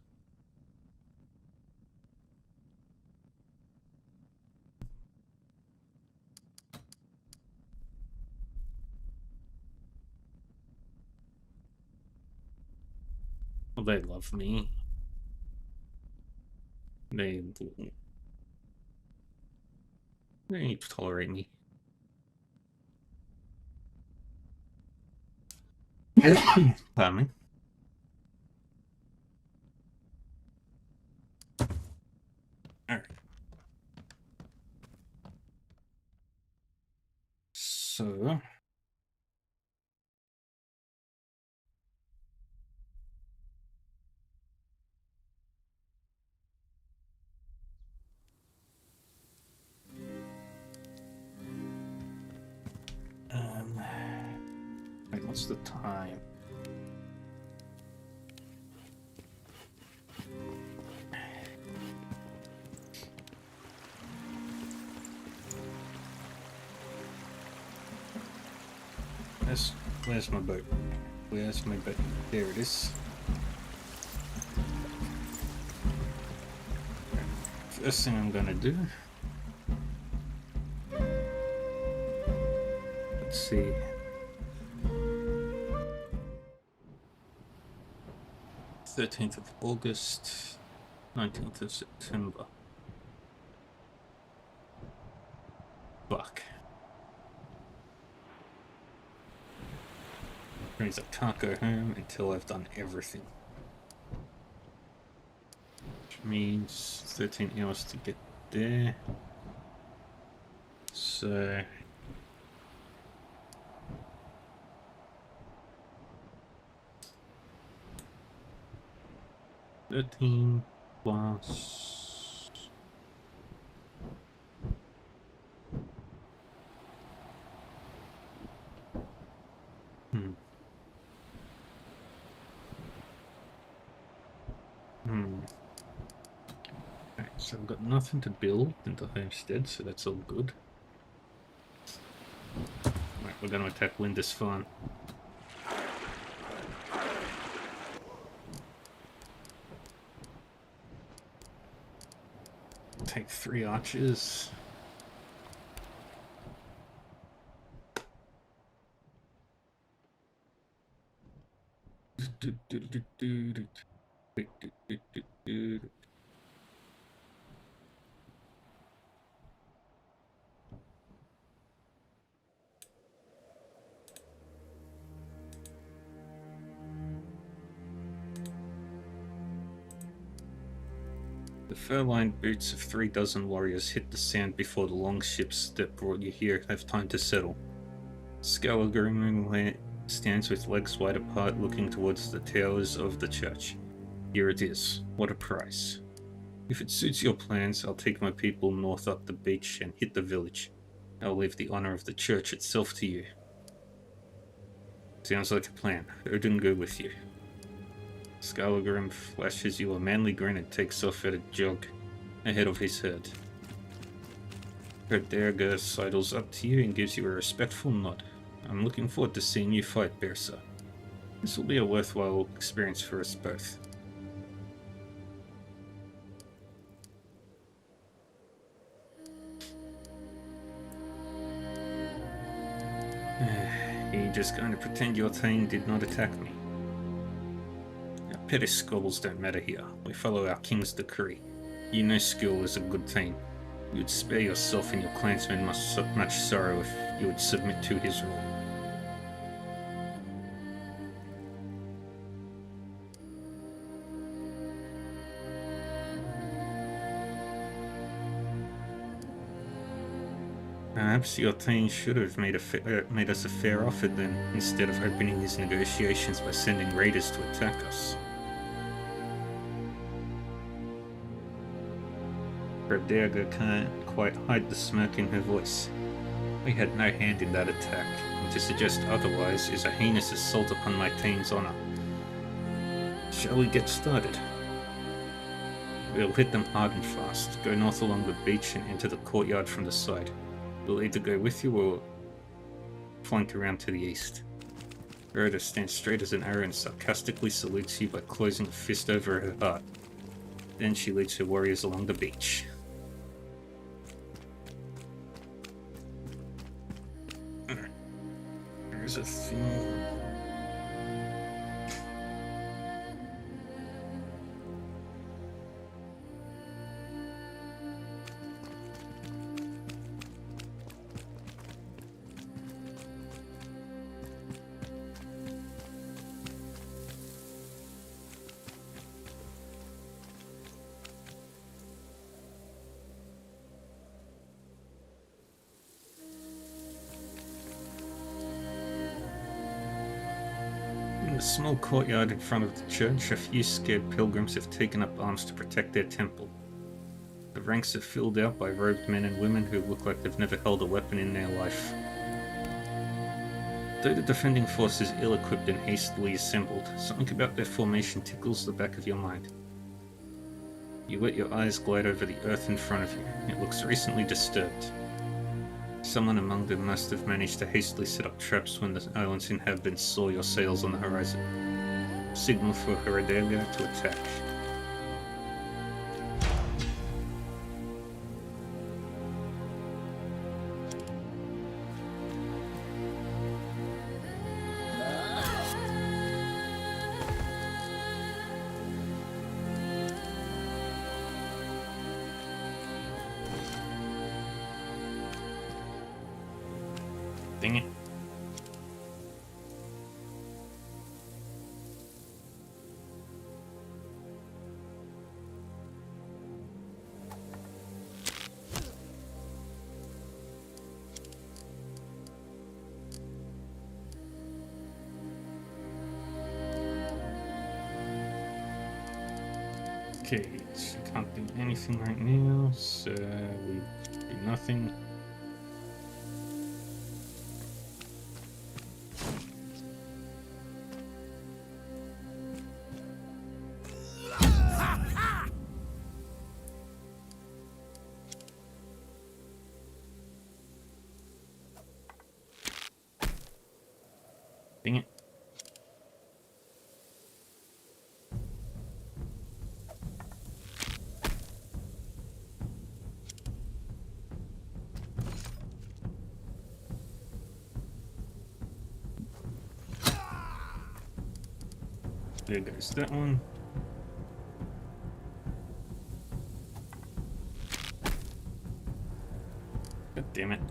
Speaker 1: Well, they love me. They tolerate me. Pardon me. Alright. So wait, what's the time? Where's my boat? Where's my boat? There it is. First thing I'm gonna do. Let's see. August 13th of August, 19th of September. Fuck. Means I can't go home until I've done everything. Which means 13 hours to get there. So 13 plus Alright, so I've got nothing to build in the homestead, so that's all good. Alright, we're gonna attack Lindisfarne. Take 3 archers. The fur-lined boots of 3 dozen warriors hit the sand before the long ships that brought you here have time to settle. Skallagrim stands with legs wide apart looking towards the towers of the church. Here it is. What a price. If it suits your plans, I'll take my people north up the beach and hit the village. I'll leave the honor of the church itself to you. Sounds like a plan. Odin go with you. Skylargrim flashes you a manly grin and takes off at a jog ahead of his herd. Derga sidles up to you and gives you a respectful nod. I'm looking forward to seeing you fight, Bersa. This will be a worthwhile experience for us both. You're just going to pretend your thane did not attack me. Our petty squabbles don't matter here. We follow our king's decree. You know skill is a good thing. You would spare yourself and your clansmen much sorrow if you would submit to his rule. Perhaps your thane should have made us a fair offer then, instead of opening his negotiations by sending raiders to attack us. Derga can't quite hide the smirk in her voice. We had no hand in that attack, and to suggest otherwise is a heinous assault upon my thane's honor. Shall we get started? We'll hit them hard and fast, go north along the beach and enter the courtyard from the side. We'll either go with you or flank around to the east. Rhoda stands straight as an arrow and sarcastically salutes you by closing a fist over her heart. Then she leads her warriors along the beach. There's a thing. In the small courtyard in front of the church, a few scared pilgrims have taken up arms to protect their temple. The ranks are filled out by robed men and women who look like they've never held a weapon in their life. Though the defending force is ill-equipped and hastily assembled, something about their formation tickles the back of your mind. You let your eyes glide over the earth in front of you. It looks recently disturbed. Someone among them must have managed to hastily set up traps when the island's inhabitants saw your sails on the horizon. Signal for Heredalia to attack. Dang it. Okay, she can't do anything right now, so we do nothing. Dang it. There goes that one. God damn it.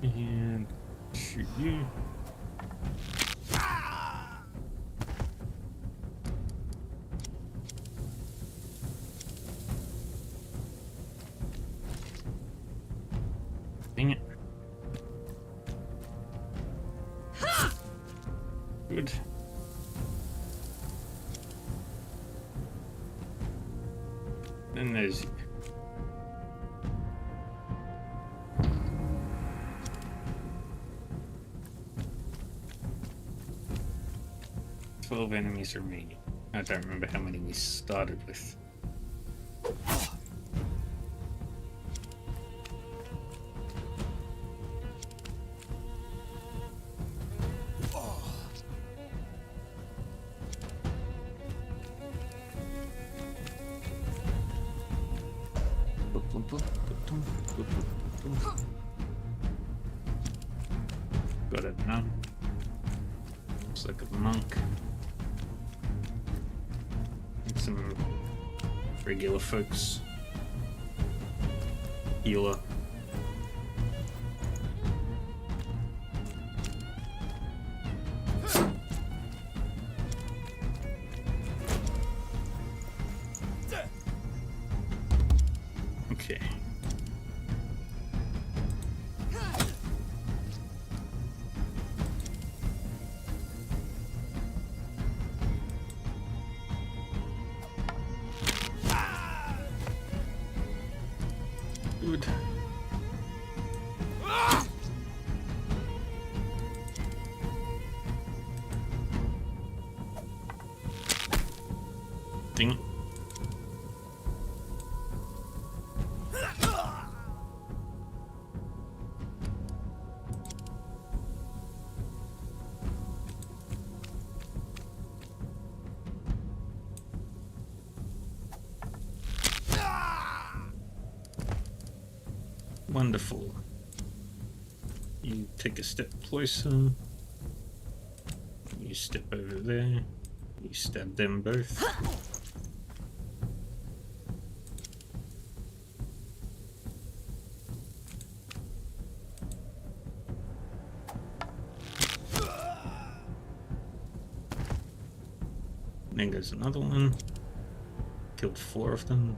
Speaker 1: And shoot you. Good. Then there's you. "12 enemies remaining." I don't remember how many we started with. Got a nun. Looks like a monk. And some regular folks. Healer. Okay. Good. Ding it. Wonderful. You take a step closer. You step over there. You stab them both. Then goes another one. Killed 4 of them.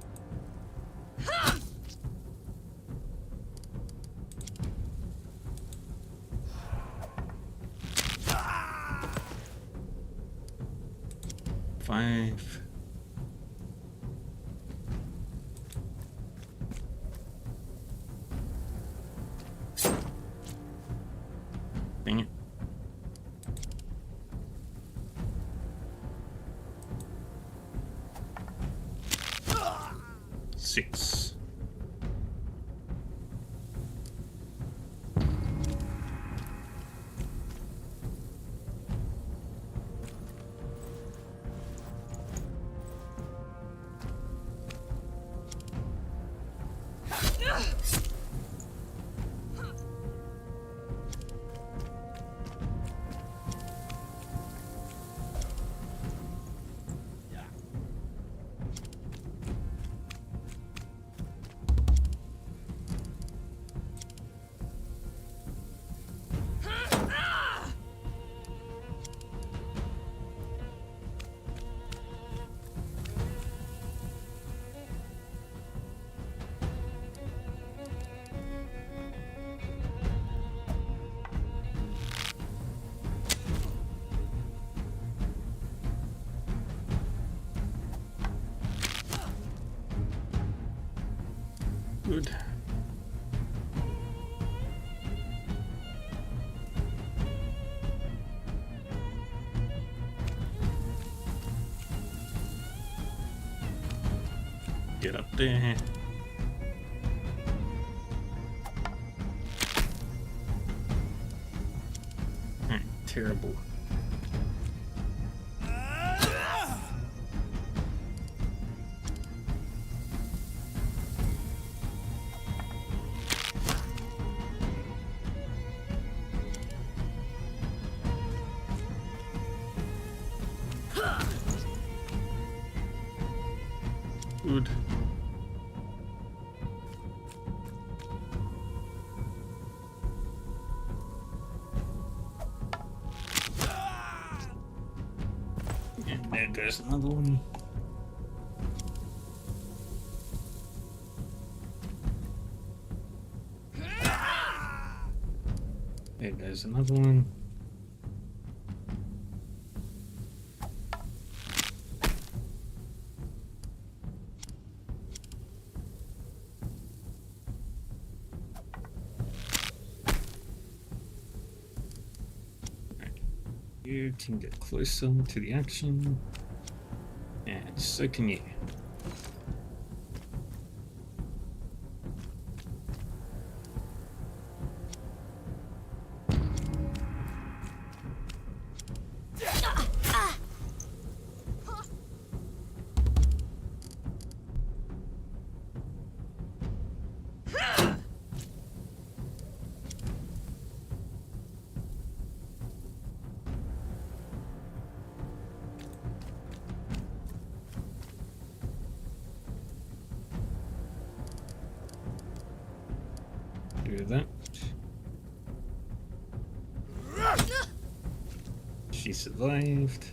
Speaker 1: Five. Dang it. 6. Good. Get up there. Terrible. Good. And there goes another one. There goes another one. You can get closer to the action, and so can you. Do that. She survived.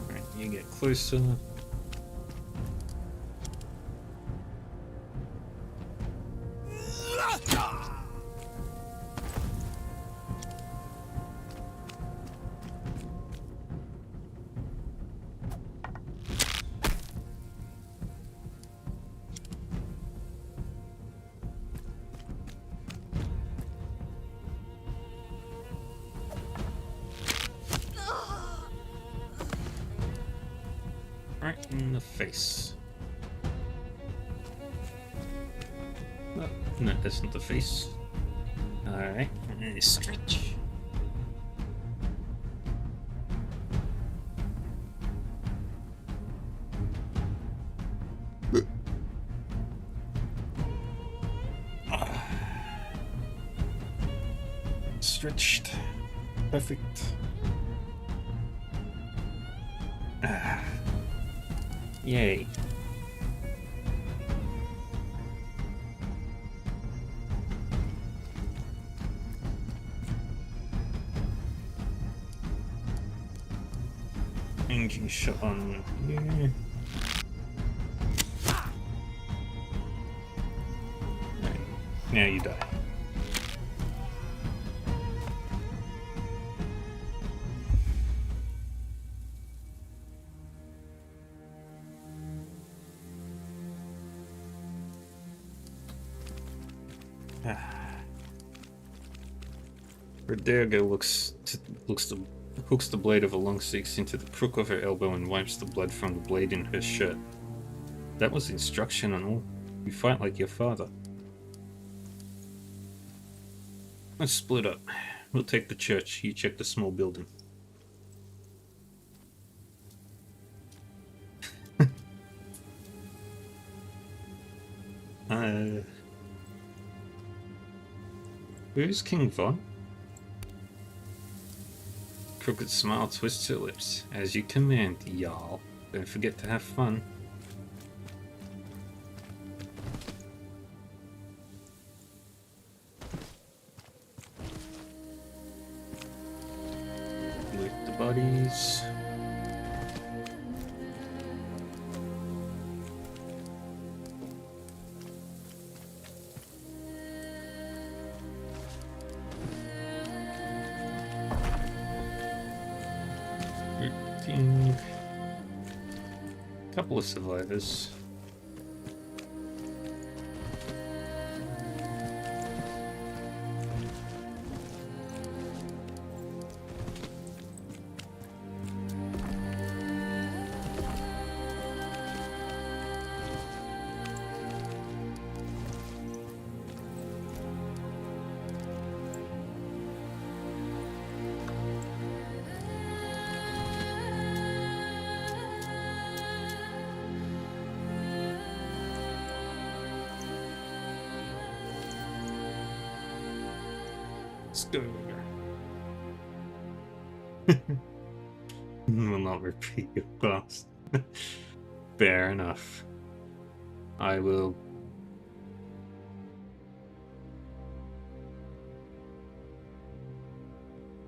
Speaker 1: Alright, you get closer. Right in the face. Oh, no, that's not the face. Alright, stretch. Stretched. Perfect. Yay. Engine shot on here. Right. Now you die. Roderga hooks the blade of a long six into the crook of her elbow and wipes the blood from the blade in her shirt. That was instruction and all. You fight like your father. Let's split up. We'll take the church. You check the small building. Who's King Von? Crooked smile twists her lips. As you command, Jarl. Don't forget to have fun. Loot the bodies. Couple of survivors. Let's go. Will not repeat your past. Fair enough. I will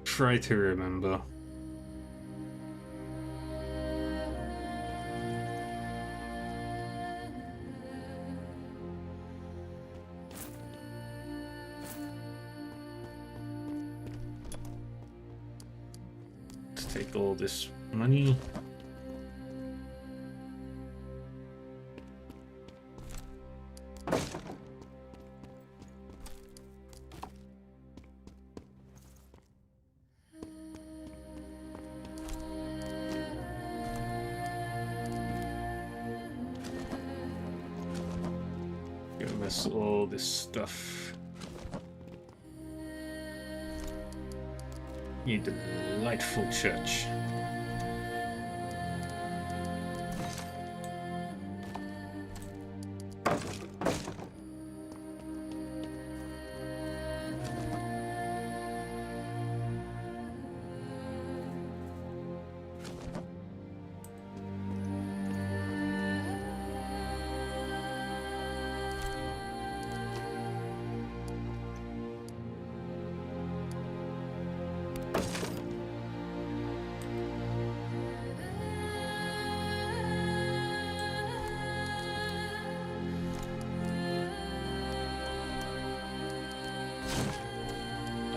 Speaker 1: try to remember. Take all this money. Give us all this stuff. You delightful church.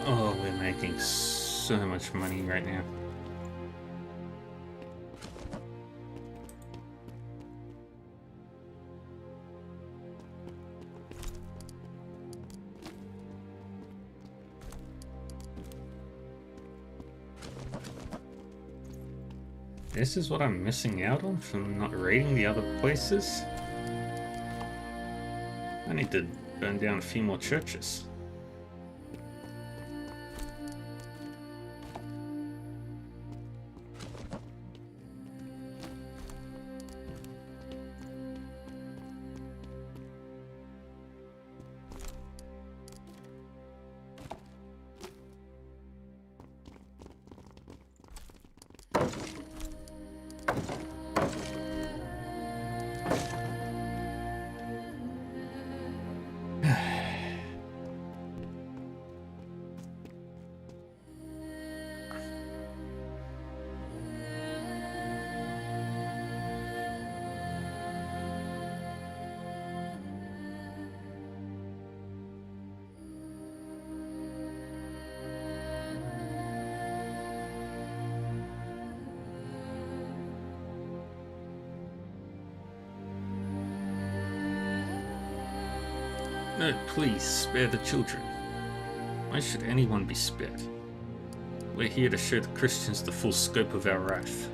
Speaker 1: Oh, we're making so much money right now. This is what I'm missing out on from not raiding the other places? I need to burn down a few more churches. No, please, spare the children. Why should anyone be spared? We're here to show the Christians the full scope of our wrath.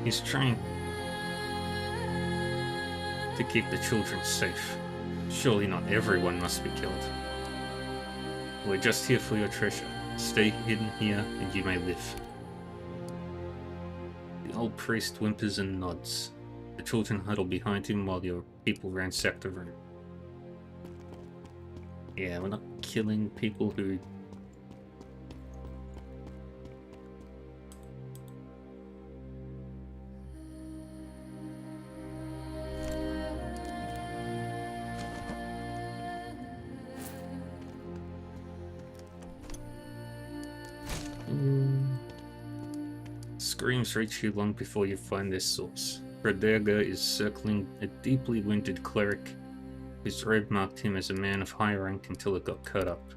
Speaker 1: He's trying to keep the children safe. Surely not everyone must be killed. We're just here for your treasure. Stay hidden here and you may live. The old priest whimpers and nods. The children huddle behind him while your people ransack the room. Yeah, we're not killing people who... Screams reach you long before you find their source. Roderga is circling a deeply wounded cleric whose robe marked him as a man of high rank until it got cut up.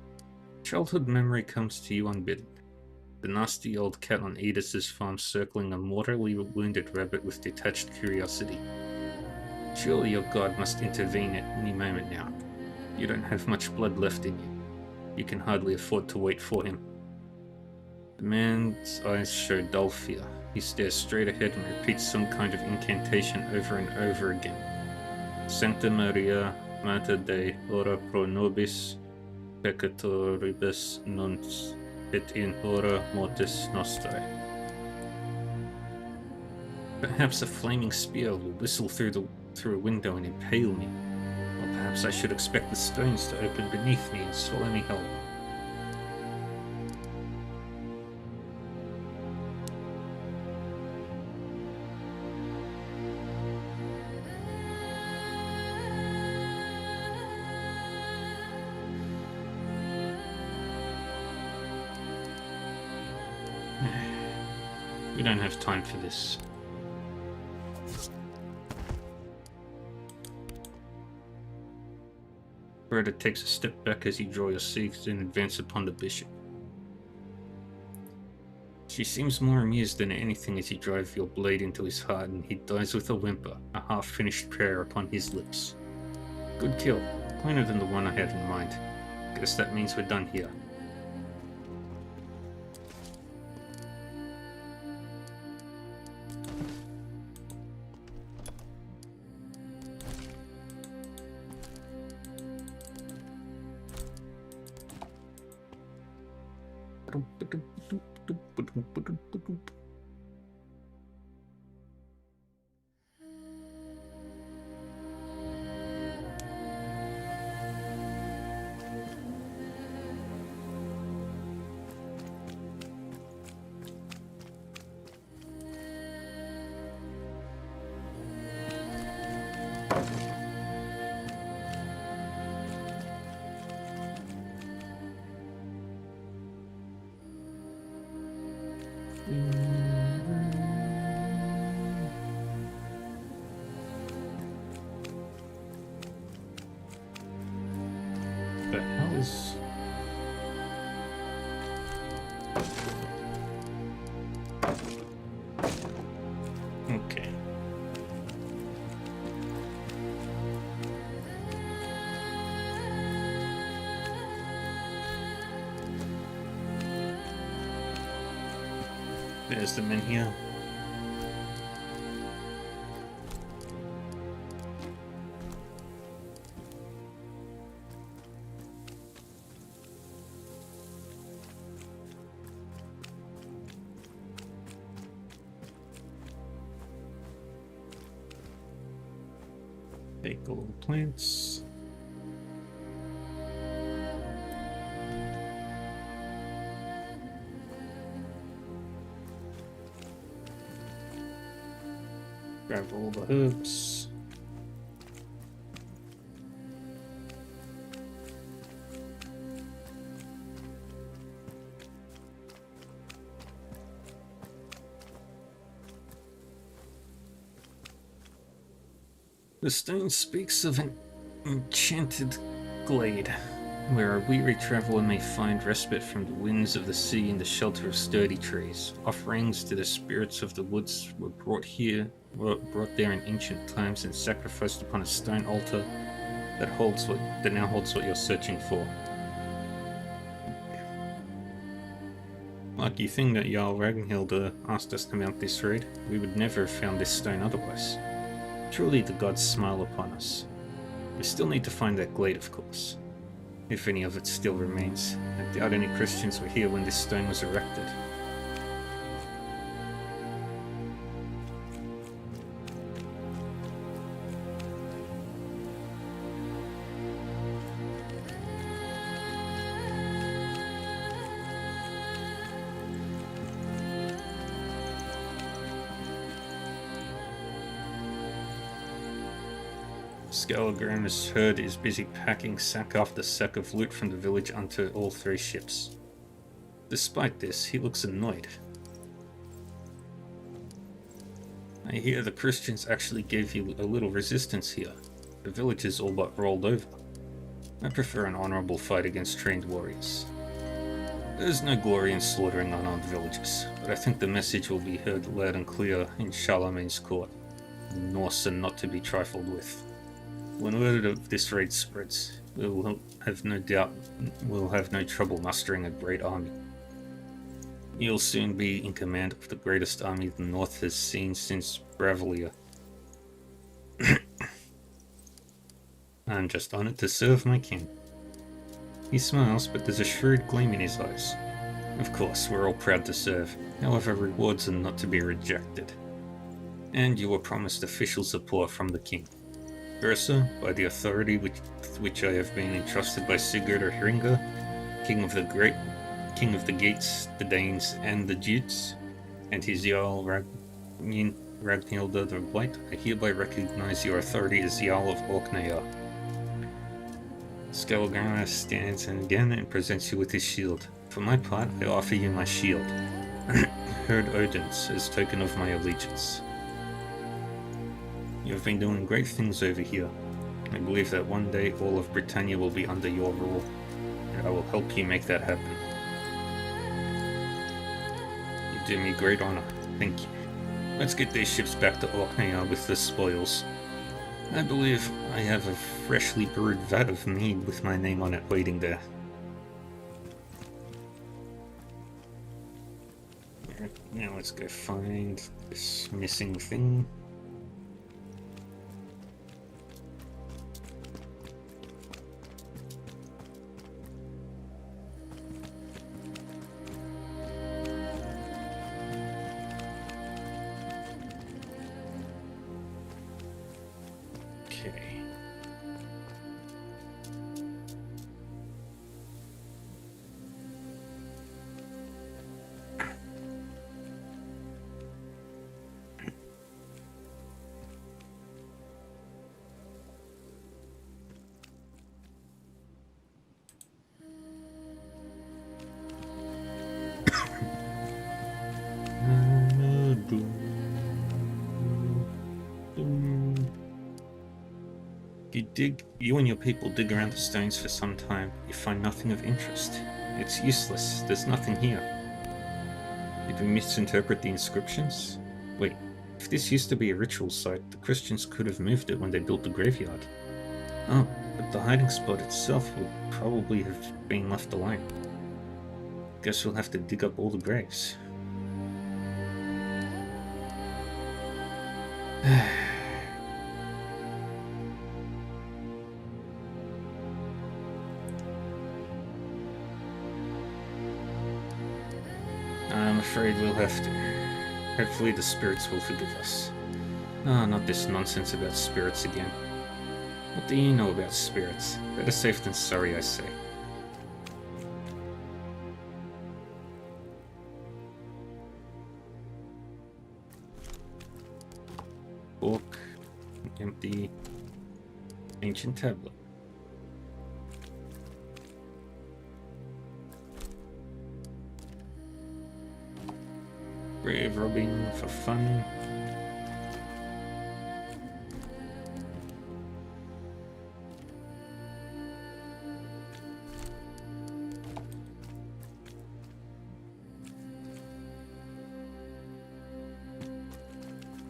Speaker 1: Childhood memory comes to you unbidden. The nasty old cat on Edith's farm circling a mortally wounded rabbit with detached curiosity. Surely your god must intervene at any moment now. You don't have much blood left in you. You can hardly afford to wait for him. The man's eyes show dull fear. He stares straight ahead and repeats some kind of incantation over and over again. Sancta Maria, Mater Dei, ora pro nobis peccatoribus nunc, et in hora mortis nostrae. Perhaps a flaming spear will whistle through a window and impale me. Or perhaps I should expect the stones to open beneath me and swallow me whole. We don't have time for this. Berta takes a step back as you draw your scythe and advance upon the bishop. She seems more amused than anything as you drive your blade into his heart and he dies with a whimper, a half-finished prayer upon his lips. Good kill. Cleaner than the one I had in mind. Guess that means we're done here. The hell is... Okay. There's the men here. Take all the plants. Grab all the herbs. The stone speaks of an enchanted glade, where a weary traveler may find respite from the winds of the sea in the shelter of sturdy trees. Offerings to the spirits of the woods were brought there in ancient times and sacrificed upon a stone altar that now holds what you're searching for. Lucky thing that Jarl Ragnhild asked us to mount this raid. We would never have found this stone otherwise. Truly the gods smile upon us. We still need to find that glade, of course. If any of it still remains. I doubt any Christians were here when this stone was erected. Skallagrim's herd is busy packing sack after sack of loot from the village onto all three ships. Despite this, he looks annoyed. I hear the Christians actually gave you a little resistance here. The village is all but rolled over. I prefer an honorable fight against trained warriors. There's no glory in slaughtering unarmed villagers, but I think the message will be heard loud and clear in Charlemagne's court. The Norse are not to be trifled with. When word of this raid spreads, we'll have no trouble mustering a great army. You'll soon be in command of the greatest army the North has seen since Bravalia. I'm just honored to serve my king. He smiles, but there's a shrewd gleam in his eyes. Of course, we're all proud to serve, however rewards are not to be rejected. And you were promised official support from the king. Ursa, by the authority with which I have been entrusted by Sigurd or Hringa, King of the Gates, the Danes, and the Jutes, and his Jarl Ragnhilda the White, I hereby recognize your authority as Jarl of Orkneyjar. Skallagrim stands again and presents you with his shield. For my part, I offer you my shield, Herd Odin's, as token of my allegiance. You have been doing great things over here. I believe that one day all of Britannia will be under your rule, and I will help you make that happen. You do me great honor. Thank you. Let's get these ships back to Orkneyjar with the spoils. I believe I have a freshly brewed vat of mead with my name on it waiting there. Alright, now let's go find this missing thing. Okay. You and your people dig around the stones for some time. You find nothing of interest. It's useless. There's nothing here. Did we misinterpret the inscriptions? Wait, if this used to be a ritual site, the Christians could have moved it when they built the graveyard. Oh, but the hiding spot itself would probably have been left alone. Guess we'll have to dig up all the graves. I'm afraid we'll have to. Hopefully the spirits will forgive us. Ah, not this nonsense about spirits again. What do you know about spirits? Better safe than sorry, I say. Book. Empty. Ancient tablet. Grave robbing for fun.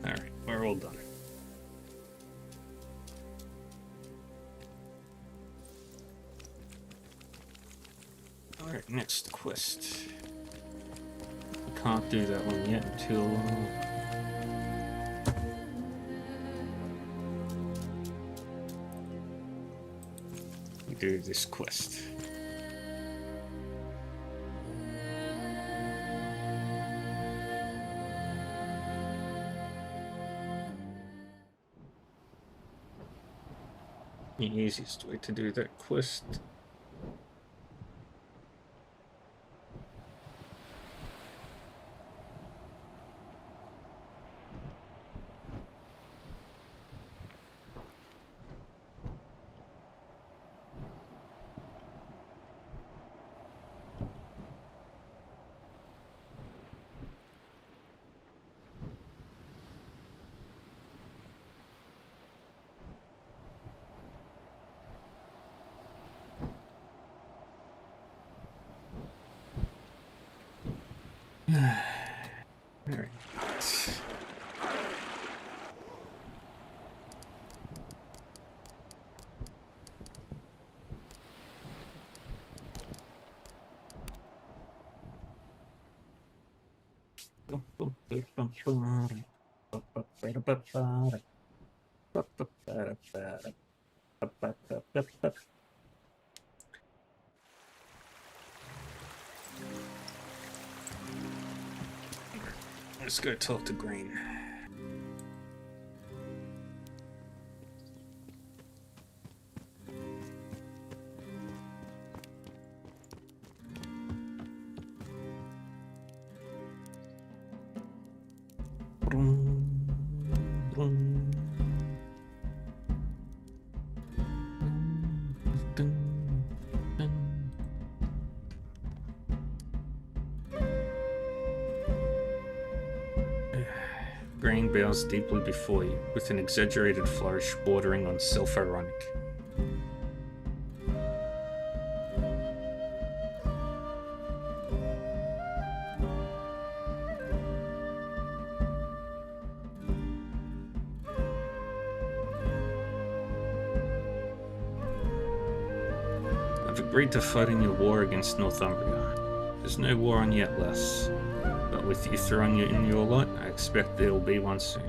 Speaker 1: Alright, we're all done. Alright, next quest. Can't do that one yet until we do this quest. The easiest way to do that quest. Alright. Let's go talk to Green. Green bows deeply before you, with an exaggerated flourish bordering on self-ironic. I've agreed to fight in your war against Northumbria. There's no war on yet, lass. But with you throwing in your lot, I expect there will be one soon.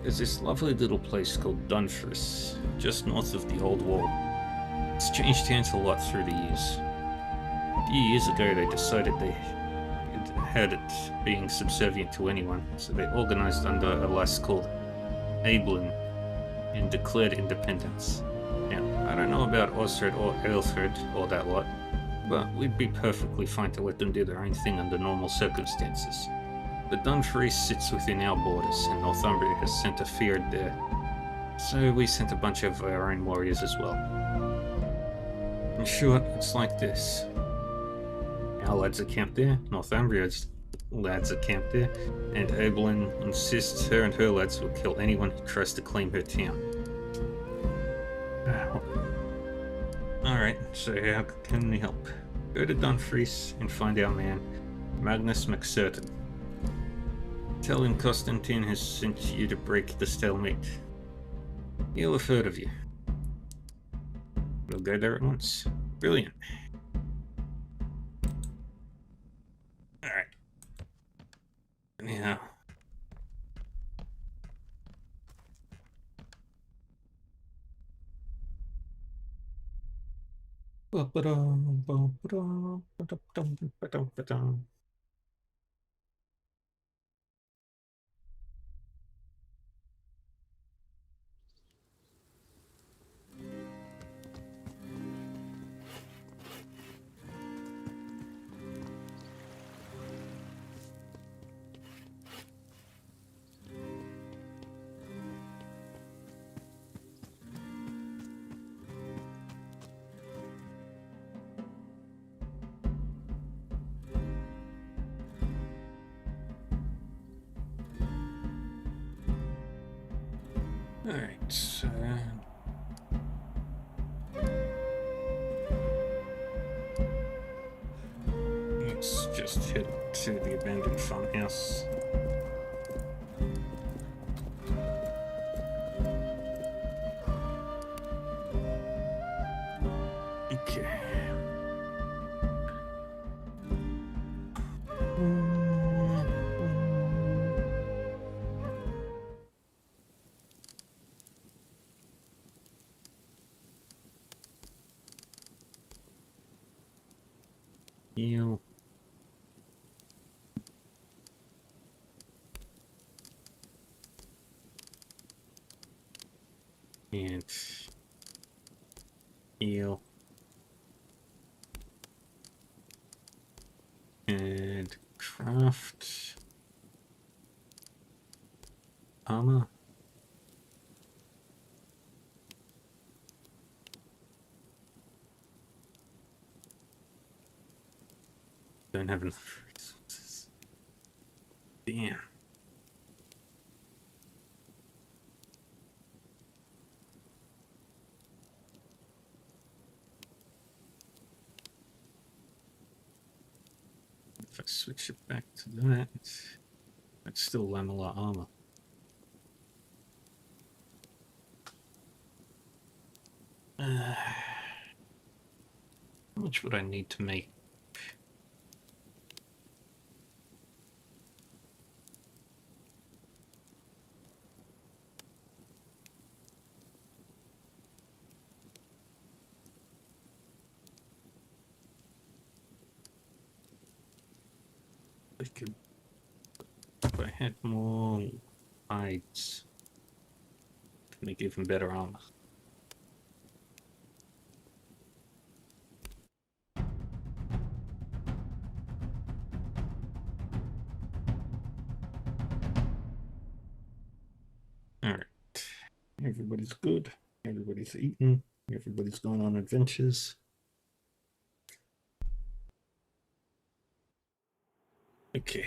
Speaker 1: There's this lovely little place called Dunfris, just north of the old wall. It's changed hands a lot through the years. A few years ago they decided they had it being subservient to anyone, so they organized under a lass called Ablin and declared independence. Now, I don't know about Osred or Aelfred or that lot, but we'd be perfectly fine to let them do their own thing under normal circumstances. But Dunfries sits within our borders, and Northumbria has sent a Feared there, so we sent a bunch of our own warriors as well. In short, it's like this. Our lads are camped there, Northumbria's lads are camped there, and Evelyn insists her and her lads will kill anyone who tries to claim her town. Alright, so how can we help? Go to Dunfries and find our man, Magnus MacCurtain. Tell him Constantine has sent you to break the stalemate. He'll have heard of you. We'll go there at once. Brilliant. Alright. Anyhow. Alright, so... let's just head to the abandoned farmhouse. Okay. Heal. And heal. And craft armor. Don't have enough resources. Damn. If I switch it back to that, it's still lamellar armor. How much would I need to make? I could, if I had more hides, to make even better armor. Alright. Everybody's good. Everybody's eating. Everybody's going on adventures. Okay.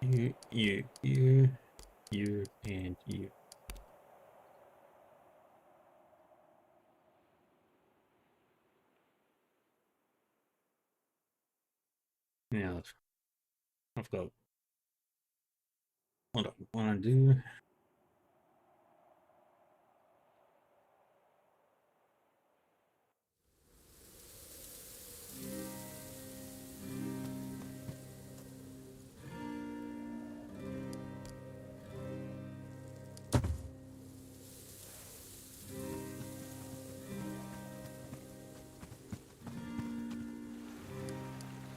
Speaker 1: You, and you. Yeah, I've got what I want to do.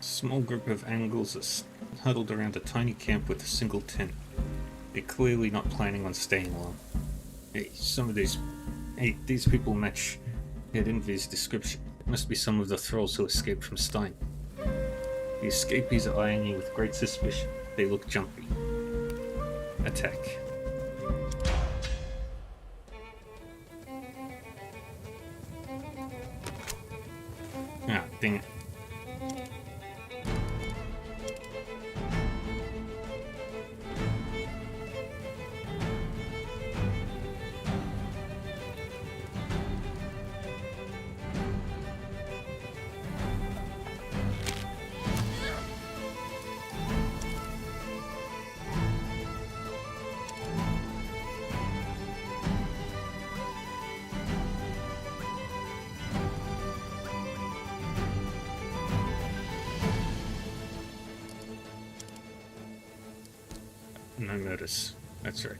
Speaker 1: Small group of Angles are huddled around a tiny camp with a single tent. They're clearly not planning on staying long. Hey, these people match Envy's description. It must be some of the thralls who escaped from Stein. The escapees are eyeing you with great suspicion. They look jumpy. Attack. Ah, dang it. No notice. That's right.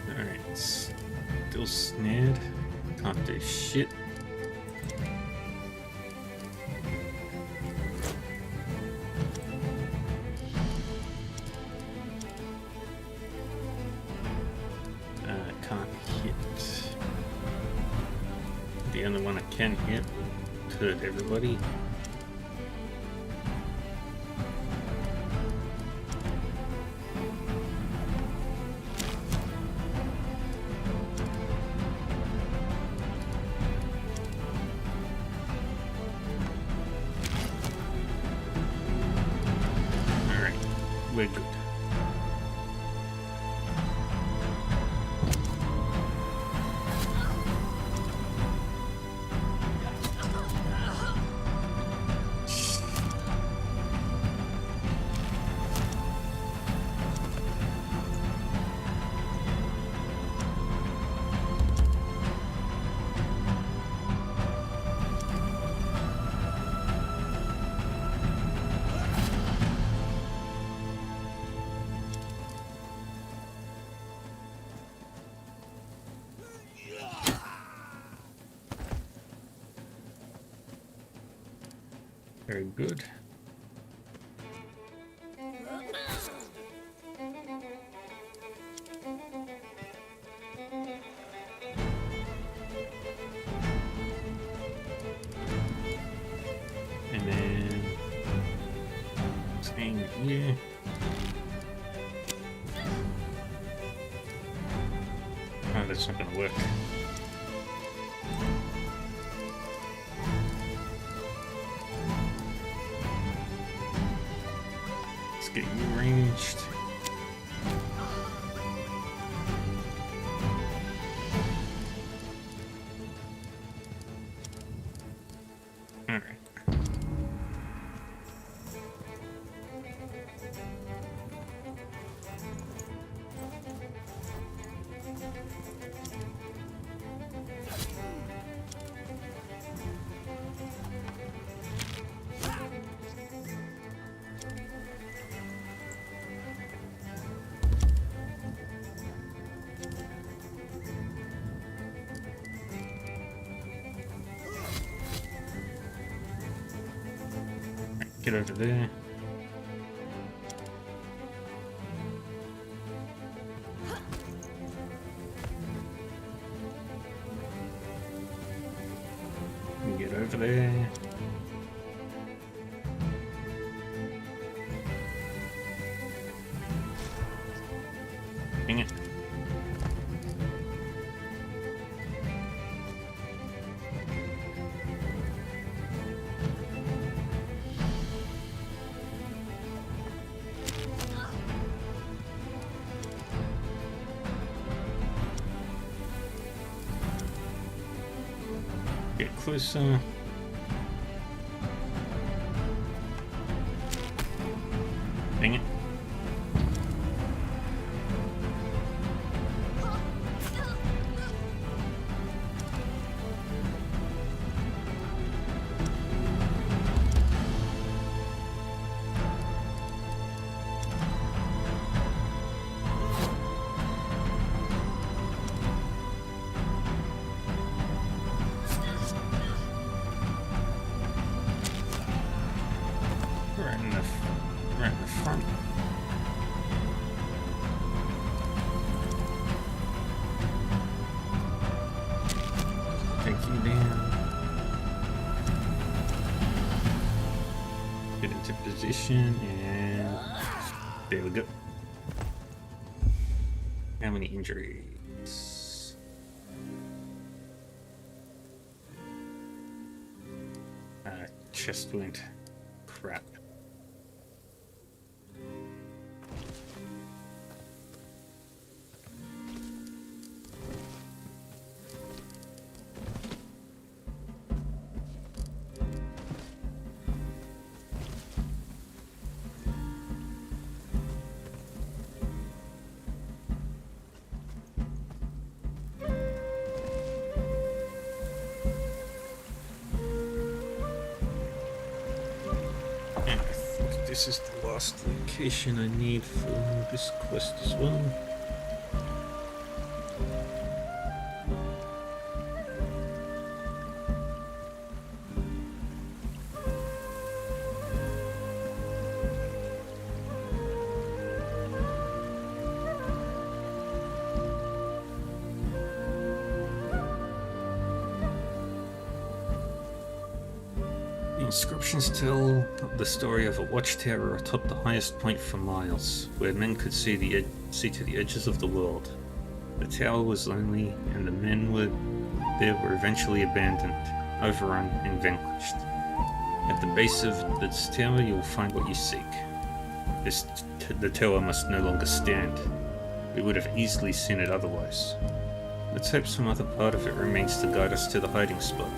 Speaker 1: Alright, still snared. Can't do shit. Can't hit. The only one I can hit hurt everybody. Alright, we're good. Very good. And then staying here. Oh, that's not gonna work. Let's get you ranged. Alright. Get over there. Get over there. Dang it. Get closer. Dang it. Right in the front. Take you down. Get into position and there we go. How many injuries? Chest wound. Crap. And I think this is the last location I need for this quest as well. The inscriptions tell the story of a watchtower atop the highest point for miles, where men could see to the edges of the world. The tower was lonely, and the men were eventually abandoned, overrun, and vanquished. At the base of this tower, you will find what you seek. The tower must no longer stand. We would have easily seen it otherwise. Let's hope some other part of it remains to guide us to the hiding spot.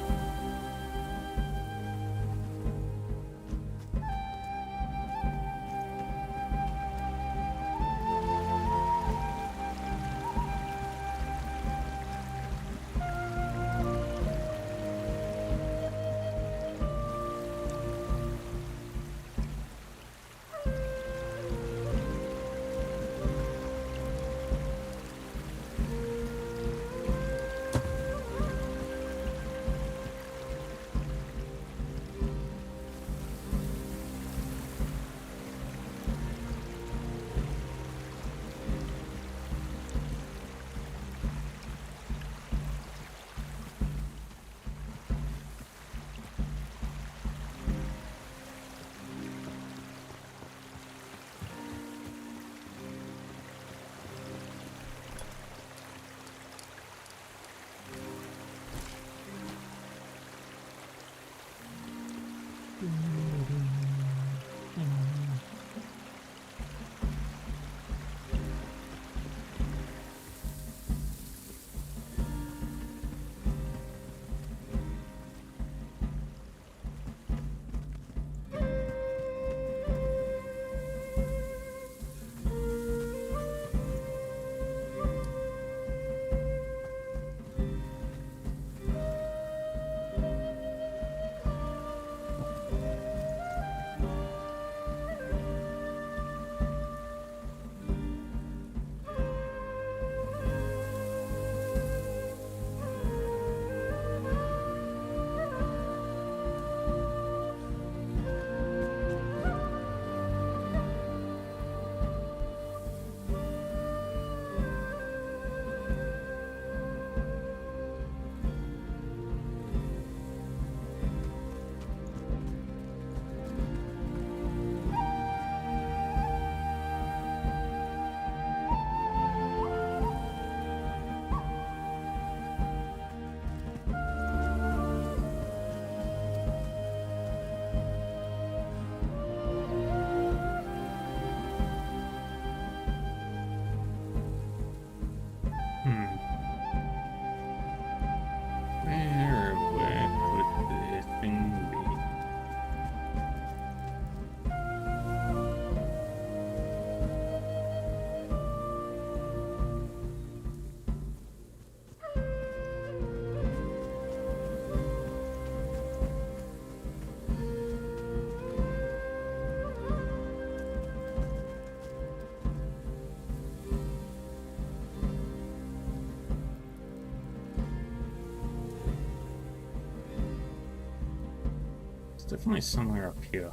Speaker 1: definitely somewhere up here.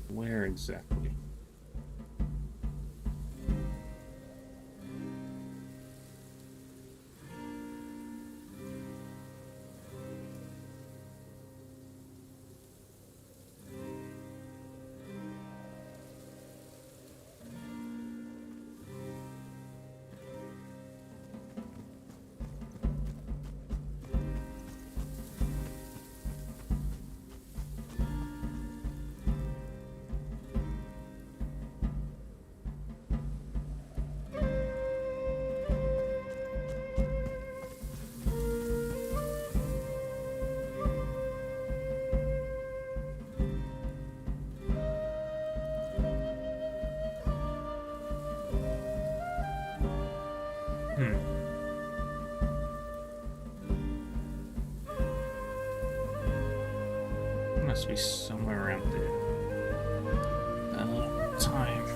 Speaker 1: Where exactly? Must be somewhere around there. Time.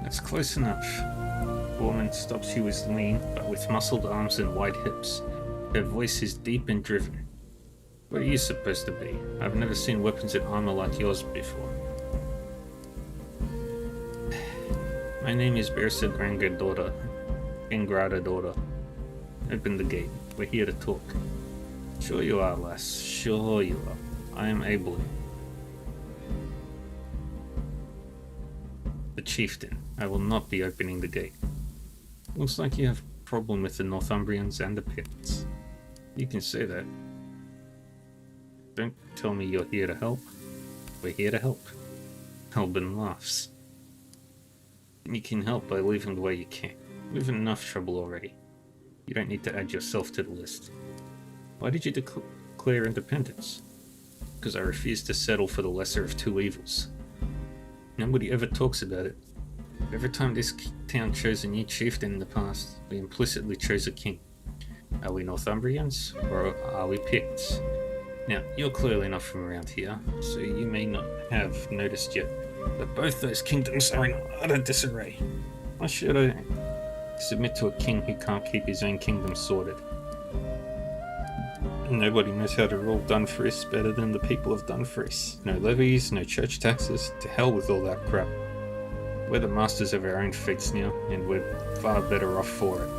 Speaker 1: That's close enough. The woman stops you as lean, but with muscled arms and wide hips. Her voice is deep and driven. What are you supposed to be? I've never seen weapons and armor like yours before. My name is Bersa Granga daughter. Ingrata daughter. Open the gate. We're here to talk. Sure you are, lass. Sure you are. I am Abel. The chieftain. I will not be opening the gate. Looks like you have a problem with the Northumbrians and the Picts. You can say that. Don't tell me you're here to help. We're here to help. Albin laughs. You can help by leaving the way you came. We've enough trouble already. You don't need to add yourself to the list. Why did you declare independence? Because I refuse to settle for the lesser of two evils. Nobody ever talks about it. Every time this town chose a new chieftain in the past, we implicitly chose a king. Are we Northumbrians, or are we Picts? Now, you're clearly not from around here, so you may not have noticed yet, but both those kingdoms are in utter disarray. Why should I submit to a king who can't keep his own kingdom sorted? Nobody knows how to rule Dumfries better than the people of Dumfries. No levies, no church taxes, to hell with all that crap. We're the masters of our own fates now, and we're far better off for it.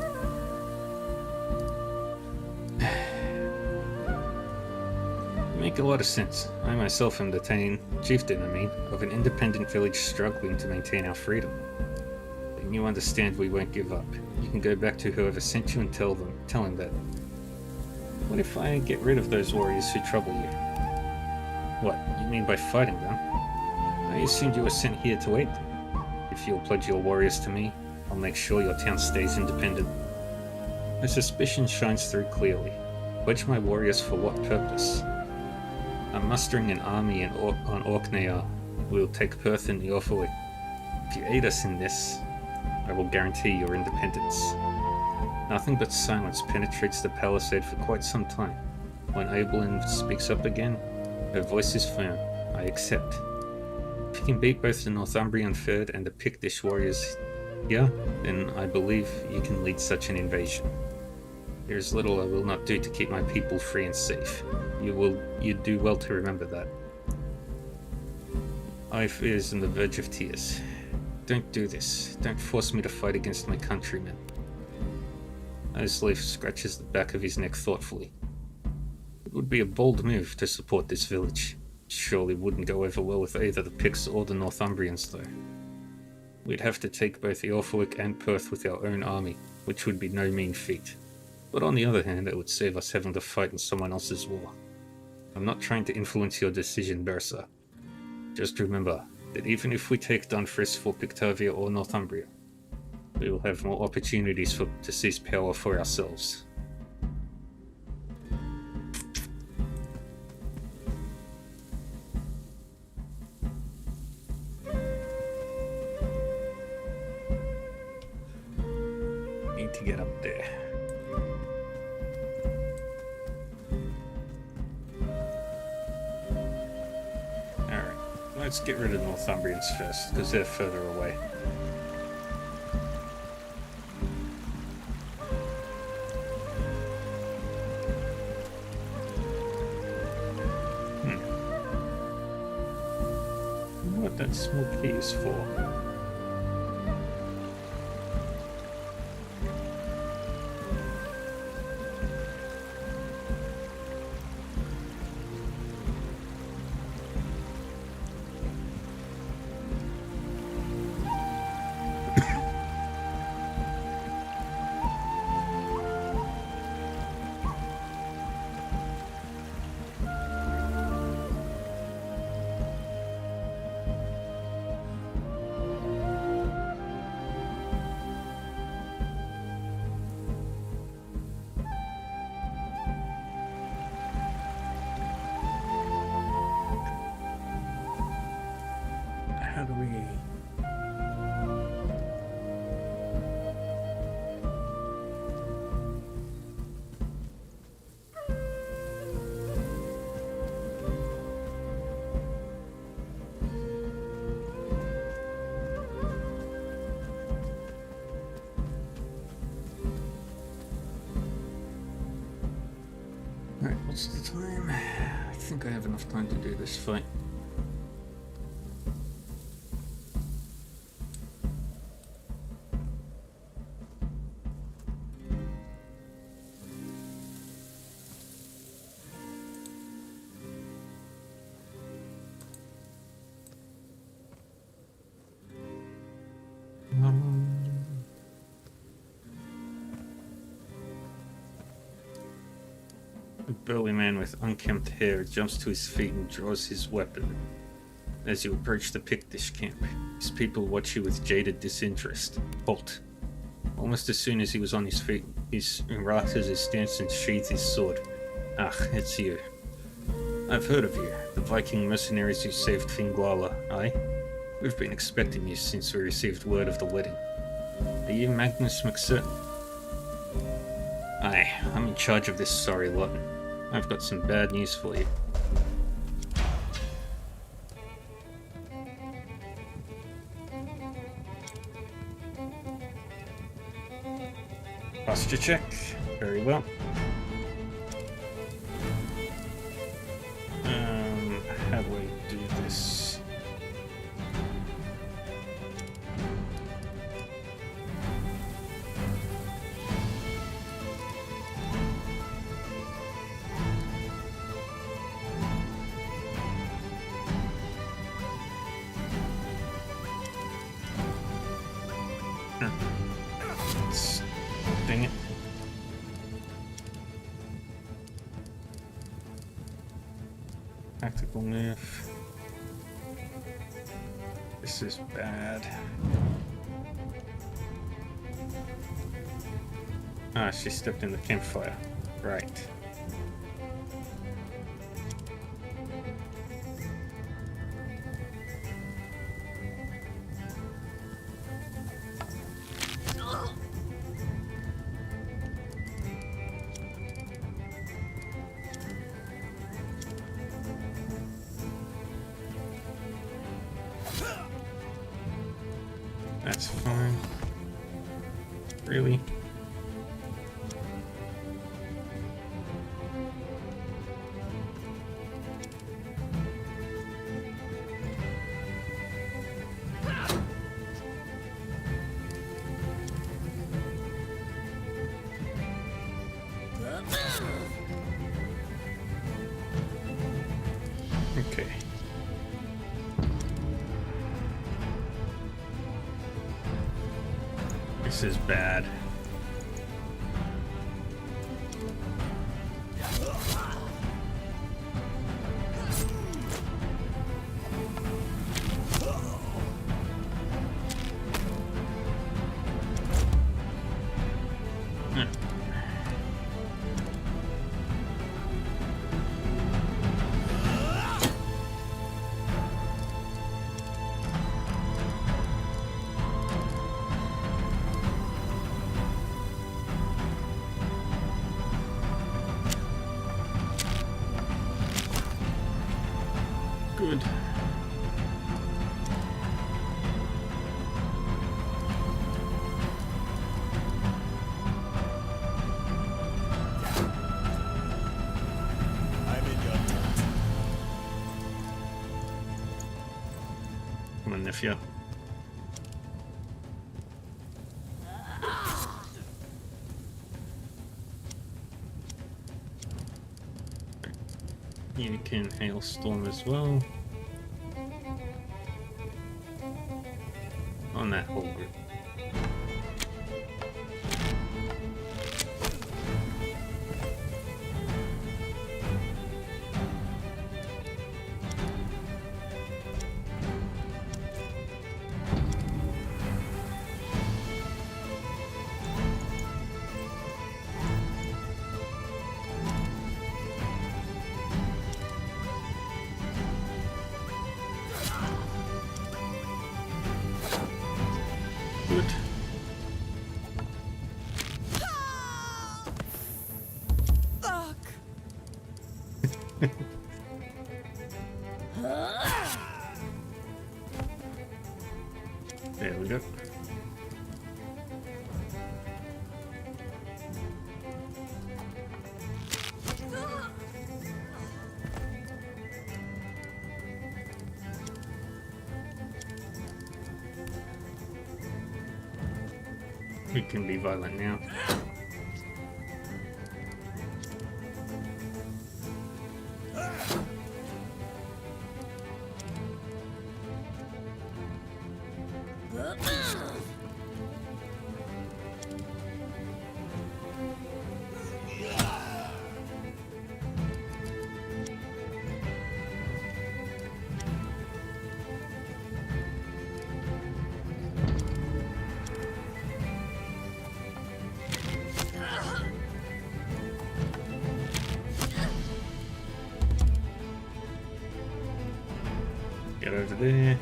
Speaker 1: You make a lot of sense. I myself am the chieftain, of an independent village struggling to maintain our freedom. And you understand we won't give up. You can go back to whoever sent you and tell him that. What if I get rid of those warriors who trouble you? What, you mean by fighting them? I assumed you were sent here to aid them. If you'll pledge your warriors to me, I'll make sure your town stays independent. My suspicion shines through clearly. Pledge my warriors for what purpose? I'm mustering an army on Orkneyar. We'll take Perth and Eorfwick. If you aid us in this, I will guarantee your independence. Nothing but silence penetrates the palisade for quite some time. When Eibelin speaks up again, her voice is firm. I accept. If you can beat both the Northumbrian Third and the Pictish warriors here, then I believe you can lead such an invasion. There is little I will not do to keep my people free and safe. You do well to remember that. Ife is on the verge of tears. Don't do this. Don't force me to fight against my countrymen. Osleif scratches the back of his neck thoughtfully. It would be a bold move to support this village. Surely wouldn't go over well with either the Picts or the Northumbrians, though. We'd have to take both Eorfwick and Perth with our own army, which would be no mean feat. But on the other hand, it would save us having to fight in someone else's war. I'm not trying to influence your decision, Bersa. Just remember that even if we take Dunfris for Pictavia or Northumbria, we will have more opportunities to seize power for ourselves. Need to get up there. Alright, let's get rid of Northumbrians first, because they're further away. What that small key is for. How do we... Alright, what's the time? I think I have enough time to do this fight. A burly man with unkempt hair jumps to his feet and draws his weapon. As you approach the Pictish camp, his people watch you with jaded disinterest. Halt. Almost as soon as he was on his feet, he relaxes his stance and sheathes his sword. Ah, it's you. I've heard of you, the Viking mercenaries who saved Fingwala, aye? We've been expecting you since we received word of the wedding. Are you Magnus MacCurtain? Aye, I'm in charge of this sorry lot. I've got some bad news for you. Posture check. Very well. How do I do this? Dang it. Tactical move. This is bad. Ah, she stepped in the campfire. Right. That's fine. Really? Okay. This is bad. Good.
Speaker 4: I'm in your debt.
Speaker 1: Come on, nephew. You can hailstorm as well. On that whole group. Good.
Speaker 3: Fuck!
Speaker 1: There we go. We can be violent now. Get over there.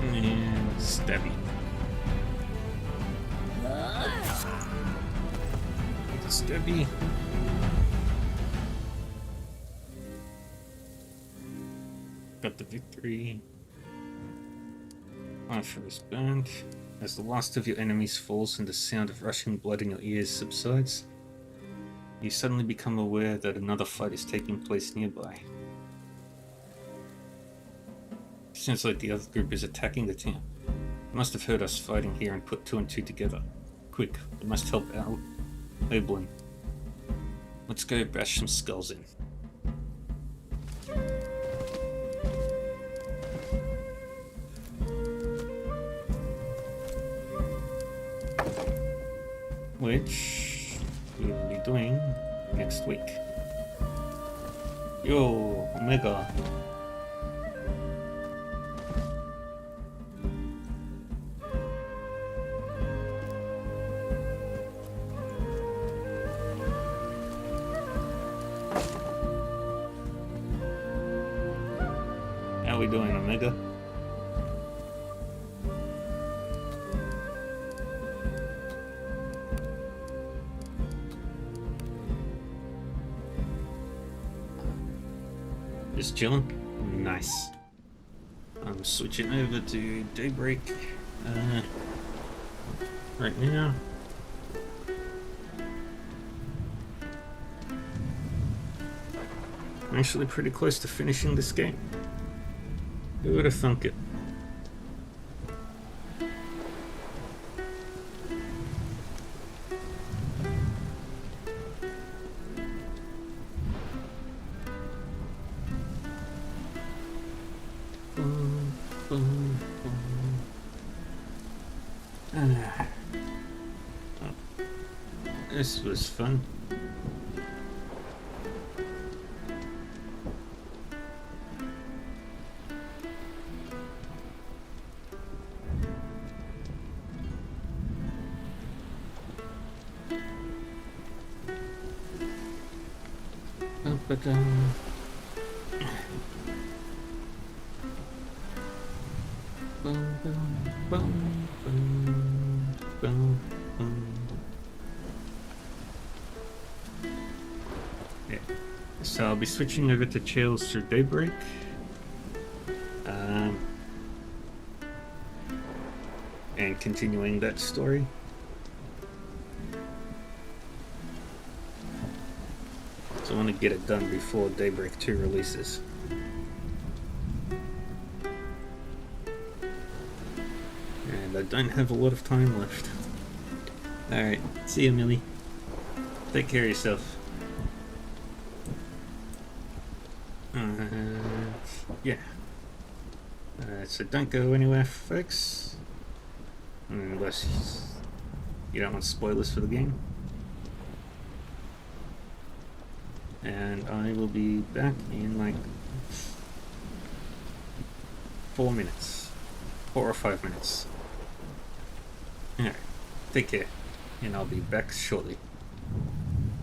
Speaker 1: And stabby. Stabby. Got the victory. Archer is burned. As the last of your enemies falls and the sound of rushing blood in your ears subsides, you suddenly become aware that another fight is taking place nearby. Sounds like the other group is attacking the town. They must have heard us fighting here and put two and two together. Quick, we must help out Oberlin. Let's go bash some skulls in. Which we will be doing next week. Yo, Omega. How we doing, Omega? Just chilling. Nice. I'm switching over to Daybreak right now. I'm actually pretty close to finishing this game. Who would have thunk it? This was fun. Boom, boom, boom, boom, boom, boom. Yeah. So I'll be switching over to Chills Through Daybreak. And continuing that story. So I want to get it done before Daybreak 2 releases. And I don't have a lot of time left. Alright, see you, Millie. Take care of yourself. Yeah. So don't go anywhere, folks. Unless you don't want spoilers for the game. And I will be back in like 4 minutes. 4 or 5 minutes. Alright, take care. And I'll be back shortly.